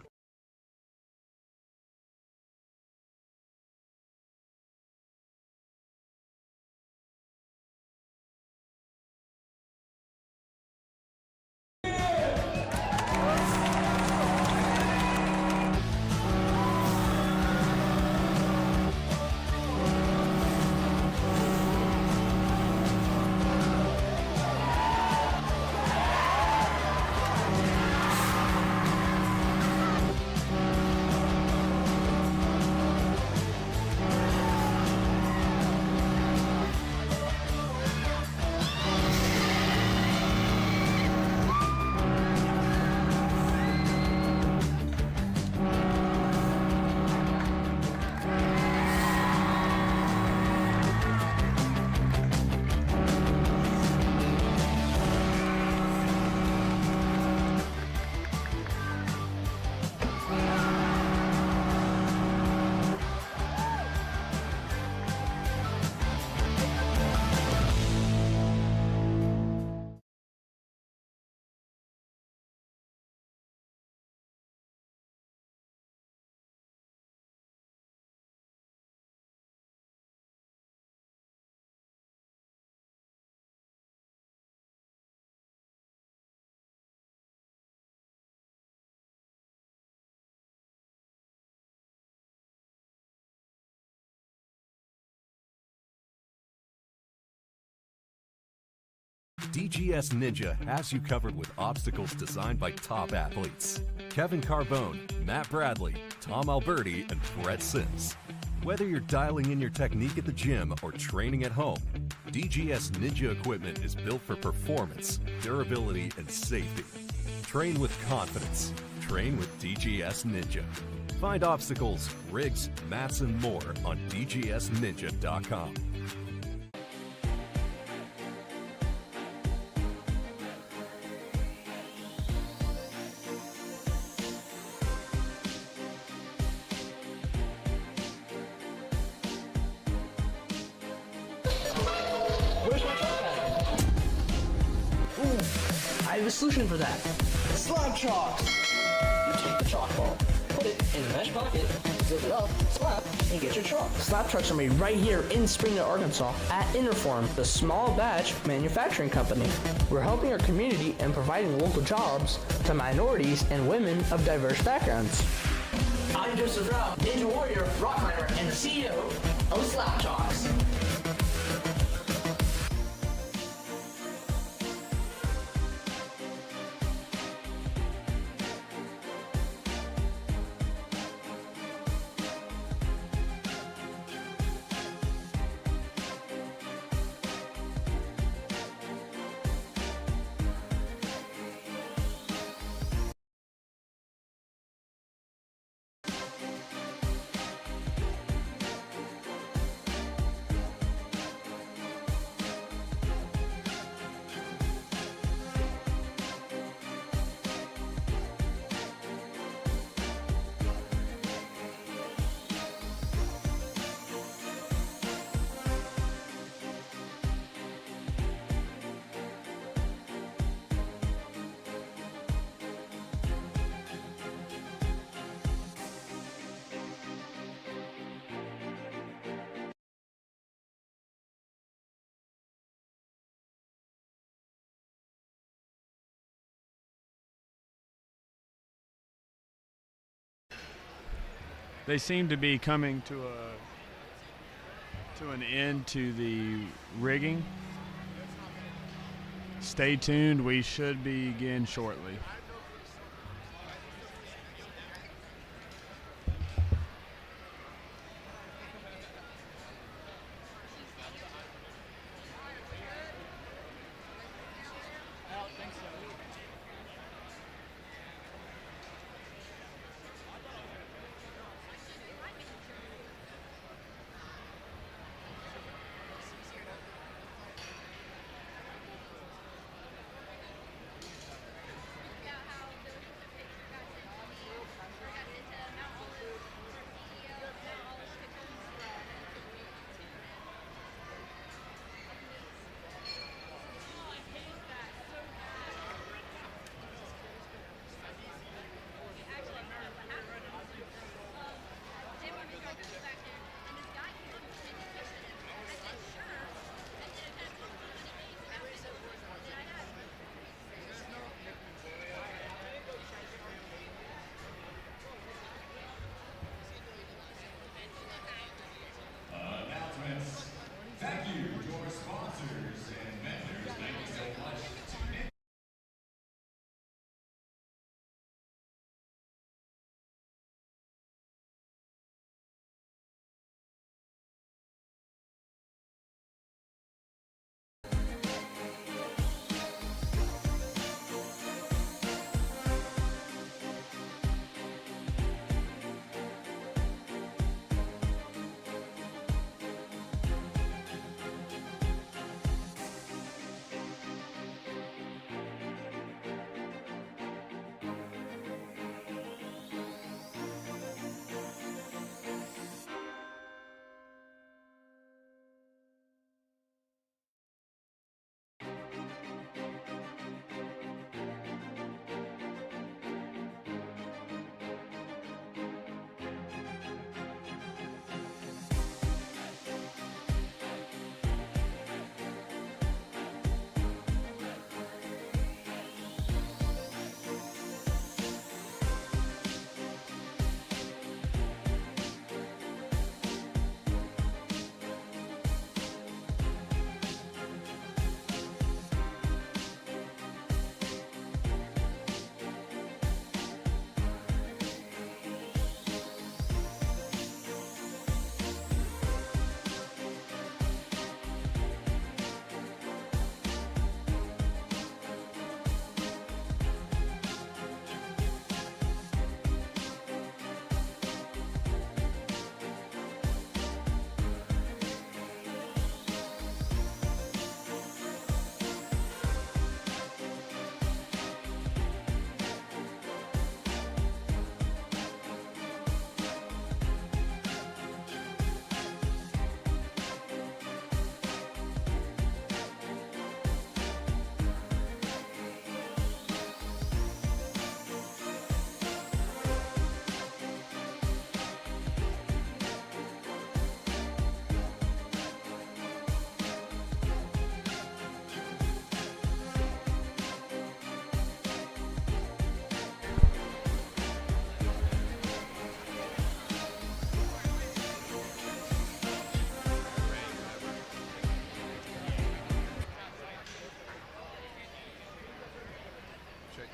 DGS Ninja has you covered with obstacles designed by top athletes. Kevin Carbone, Matt Bradley, Tom Alberti, and Brett Sims. Whether you're dialing in your technique at the gym or training at home, DGS Ninja equipment is built for performance, durability, and safety. Train with confidence. Train with DGS Ninja. Find obstacles, rigs, mats, and more on dgsninja.com. Where's my trash bag? Ooh, I have a solution for that. Slab chalks! You take the chalk ball, put it in the mesh pocket, zip it up, slap, and get your chalk. Slab trucks are made right here in Springdale, Arkansas at Interform, the small batch manufacturing company. We're helping our community and providing local jobs to minorities and women of diverse backgrounds. I'm Joseph Rao, Ninja Warrior, rock climber, and the CEO of Slab Chalks. They seem to be coming to an end to the rigging. Stay tuned, we should begin shortly.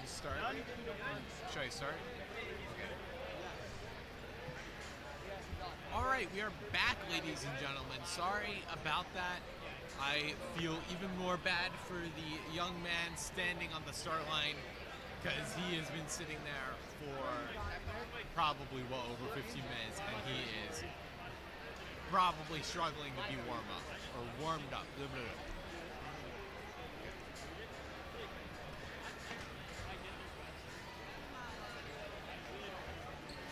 Start. Should I start? All right, we are back, ladies and gentlemen. Sorry about that. I feel even more bad for the young man standing on the start line because he has been sitting there for probably well over 15 minutes, and he is probably struggling to be warmed up. Blah, blah, blah.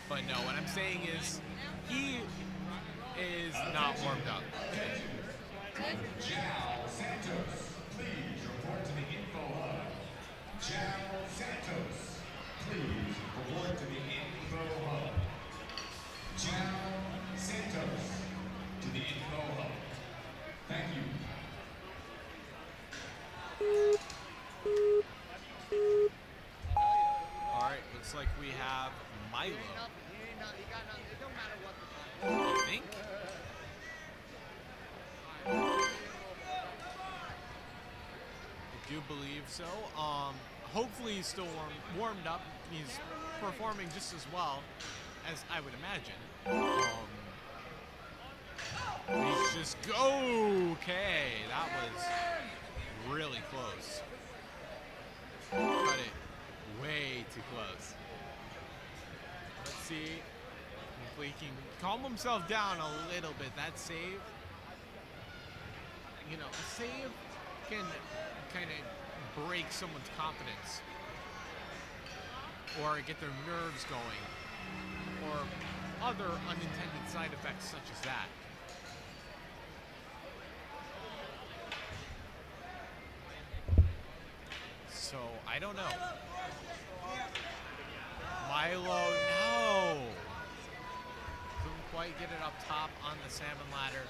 But no, what I'm saying is he is not warmed up. Jal Santos, please report to the info hub. Jal Santos, please report to the info hub. Jal Santos, to the info hub. Thank you. All right, looks like we have Milo. I think. I do believe so. Hopefully he's still warmed up. He's performing just as well as I would imagine. He's just okay. That was really close. Cut it way too close. Let's see if he can calm himself down a little bit. That save, you know, a save can kind of break someone's confidence or get their nerves going or other unintended side effects such as that. So, I don't know. Milo, no! Couldn't quite get it up top on the salmon ladder.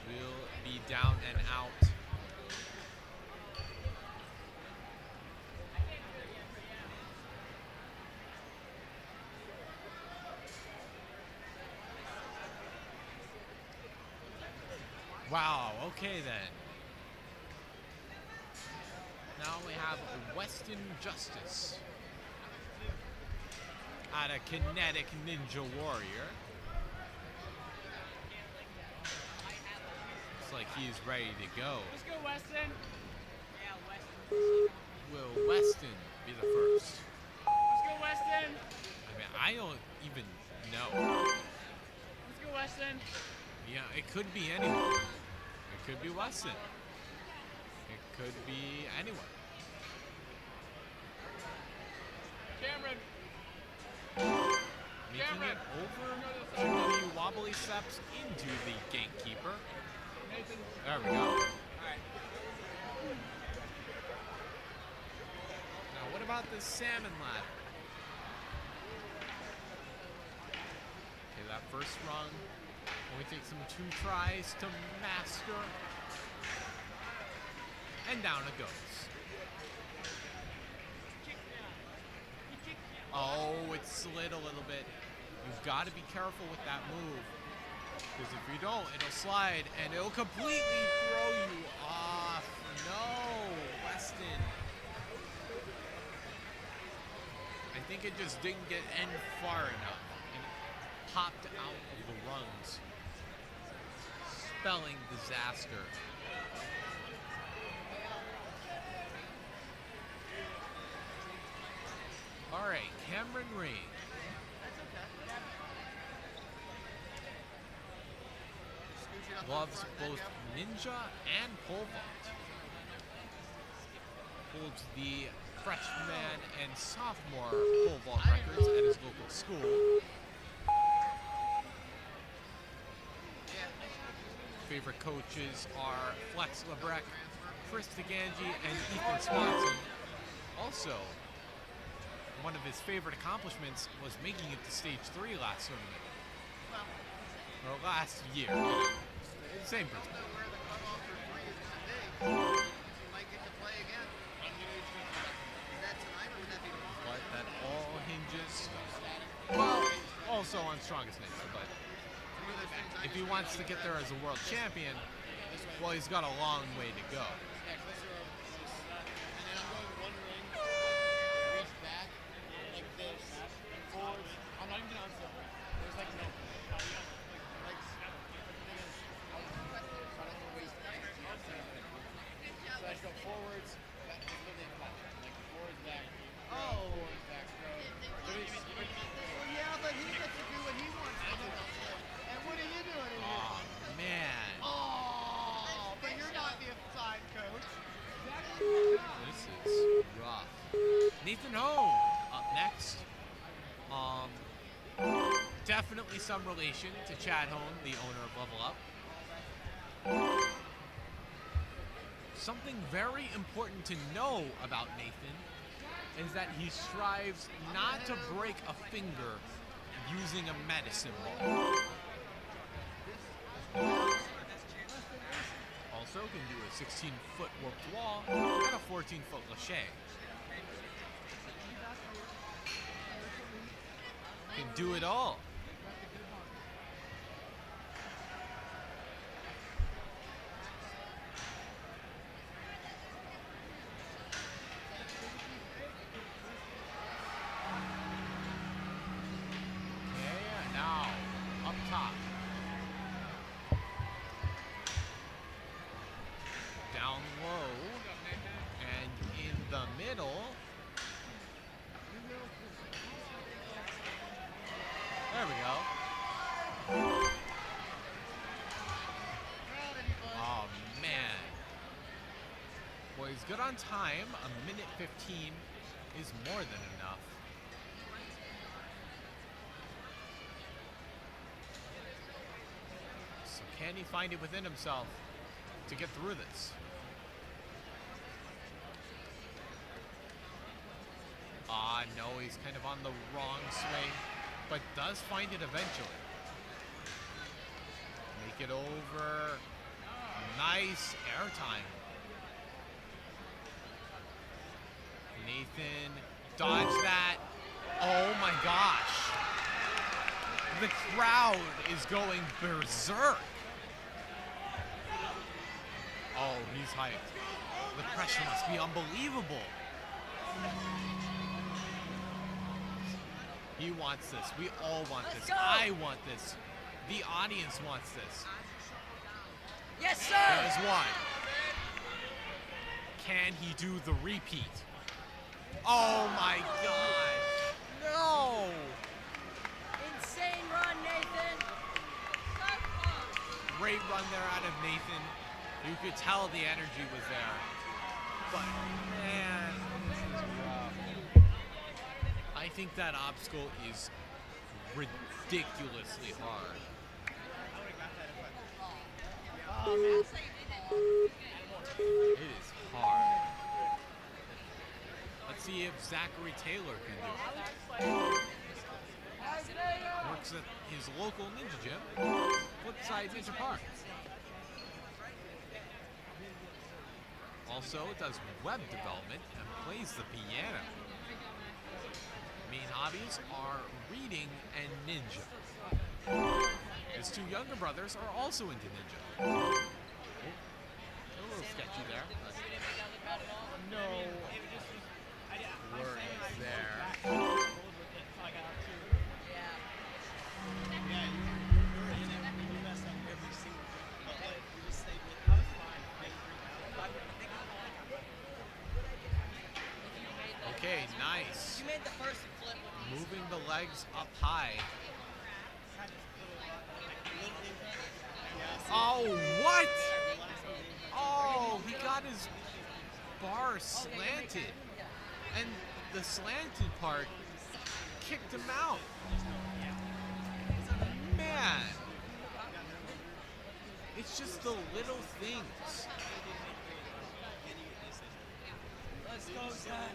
Will be down and out. Wow, okay then. Now we have Weston Justice out of Kinetic Ninja Warrior. Looks like he's ready to go. Let's go, Weston. Yeah, Weston. Will Weston be the first? Let's go, Weston. I mean, I don't even know. Let's go, Weston. Yeah, it could be anyone. It could be Weston. It could be anyone. Cameron. Making it over to the wobbly steps into the gatekeeper. There we go. Alright. Now, what about this salmon ladder? Okay, that first rung only takes him 2 tries to master. And down it goes. Oh, it slid a little bit. You've got to be careful with that move. Because if you don't, it'll slide and it'll completely throw you off. No, Weston. I think it just didn't get in far enough. And it popped out of the rungs. Spelling disaster. All right, Cameron Reed. Loves both ninja and pole vault. Holds the freshman and sophomore pole vault records at his local school. Favorite coaches are Flex Lebrecht, Chris DeGangi, and Ethan Swanson. Also, one of his favorite accomplishments was making it to stage 3 last tournament. Or last year. Same principle. But that all hinges, well, also on strongest ninja, but if he wants to get there as a world champion, well, he's got a long way to go. definitely some relation to Chad Hone, the owner of Level Up. Something very important to know about Nathan is that he strives not to break a finger using a medicine ball. Also can do a 16-foot warped wall and a 14-foot lache. Can do it all. Yeah, now up top. Down low and in the middle. There we go. Oh man. Well, he's good on time. A minute 15 is more than enough. So can he find it within himself to get through this? No, he's kind of on the wrong swing, but does find it eventually. Make it over. Nice airtime. Nathan dodged that. Oh my gosh. The crowd is going berserk. Oh, he's hyped. The pressure must be unbelievable. He wants this. We all want this. I want this. The audience wants this. Yes, sir! There's one. Can he do the repeat? Oh my gosh. No! Insane run, Nathan! Great run there out of Nathan. You could tell the energy was there. But man, this is rough. I think that obstacle is ridiculously hard. It is hard. Let's see if Zachary Taylor can do it. Works at his local ninja gym, Flipside Ninja Park. Also does web development and plays the piano. Main hobbies are reading and ninja. His two younger brothers are also into ninja. A little sketchy there. No worries there. Okay, nice. You made the first flip. Moving the legs up high. Oh, what? Oh, he got his bar slanted. And the slanted part kicked him out. Man. It's just the little things. Let's go, Zach.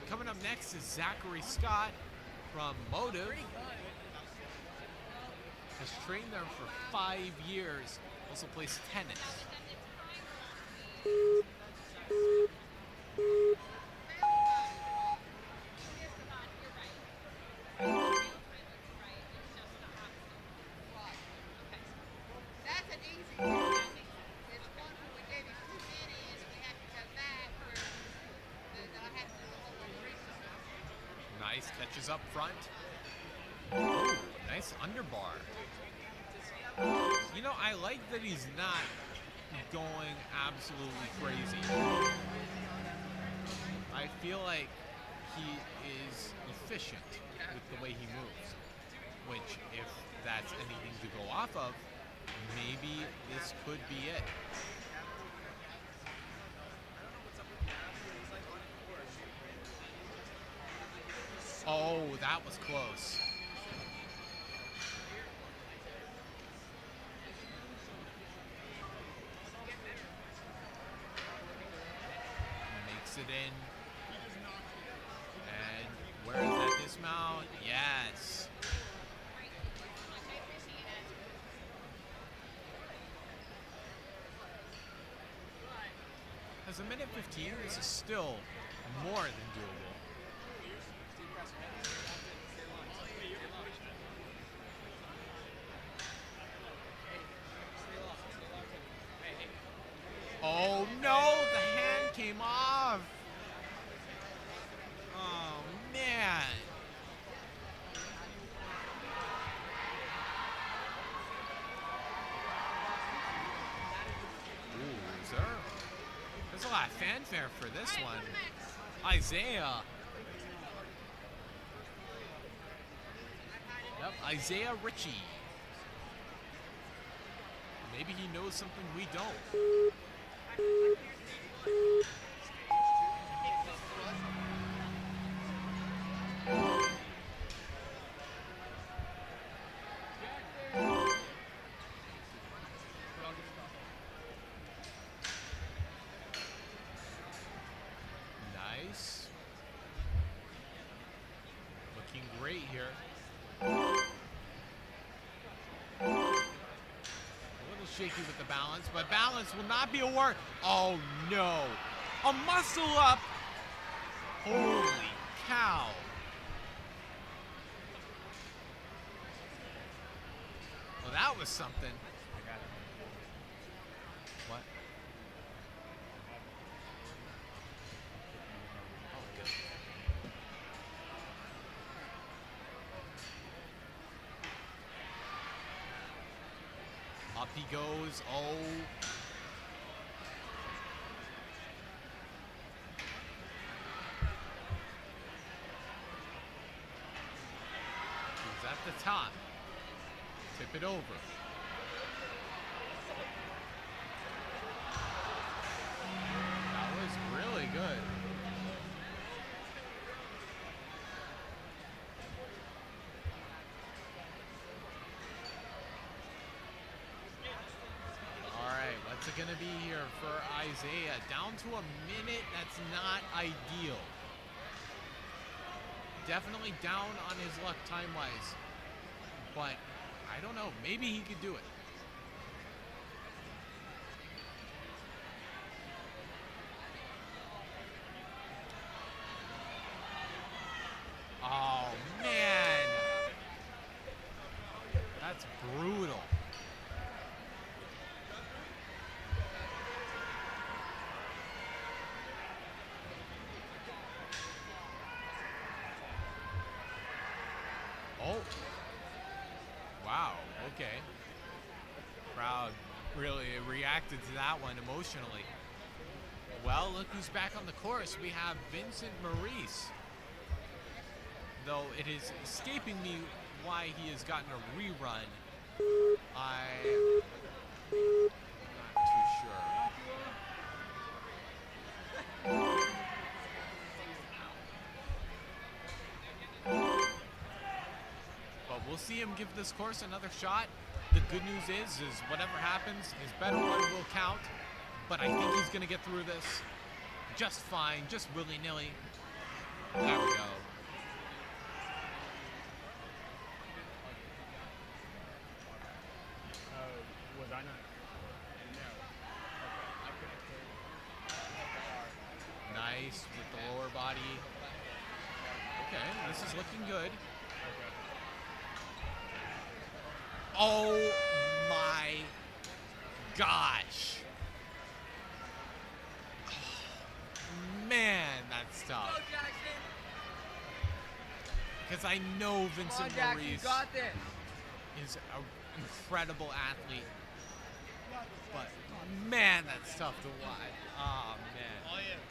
Coming up next is Zachary Scott from Motive. Has trained there for 5 years. Also plays tennis. That's an easy one. It's one when we gave him too many and we had to come back where I had to do the whole one. Nice catches up front. Ooh, nice underbar. You know, I like that he's not going absolutely crazy. I feel like he is efficient with the way he moves. Which, if that's anything to go off of, maybe this could be it. Oh, that was close. locks it in. And where is that dismount? Yes. As a minute 15, this is still more than doable. Oh no, the hand came off. Oh man. Ooh, is there? There's a lot of fanfare for this one. Isaiah. Yep, Isaiah Ritchie. Maybe he knows something we don't. Nice. Looking great here. A little shaky with the balance, but balance will not be a word. Oh no. A muscle up. Holy cow. Well, that was something. What? Up he goes. Oh. He's at the top. Tip it over. That was really good. What's it gonna be here for Isaiah? Down to a minute, that's not ideal. Definitely down on his luck time-wise. But, I don't know, maybe he could do it. Oh, man. That's brutal. Oh. Wow, okay. Crowd really reacted to that one emotionally. Well, look who's back on the course. We have Vincent Maurice. Though it is escaping me why he has gotten a rerun. I'm not too sure. But we'll see him give this course another shot. The good news is whatever happens, his better one will count. But I think he's going to get through this just fine, just willy-nilly. There we go. Was I not? Nice with the lower body. Okay, this is looking good. Oh my gosh. Man, that's tough. Because I know Vincent Maurice is an incredible athlete. But man, that's tough to watch. Oh man.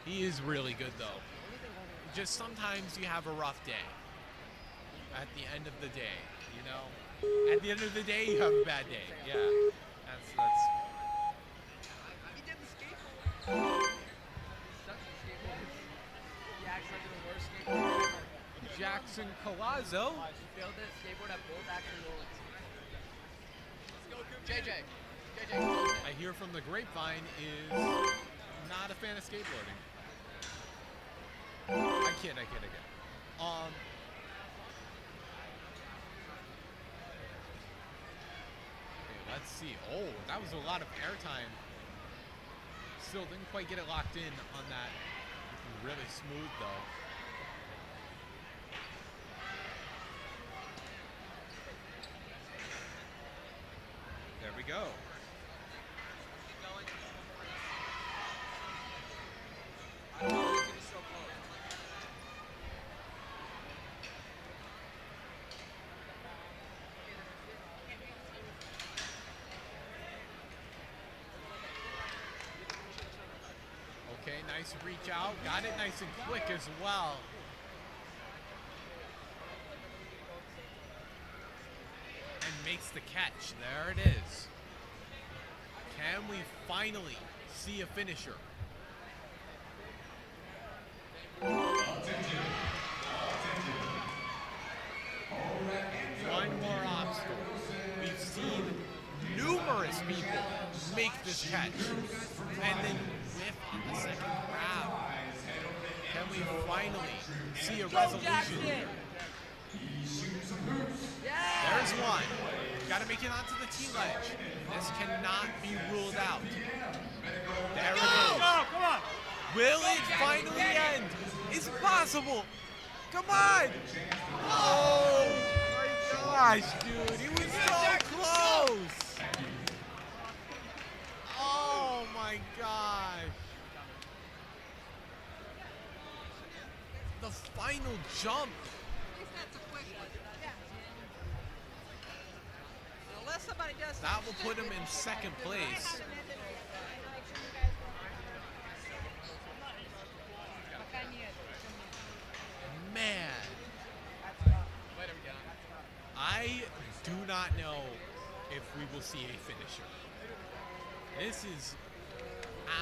He is really good though. Just sometimes you have a rough day. At the end of the day, you know? At the end of the day, you have a bad day. Yeah. That's He did the skateboard. Such a skateboard. He acts like the worst skateboarder ever. Jackson Colazzo. He failed to skateboard at both action rollers. JJ. I hear from the grapevine is not a fan of skateboarding. kid. Okay, let's see. Oh, that was a lot of airtime. Still didn't quite get it locked in on that. Really smooth though. There we go. Okay, nice reach out. Got it nice and quick as well. And makes the catch. There it is. Can we finally see a finisher? One more obstacle. We've seen numerous people make this catch and then whiff on the second grab. Can we finally see a resolution? There's one. Got to make it onto the tee ledge. This cannot be ruled out. There it is. Come on! Will it finally end? It's possible. Come on. Oh my gosh, dude. He was so close. Oh my gosh. The final jump. Unless somebody does That will put him in second place. Man. I do not know if we will see a finisher. This is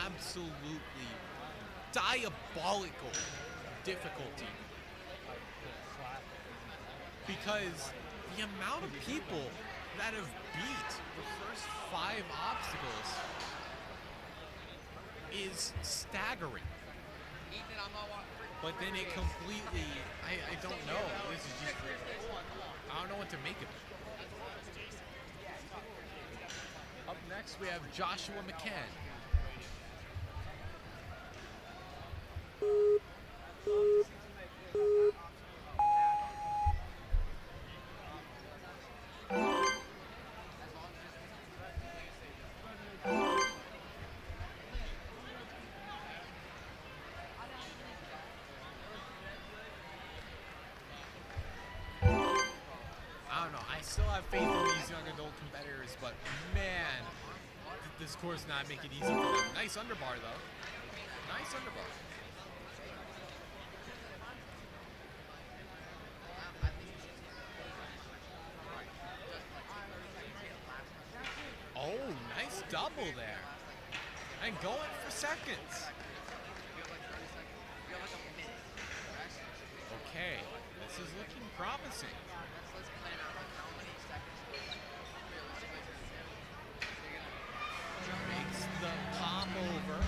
absolutely diabolical difficulty. Because the amount of people that have beat the first 5 obstacles is staggering. But then it completely, I don't know. This is just, I don't know what to make of it. Up next, we have Joshua McCann. I don't know. I still have faith in these young adult competitors, but man, this course not make it easy for them. Nice underbar though. Nice underbar. Oh, nice double there. And going for seconds. Okay, this is looking promising. Makes the pop over.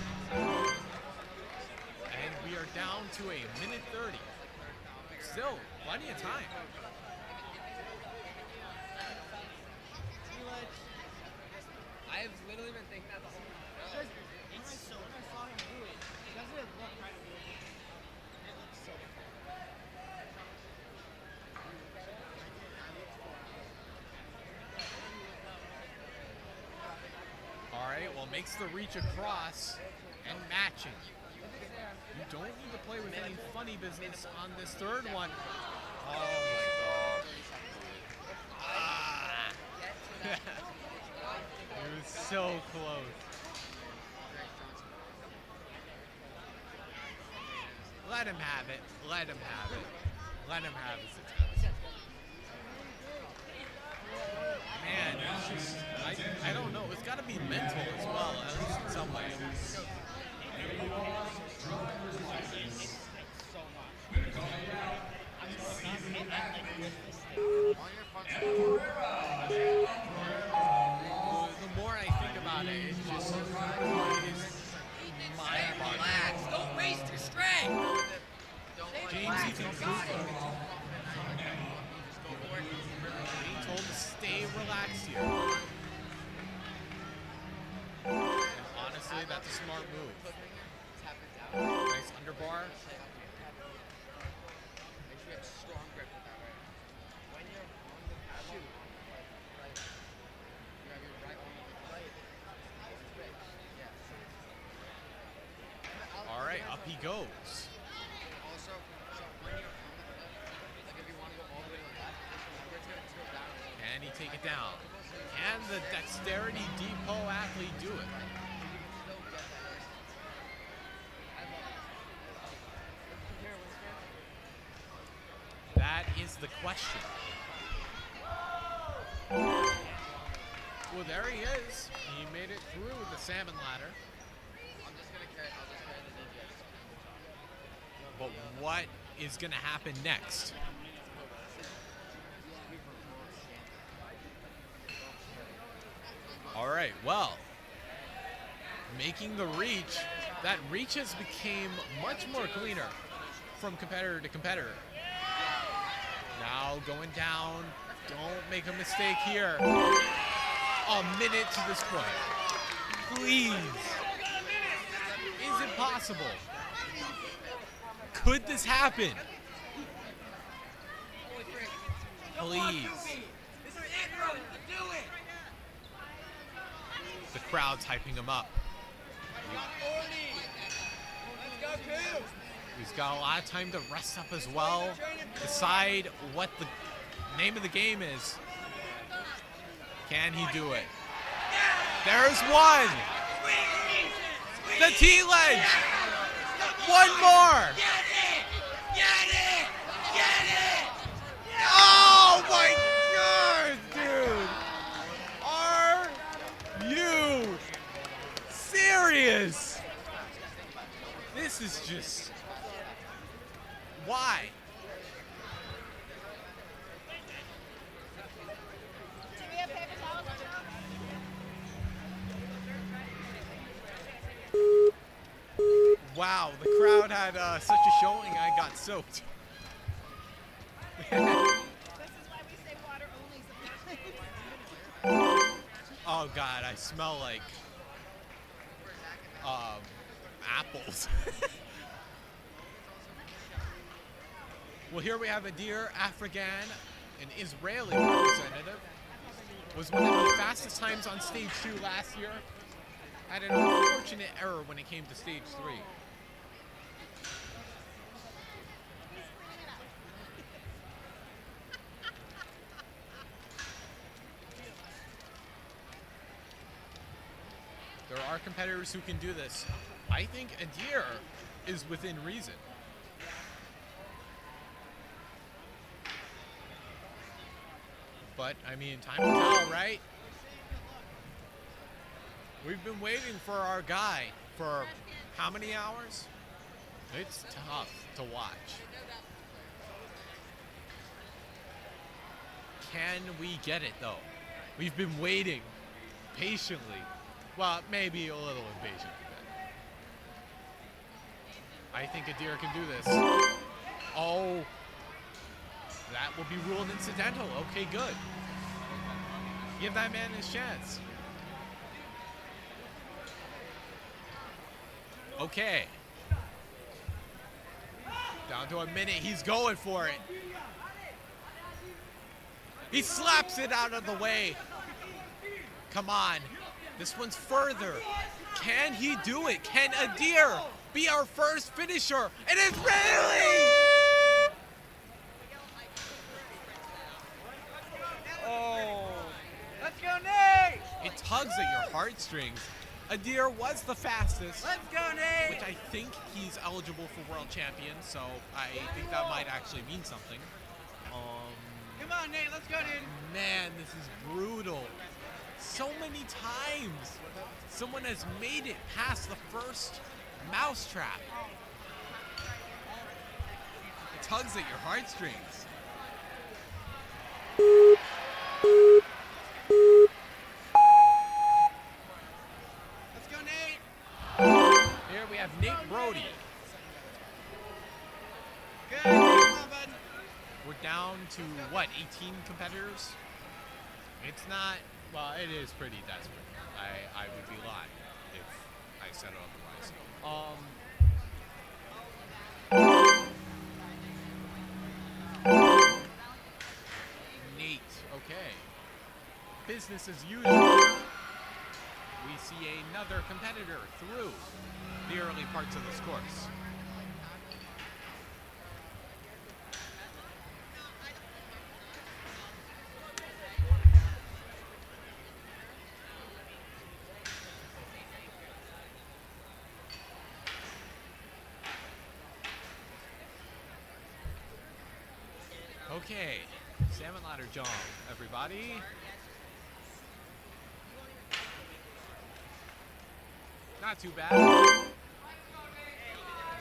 And we are down to a minute 30. Still, plenty of time. I've literally been thinking that the whole time. It's so when I saw him do it, doesn't it look right away? It looks so All right, well, makes the reach across and matching. You don't need to play with any funny business on this third one. Oh my gosh. Ah. It was so close. Let him have it. Let him have it. Let him have his attempt. Man, it's just, I don't know. It's got to be mental as well, at least in some way. The more I think about it, it's just, it is mind-boggling. Relax. Don't waste your strength. James things he can prove. Being told to stay relaxed here. And honestly, that's a smart move. Nice underbar. Strong grip with that right. When you're on the shoot, right, you have your right arm on the plate. Yeah. All right, up he goes. Also, so when you're on the plate, like if you want to go all the way to the left, remember it's going to tilt down a little bit. Can he take it down? Can the dexterity depot athlete do it? That is the question. Well, there he is. He made it through the salmon ladder. I'm just going to carry, I'll just carry the DJs. But what is going to happen next? All right, well, making the reach. That reach has became much more cleaner from competitor to competitor. Now going down. Don't make a mistake here. A minute to this point. Please. Is it possible? Could this happen? Please. The crowd's hyping him up. He's got a lot of time to rest up as well. Decide what the name of the game is. Can he do it? There's one. The T-ledge. One more. Oh my God, dude. Are you serious? This is just... Why? Wow, the crowd had such a showing, I got soaked. This is why we say water only sometimes. Oh God, I smell like apples. Well, here we have Adir Afghan, an Israeli representative. Was one of the fastest times on stage 2 last year. Had an unfortunate error when it came to stage 3. There are competitors who can do this. I think Adir is within reason. But, I mean, time will tell, right? We've been waiting for our guy for how many hours? It's tough to watch. Can we get it, though? We've been waiting patiently. Well, maybe a little impatient. I think Adir can do this. Oh, that will be ruled incidental. Okay, good. Give that man his chance. Okay. Down to a minute. He's going for it. He slaps it out of the way. Come on. This one's further. Can he do it? Can Adir be our first finisher? It is really! Oh. Let's go, Nate! It tugs at your heartstrings. Adir was the fastest. Let's go, Nate! Which I think he's eligible for world champion, so I think that might actually mean something. Come on, Nate, let's go, dude. Man, this is brutal. So many times, someone has made it past the first mousetrap. It tugs at your heartstrings. Let's go, Nate. Here we have Nate Brody. Good. down to what, 18 competitors? It's not, well, it is pretty desperate. I would be lying if I said otherwise. Nate, okay. Business as usual. We see another competitor through the early parts of this course. Okay, salmon ladder jump, everybody. Not too bad.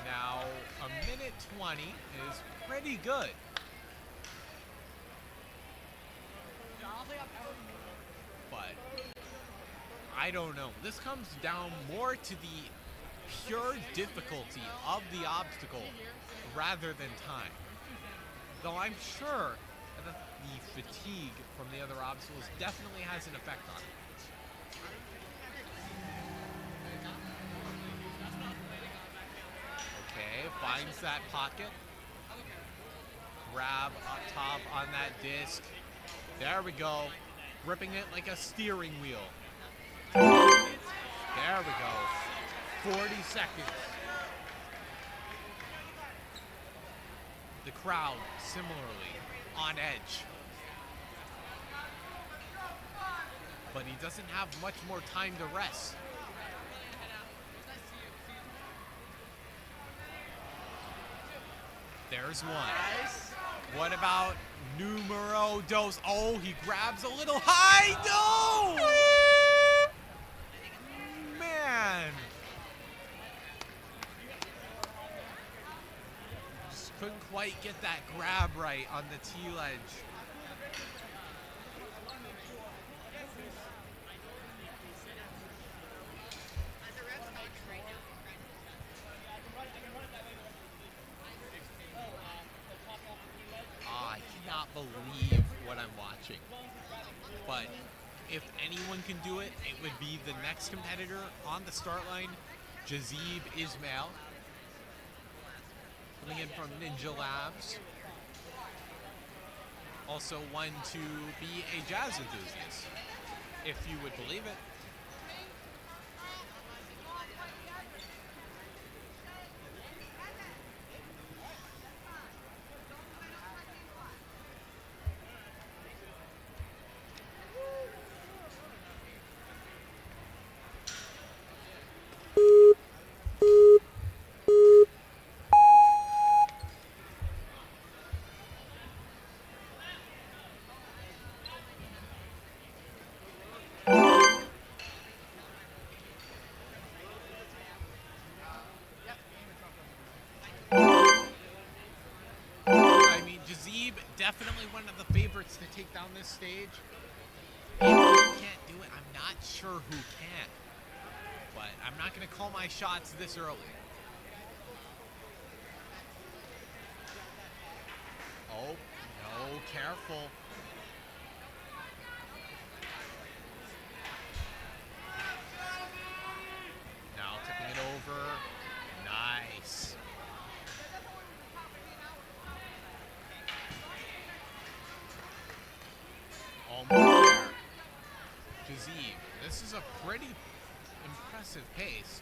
Now, a minute 20 is pretty good. But, I don't know. This comes down more to the pure difficulty of the obstacle rather than time. Though I'm sure that the fatigue from the other obstacles definitely has an effect on it. Okay, finds that pocket. Grab up top on that disc. There we go. Gripping it like a steering wheel. There we go. 40 seconds. The crowd, similarly, on edge. But he doesn't have much more time to rest. There's one. What about numero dos? Oh, he grabs a little high. No! Man. Just couldn't quite get that grab right on the T-ledge. I cannot believe what I'm watching. But if anyone can do it, it would be the next competitor on the start line, Jazib Ismail. Coming in from Ninja Labs. Also one to be a jazz enthusiast, if you would believe it. Definitely one of the favorites to take down this stage. If he can't do it, I'm not sure who can. But I'm not going to call my shots this early. Oh, no, careful. Now tipping it over. Nice. Almost there. Jazib, this is a pretty impressive pace.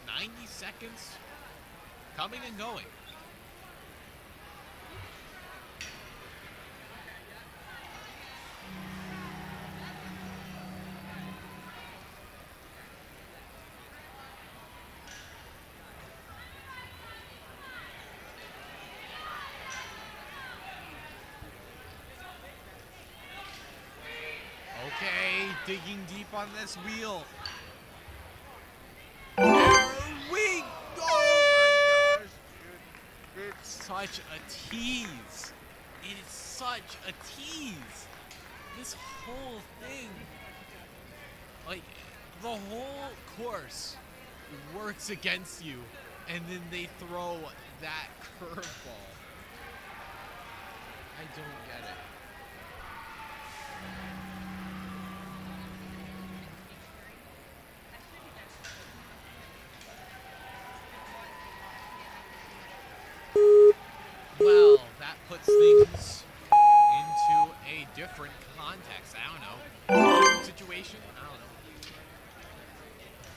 90 seconds coming and going. Okay, digging deep on this wheel. There we go! Oh my gosh, dude. It's such a tease. It is such a tease. This whole thing, like, the whole course works against you, and then they throw that curveball. I don't get it. Well, that puts things into a different context. I don't know. Different situation? I don't know.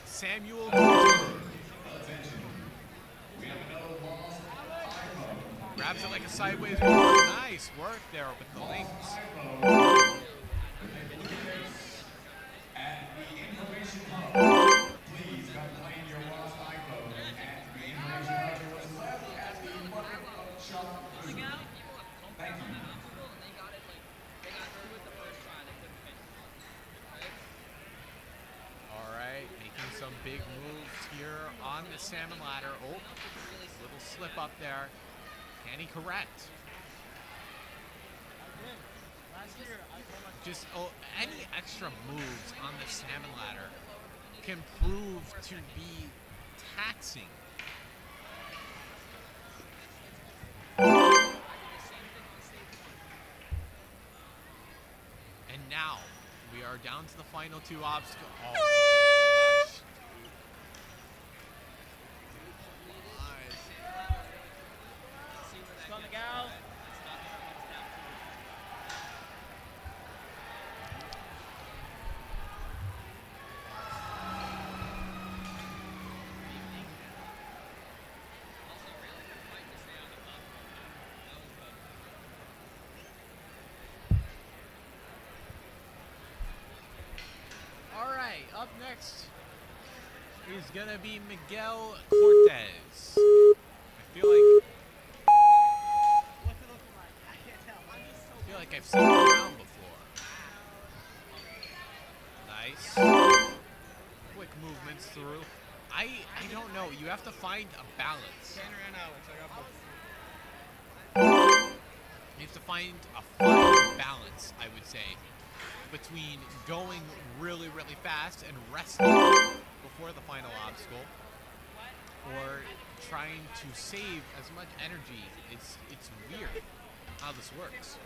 Samuel grabs it like a sideways move. Nice work there with the links. At the information hub, please complain your lost iPhone at the information hub to what's left at the bucket of chalk food. Thank you. All right, making some big moves here on the salmon ladder. Oh, little slip up there. Can he correct? Just any extra moves on the salmon ladder can prove to be taxing. And now we are down to the final two obstacles. Oh, gosh. Up next is gonna be Miguel Cortez. I feel like I've seen him around before. Nice. Quick movements through. I don't know. You have to find a balance. You have to find a fine balance, I would say, between going really, really fast and resting before the final obstacle, or trying to save as much energy. It's weird how this works.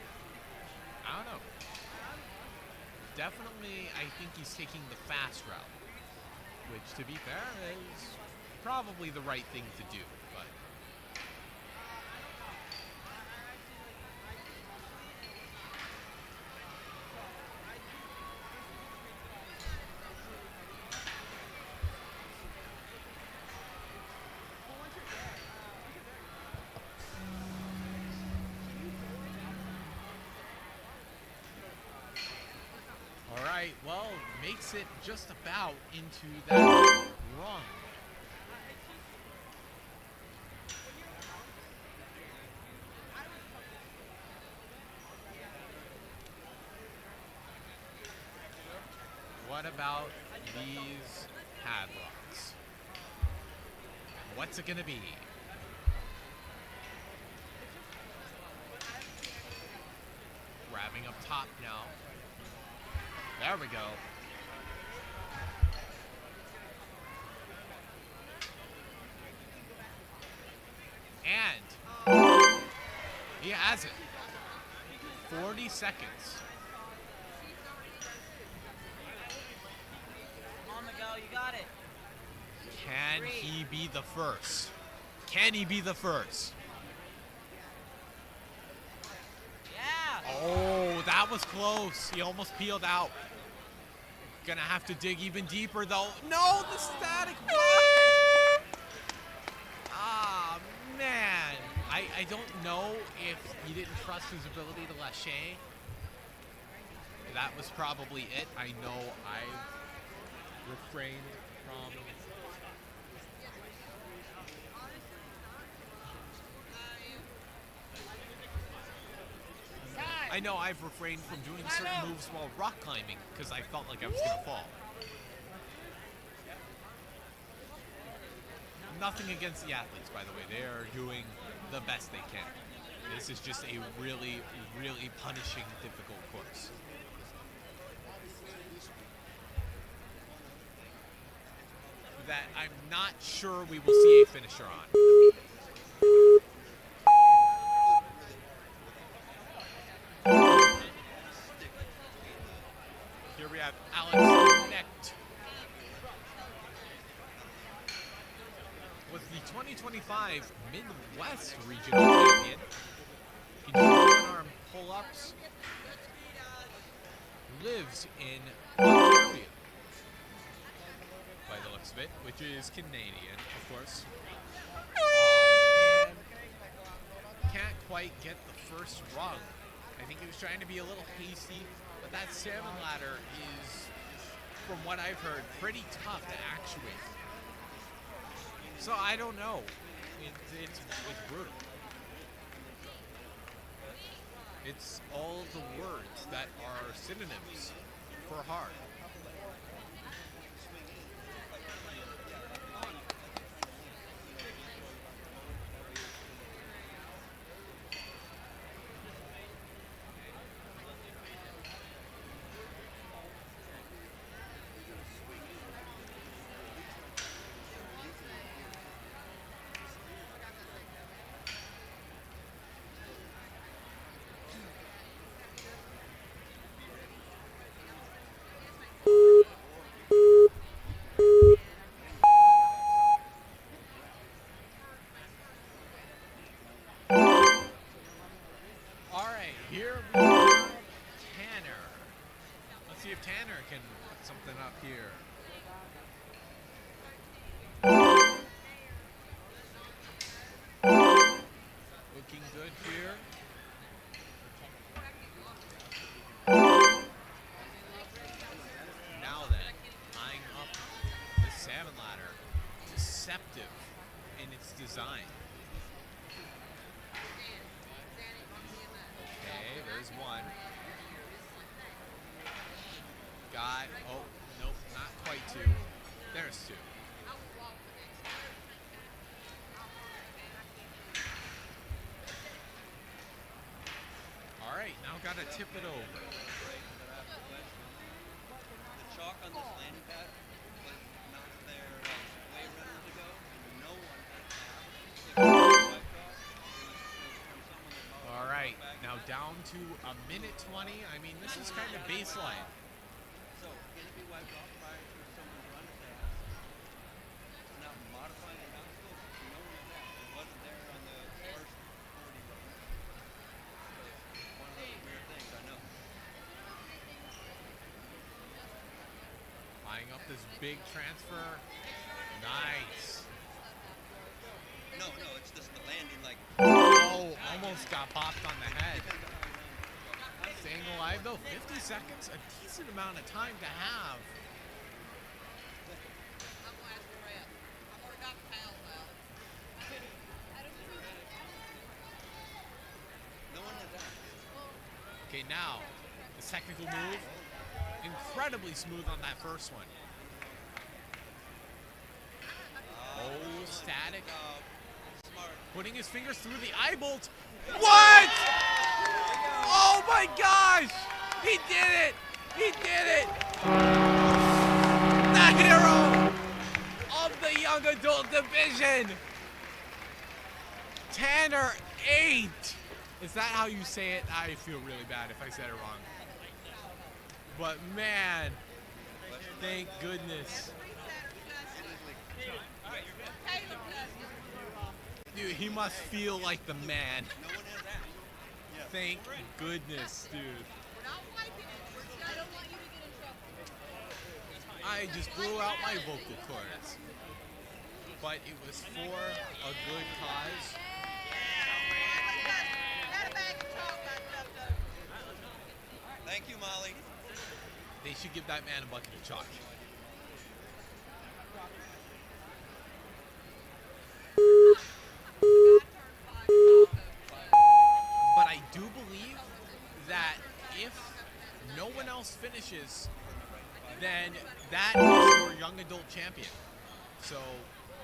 I don't know. Definitely, I think he's taking the fast route, which, to be fair, is probably the right thing to do, but well, makes it just about into that run. What about these padlocks? What's it gonna be? Grabbing up top now. There we go. And he has it. 40 seconds. Come on, Miguel, you got it. Can he be the first? Can he be the first? Oh, that was close. He almost peeled out. Gonna have to dig even deeper, though. No, the static. Ah, man. I don't know if he didn't trust his ability to lâcher. That was probably it. I know I've refrained from I've refrained from doing certain moves while rock climbing because I felt like I was going to fall. Nothing against the athletes, by the way. They are doing the best they can. This is just a really, really punishing, difficult course. That I'm not sure we will see a finisher on. 5 Midwest Regional Champion. He can do one-arm pull-ups. Lives in Ontario, by the looks of it, which is Canadian, of course. And can't quite get the first rung. I think he was trying to be a little hasty, but that salmon ladder is, from what I've heard, pretty tough to actuate. So I don't know. It's brutal. It's all the words that are synonyms for hard. Here we are, Tanner. Let's see if Tanner can put something up here. Looking good here. Now then, eyeing up the salmon ladder. Deceptive in its design. There's one. Got, oh, nope, not quite two. There's two. All right, now got to tip it over. The chalk on this landing pad was not there way runners ago, and no one had that. All right, now down to a minute 20. I mean, this is kind of baseline. So, can it be wiped off prior to someone's run at that? Now, modifying the obstacle, no one had that. It wasn't there on the first 40 runs. One of those weird things, I know. Eyeing up this big transfer. Nice. No, it's just the landing, like. Oh, almost got popped on the head. Staying alive though, 50 seconds, a decent amount of time to have. Okay, now, the technical move, incredibly smooth on that first one. Oh, static. Putting his fingers through the eye bolt. What? Oh my gosh! He did it! He did it! The hero of the young adult division! Tanner 8! Is that how you say it? I feel really bad if I said it wrong. But man, thank goodness. Dude, he must feel like the man. Thank goodness, dude. I just blew out my vocal cords. But it was for a good cause. Thank you, Molly. They should give that man a bucket of chalk. But I do believe that if no one else finishes, then that is your young adult champion. So,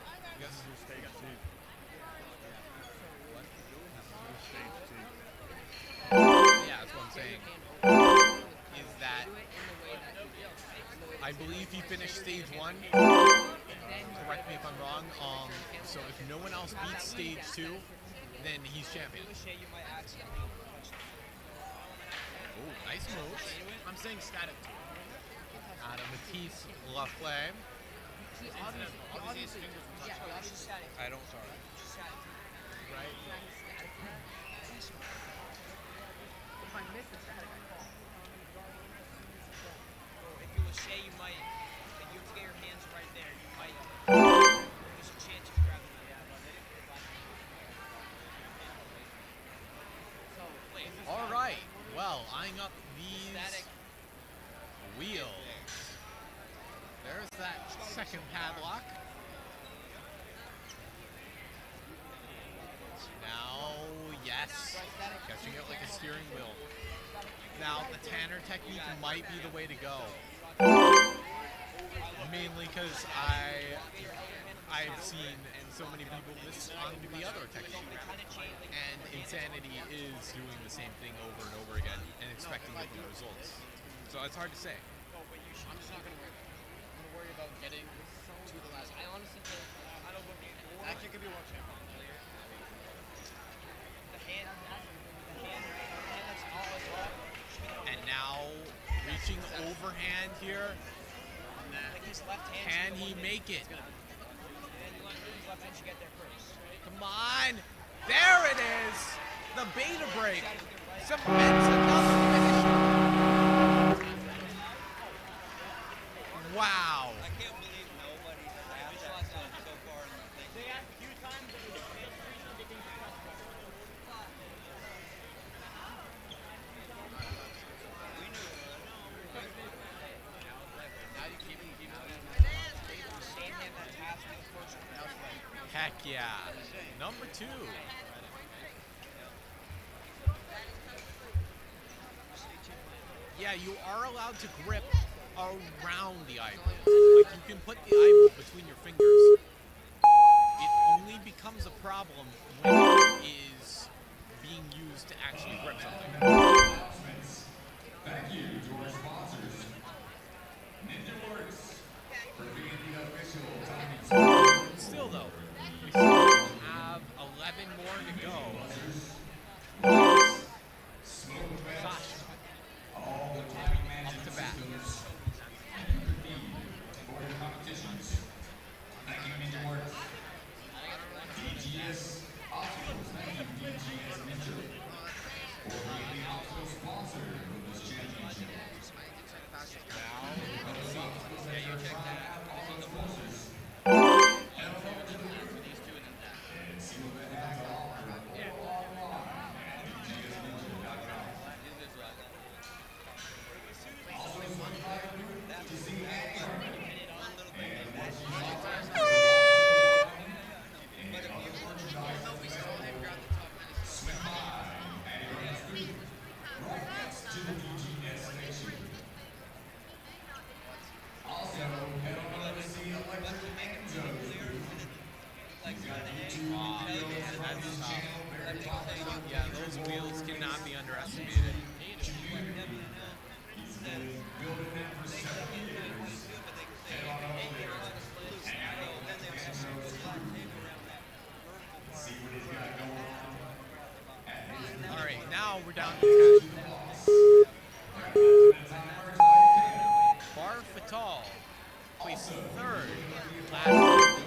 I guess yeah, that's what I'm saying. Is that I believe he finished stage 1. Correct me if I'm wrong. So if no one else beats stage 2, then he's champion. Oh, nice moves. I'm saying static 2. Adam Matisse Laflamme. Yeah, y'all should static. I don't, sorry. Static. Right? If I miss the static, I fall. If you were Shay, you might. If you have to get your hands right there, you might. There's a chance you grab them. Yeah, but so, wait. All right. Well, eyeing up these Static. wheels. There's that second padlock. Now, yes, catching it like a steering wheel. Now, the Tanner technique might be the way to go. Mainly because I've seen so many people miss on the other technique. And Insanity is doing the same thing over and over again and expecting different results. So it's hard to say. I'm just not going to worry about it. I'm going to worry about getting to the last. I honestly think actually could be world champion. The hand that's all as well. And now reaching overhand here. Like his left hand. Can he make it? And you want his left hand should get there first. Come on. There it is. The beta break. Cements another finish. Wow. I can't believe nobody has asked that done so far in the thing. They asked a few times, but it was Heck yeah. Number 2. Yeah, you are allowed to grip around the eyeball. Like you can put the eyeball between your fingers. It only becomes a problem when it is being used to actually grip something. Thank you to our sponsors, NinjaWorks, for being the official timing. Still though, we still have 11 more to go. Sasha, All the timing management up to bat. systems you could need for your competitions. Thank you, NinjaWorks. DGS Obstacles. Thank you, DGS Ninja, for being the obstacle sponsor of this championship. And see what they have to offer online at DGSNinja.com. Also, swing by the booth to see Anna and what she's offering. And other merchandise as well. Swing by Anna's booth right next to the DGS station. Also, head on over to see Electric Enzo's booth. He's got YouTube videos on his channel, very popular. Yeah, those wheels cannot be underestimated. Community. He's been building that for 7 years. Head on over there and Electric Enzo's booth. See what he's got going on at his All right, now we're down to 10. Bar Fatal placed 3rd last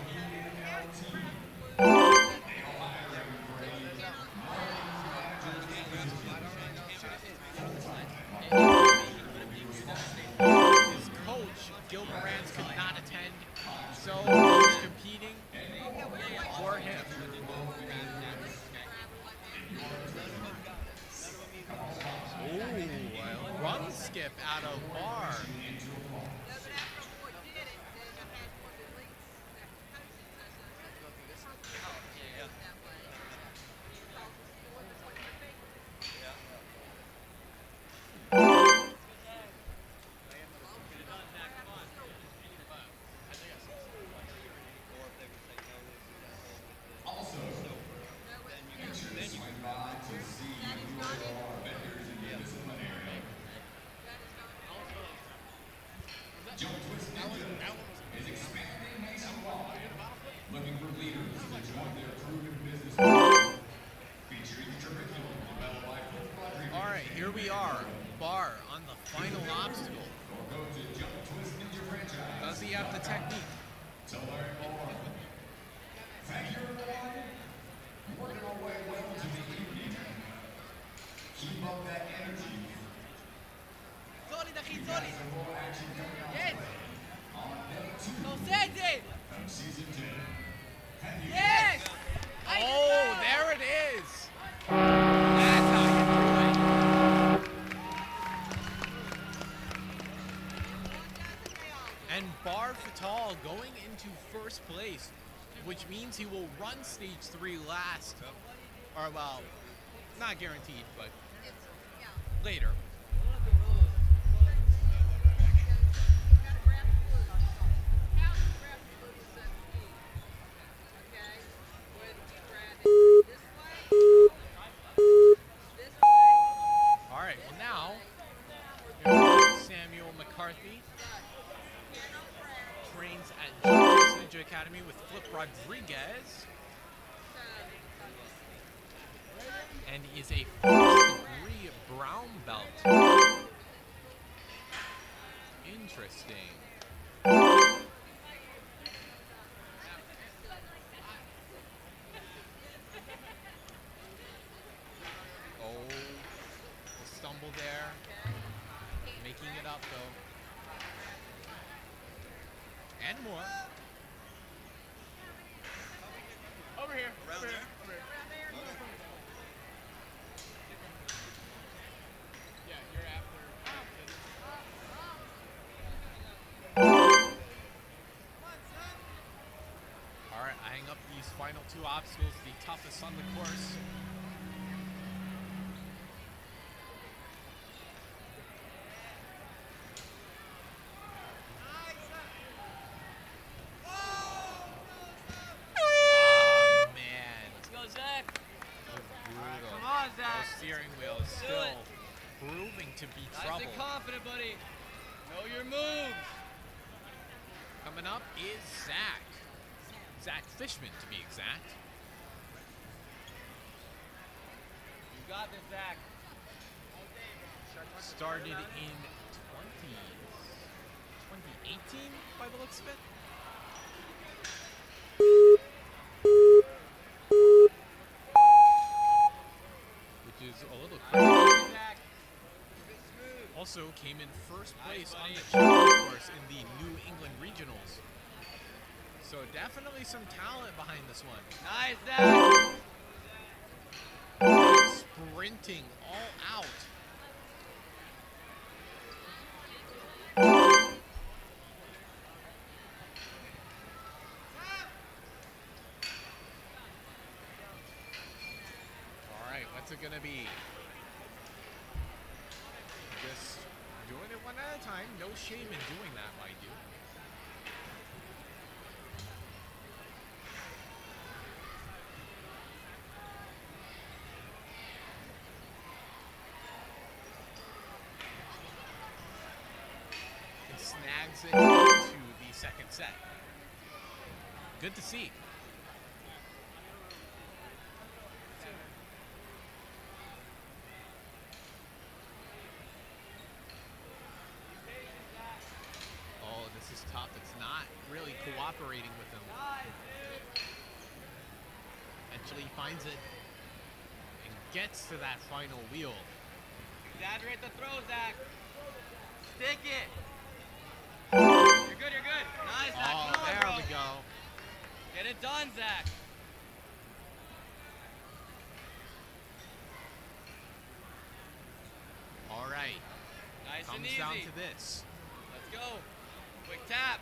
his coach, Gil Moran's, could not attend, so he's competing for him. Ooh, a run skip out of Bar. Also, make sure to swing by to see who are our vendors in the discipline area. Joe Twist Ninja is expanding nationwide, looking for leaders to join their proven business model, featuring curriculum developed by Coach Rodriguez. All right, here we are. Bar on the final obstacle. Or go to Joe Twist Ninja franchise. Does he have the technique? To learn more, Working our way well into the evening. Keep up that energy. Solid, Achid, We've got solid. some more action coming up Yes. on day 2 Concede. of season 10. Have you Yes. Oh, there it is. That's how you do it. And Bar Fatal going into first place, which means he will run stage 3 last. Or, well, not guaranteed, but later. All right, well now, here's Samuel McCarthy. Trains at Justice Ninja Academy with Flip Rodriguez. And is a first degree brown belt. Interesting. Oh, the stumble there. Making it up though. And more. Over here. Over here. Over here. Yeah, you're after. Alright, eyeing up these final 2 obstacles, the toughest on the course. Oh, man. Let's go, Zach. Brutal. Come on, Zach. The steering wheel is Do still it. proving to be Nice trouble. and confident, buddy. Know your moves. Coming up is Zach. Zach Fishman, to be exact. You got this, Zach. Started in 2018, by the looks of it. Which is a little crazy. Also came in first place on the challenge course in the New England Regionals. So definitely some talent behind this one. Nice, Zach. Sprinting all out. All right, what's it gonna be? Just doing it one at a time. No shame in doing that, mind you. And snags it into the second set. Good to see. Oh, this is tough. It's not really cooperating with him. Eventually he finds it and gets to that final wheel. Exaggerate the throw, Zach. Stick it. You're good, you're good. Nice, Zach. Oh, Come on, there bro. we go. Get it done, Zach. All right. Nice and Comes easy. down to this. Let's go. Quick tap.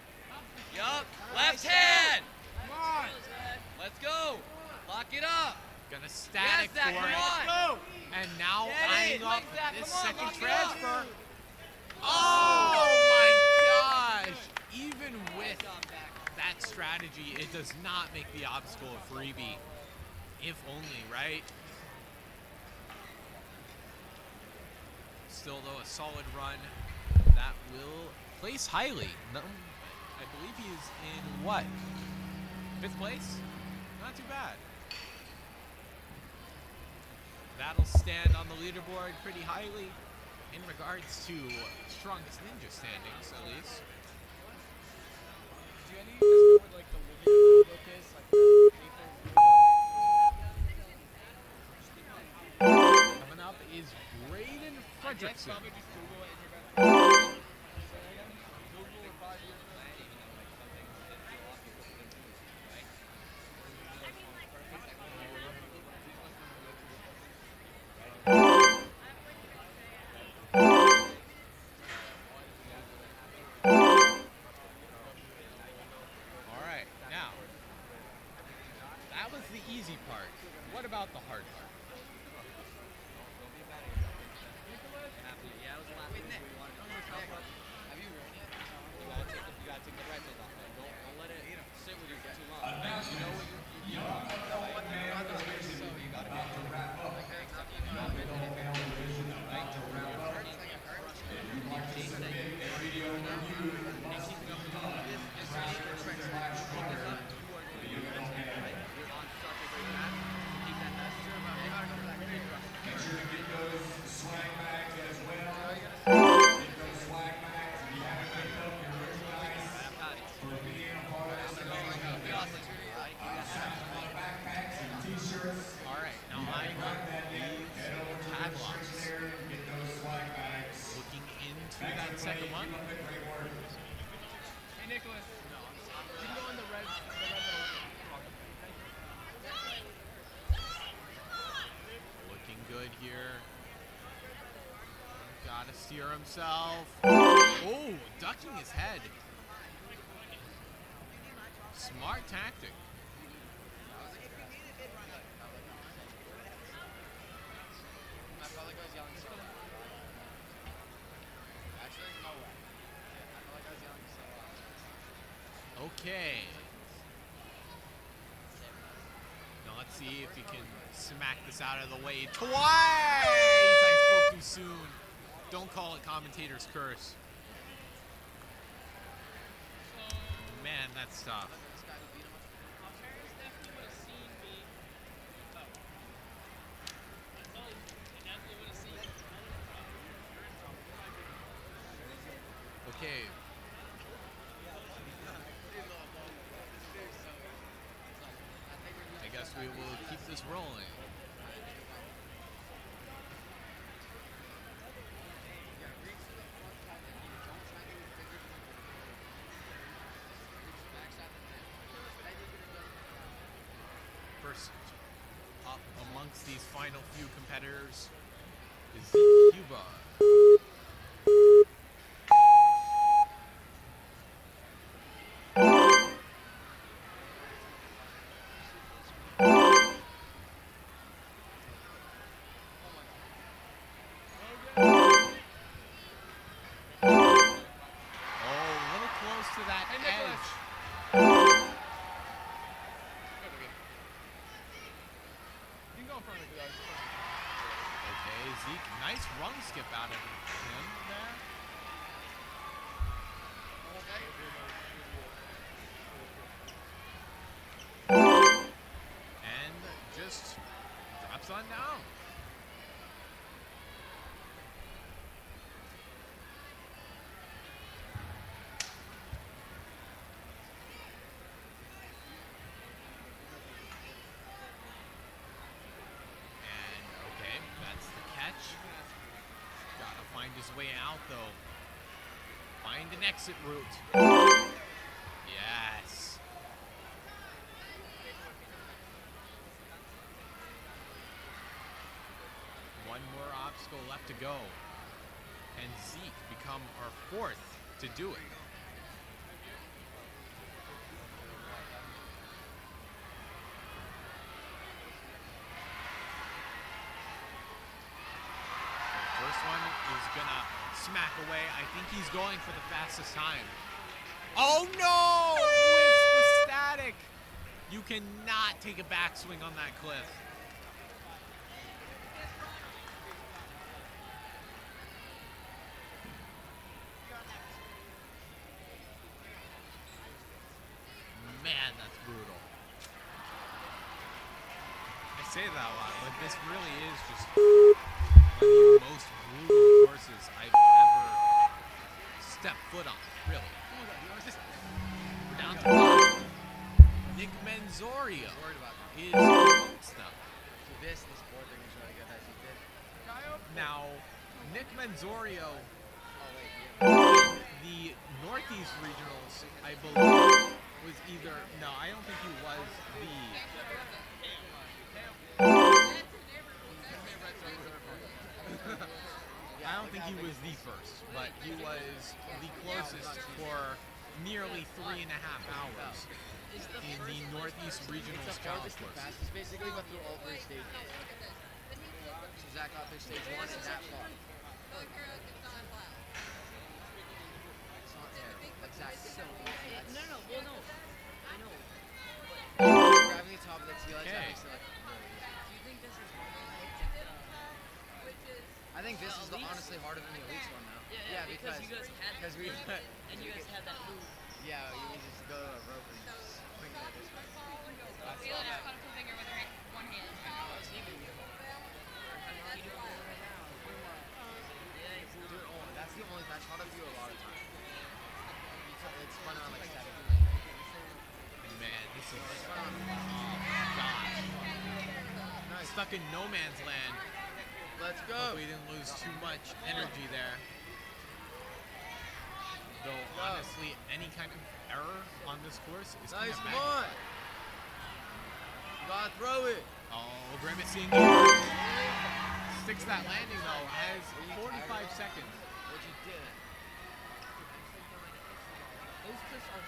Yup. Left hand. Come on. Let's go. Lock it up. Gonna static Yes, Zach, for come it. on. And now Get eyeing it. up Quick, Zach, this come on, second lock it transfer. up. Oh my gosh! Even with Nice job, Zach. that strategy, it does not make the obstacle a freebie. If only, right? Still though, a solid run that will place highly. No, I believe he is in what? 5th place? Not too bad. That'll stand on the leaderboard pretty highly in regards to strongest ninja standings, at least. Do any of you guys know where like the living book is? Like the paper is Braden Fredrickson. All right, now, that was the easy part. What about the hard part? All right, now I want these tag locks. Looking into that second one. Hey, Nicholas. You can go in the red Looking good here. Gotta steer himself. Oh, ducking his head. Smart tactic. Okay. Now let's see if he can smack this out of the way twice. I spoke too soon. Don't call it commentator's curse. Man, that's tough. Okay. I guess we will keep this rolling. First up amongst these final few competitors is Cuba. Nice run skip out of him there. And just drops on down. And okay, that's the catch. Gotta find his way out though. Find an exit route. Yes. One more obstacle left to go. And Zeke become our fourth to do it. The first one is gonna smack away. I think he's going for the fastest time. Oh no! With the static. You cannot take a backswing on that cliff. Man, that's brutal. I say that a lot, but this really is just one of the most brutal courses I've ever stepped foot on, really. We're down to 5. Nick Menzorio is amongst them. This board thing is really good as he did. Now, Nick Menzorio, the Northeast Regionals, I believe, was either, no, I don't think he was I don't think he was the first, but he was the closest for nearly 3.5 hours in the Northeast Regionals Challenge course. Fastest basically, but through all three stages. So Zach got through stage 1 and that far. It's not terrible, but Zach's so easy. No, well, no. I know. Grabbing the top of the T ledge, that makes it like really easy. Do you think this is I think this is honestly harder than the elites one now. Yeah, because you guys had because we and you guys had that move. yeah, you just go to a rope and just swing that this way. Feel it just caught a finger with her one hand. That's the only match. How to do a lot of time. It's fun on like 7. Man, this is, gosh. Stuck in no man's land. Let's go. Hope we didn't lose too much energy there. Though, honestly, any kind of error on this course is kind Nice of one. bad. You gotta throw it. Oh, grimacing. Sticks that landing, though, has 45 seconds. What you did. Those cliffs are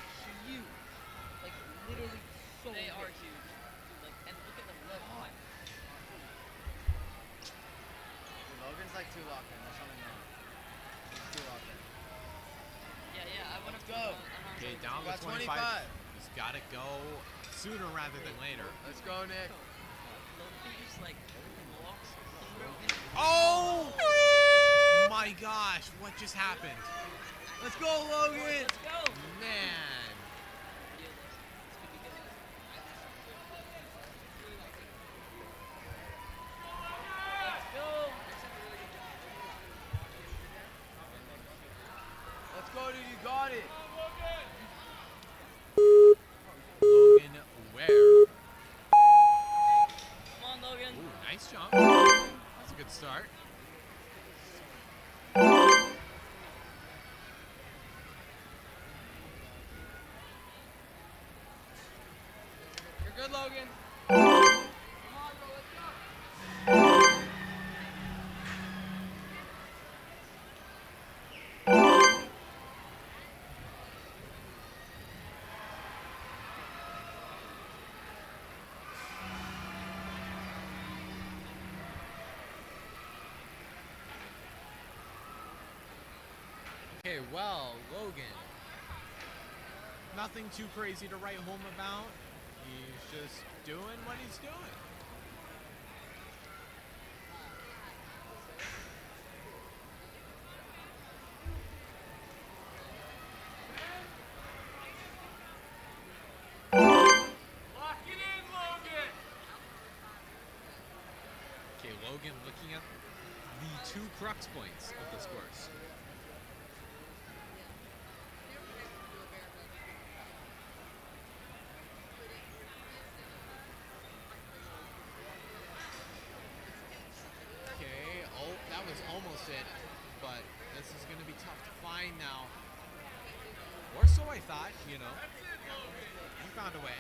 huge. Like, literally so They are huge. Like, and look at the level. Logan's like too locked in. There's something wrong. He's too locked in. Yeah, I want to go. Okay, down to 25. He's got to go sooner rather than later. Let's go, Nick. Just like blocks. Oh! My gosh, what just happened? Let's go, Logan. Let's go. Man. Let's go, dude. You got it. Logan Ware. Come on, Logan. Ooh, nice jump. That's a good start. You're good, Logan. Okay, well, Logan. Nothing too crazy to write home about. He's just doing what he's doing. Lock it in, Logan. Okay, Logan looking at the 2 crux points of this course. Okay, oh, that was almost it, but this is going to be tough to find now. Or so I thought, you know. He found a way.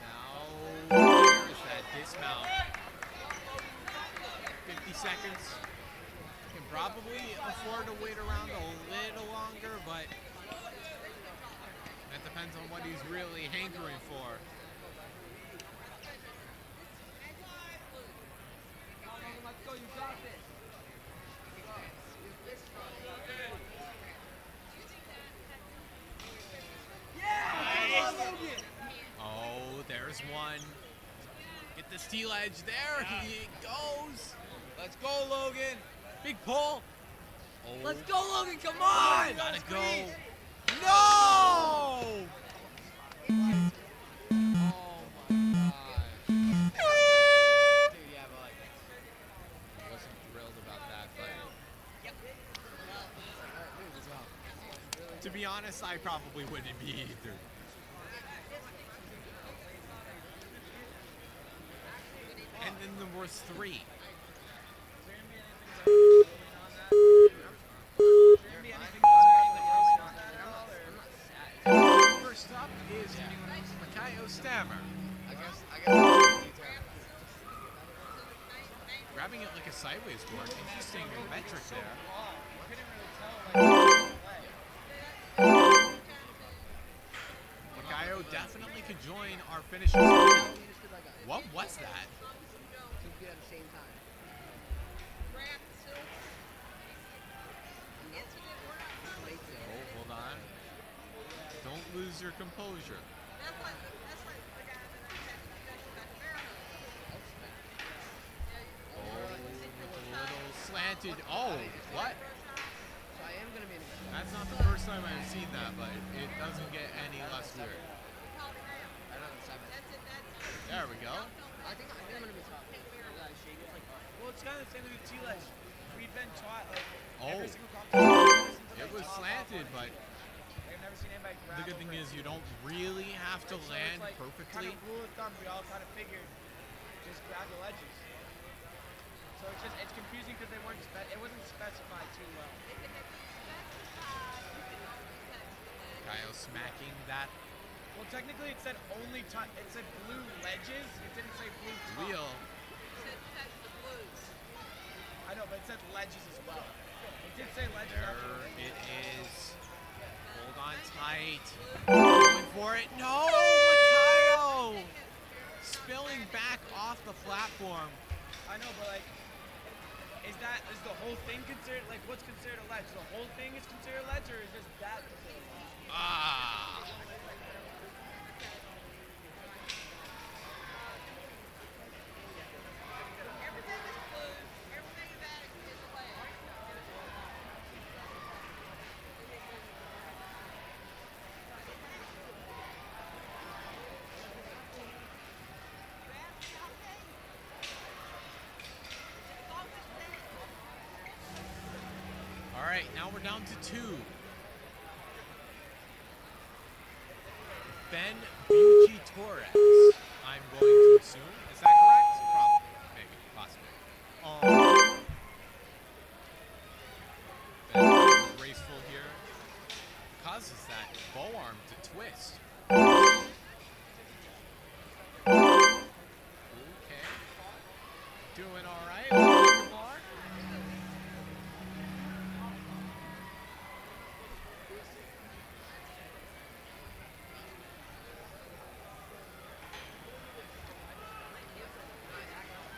Now, there's that dismount. 50 seconds. Can probably afford to wait around a little longer, but that depends on what he's really hankering for. Let's go. You got this. Oh, there's one. Get the steel edge there. He goes. Let's go, Logan. Big pull. Oh, Let's go, Logan. Come on. gotta go. No! Oh my gosh. Dude, yeah, but like, I wasn't thrilled about that, but to be honest, I probably wouldn't be either. And then there was 3. First up is Makayo Stammer. I guess that's the detail. Grabbing it like a sideways board. Interesting metric there. Makayo definitely could join our finishing squad. What was that? At the same time. Oh, hold on. Don't lose your composure. Oh, with a little slanted. Oh, what? So I am going to be in a That's not the first time I've seen that, but it doesn't get any less weird. I don't know, 7. There we go. I think I'm going to be top. Well, it's kind of the same with T-Ledge. We've been taught, like, Oh, every single competition. it was slanted, but I've never seen anybody grab the good thing over is it. you don't really have to So it's land like, perfectly. Kind of rule of thumb, we all kind of figured, just grab the ledges. So it's confusing because it wasn't specified too well. Kyle smacking that Well, technically it said it said blue ledges. It didn't say blue top. wheel. I know, but it said ledges as well. It did say ledges. There it is. Hold on tight. Going for it. No, Makayo! Spilling back off the platform. I know, but like, is the whole thing considered, like, what's considered a ledge? The whole thing is considered a ledge, or is just that considered a ledge? Ah. All right, now we're down to 2. Ben Bucci Torres, I'm going to assume. Is that correct? Probably. Maybe. Possibly. Ben graceful here. Causes that bow arm to twist. Okay. Doing all right. A little bit more.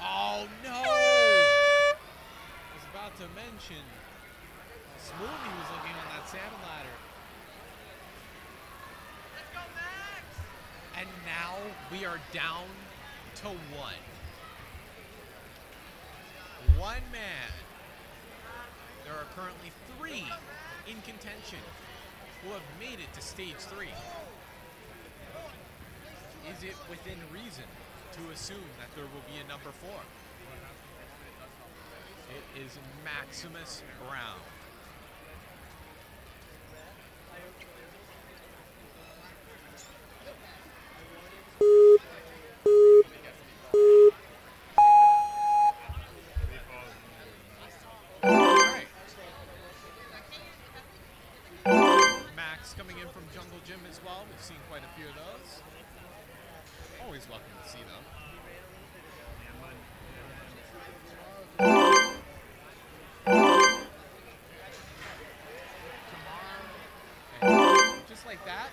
Oh no! I was about to mention Smoothie was looking on that salmon ladder. Let's go, Max! And now we are down to 1. One man. There are currently 3 in contention who have made it to stage 3. Is it within reason to assume that there will be a number 4? It is Maximus Brown. Alright. Max coming in from Jungle Gym as well. We've seen quite a few of those. Always welcome to see them. And just like that,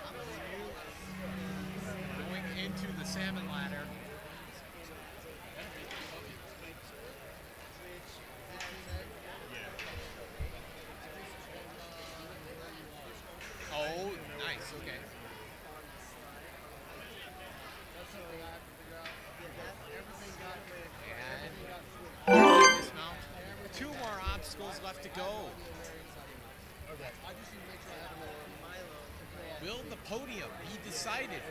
going into the salmon ladder. Oh, nice, okay. And dismount. 2 more obstacles left to go. Will the podium be decided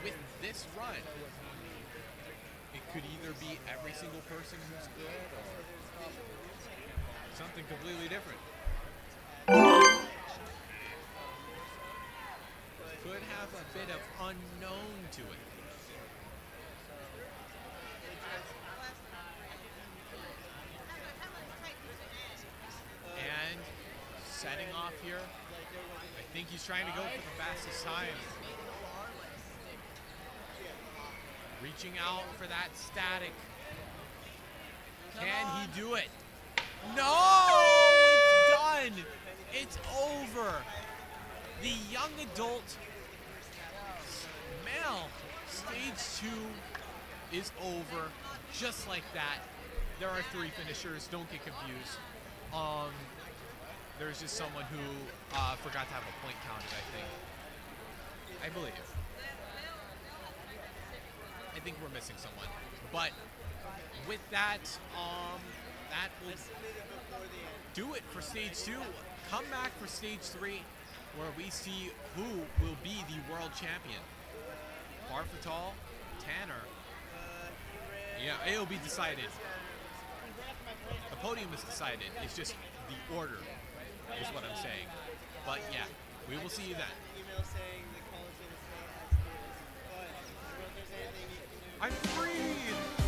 with this run? It could either be every single person who's good or something completely different. Could have a bit of unknown to it. setting off here. I think he's trying to go for the fastest time. Reaching out for that static. Can he do it? No! It's done! It's over. The young adult male stage 2 is over just like that. There are 3 finishers, don't get confused. There's just someone who forgot to have a point counted, I think. I believe. I think we're missing someone. But with that, that will do it for stage 2. Come back for stage 3, where we see who will be the world champion. Barfatal, Tanner. Yeah, it'll be decided. The podium is decided. It's just the order is what I'm saying. But yeah, we will see you then. I'm free!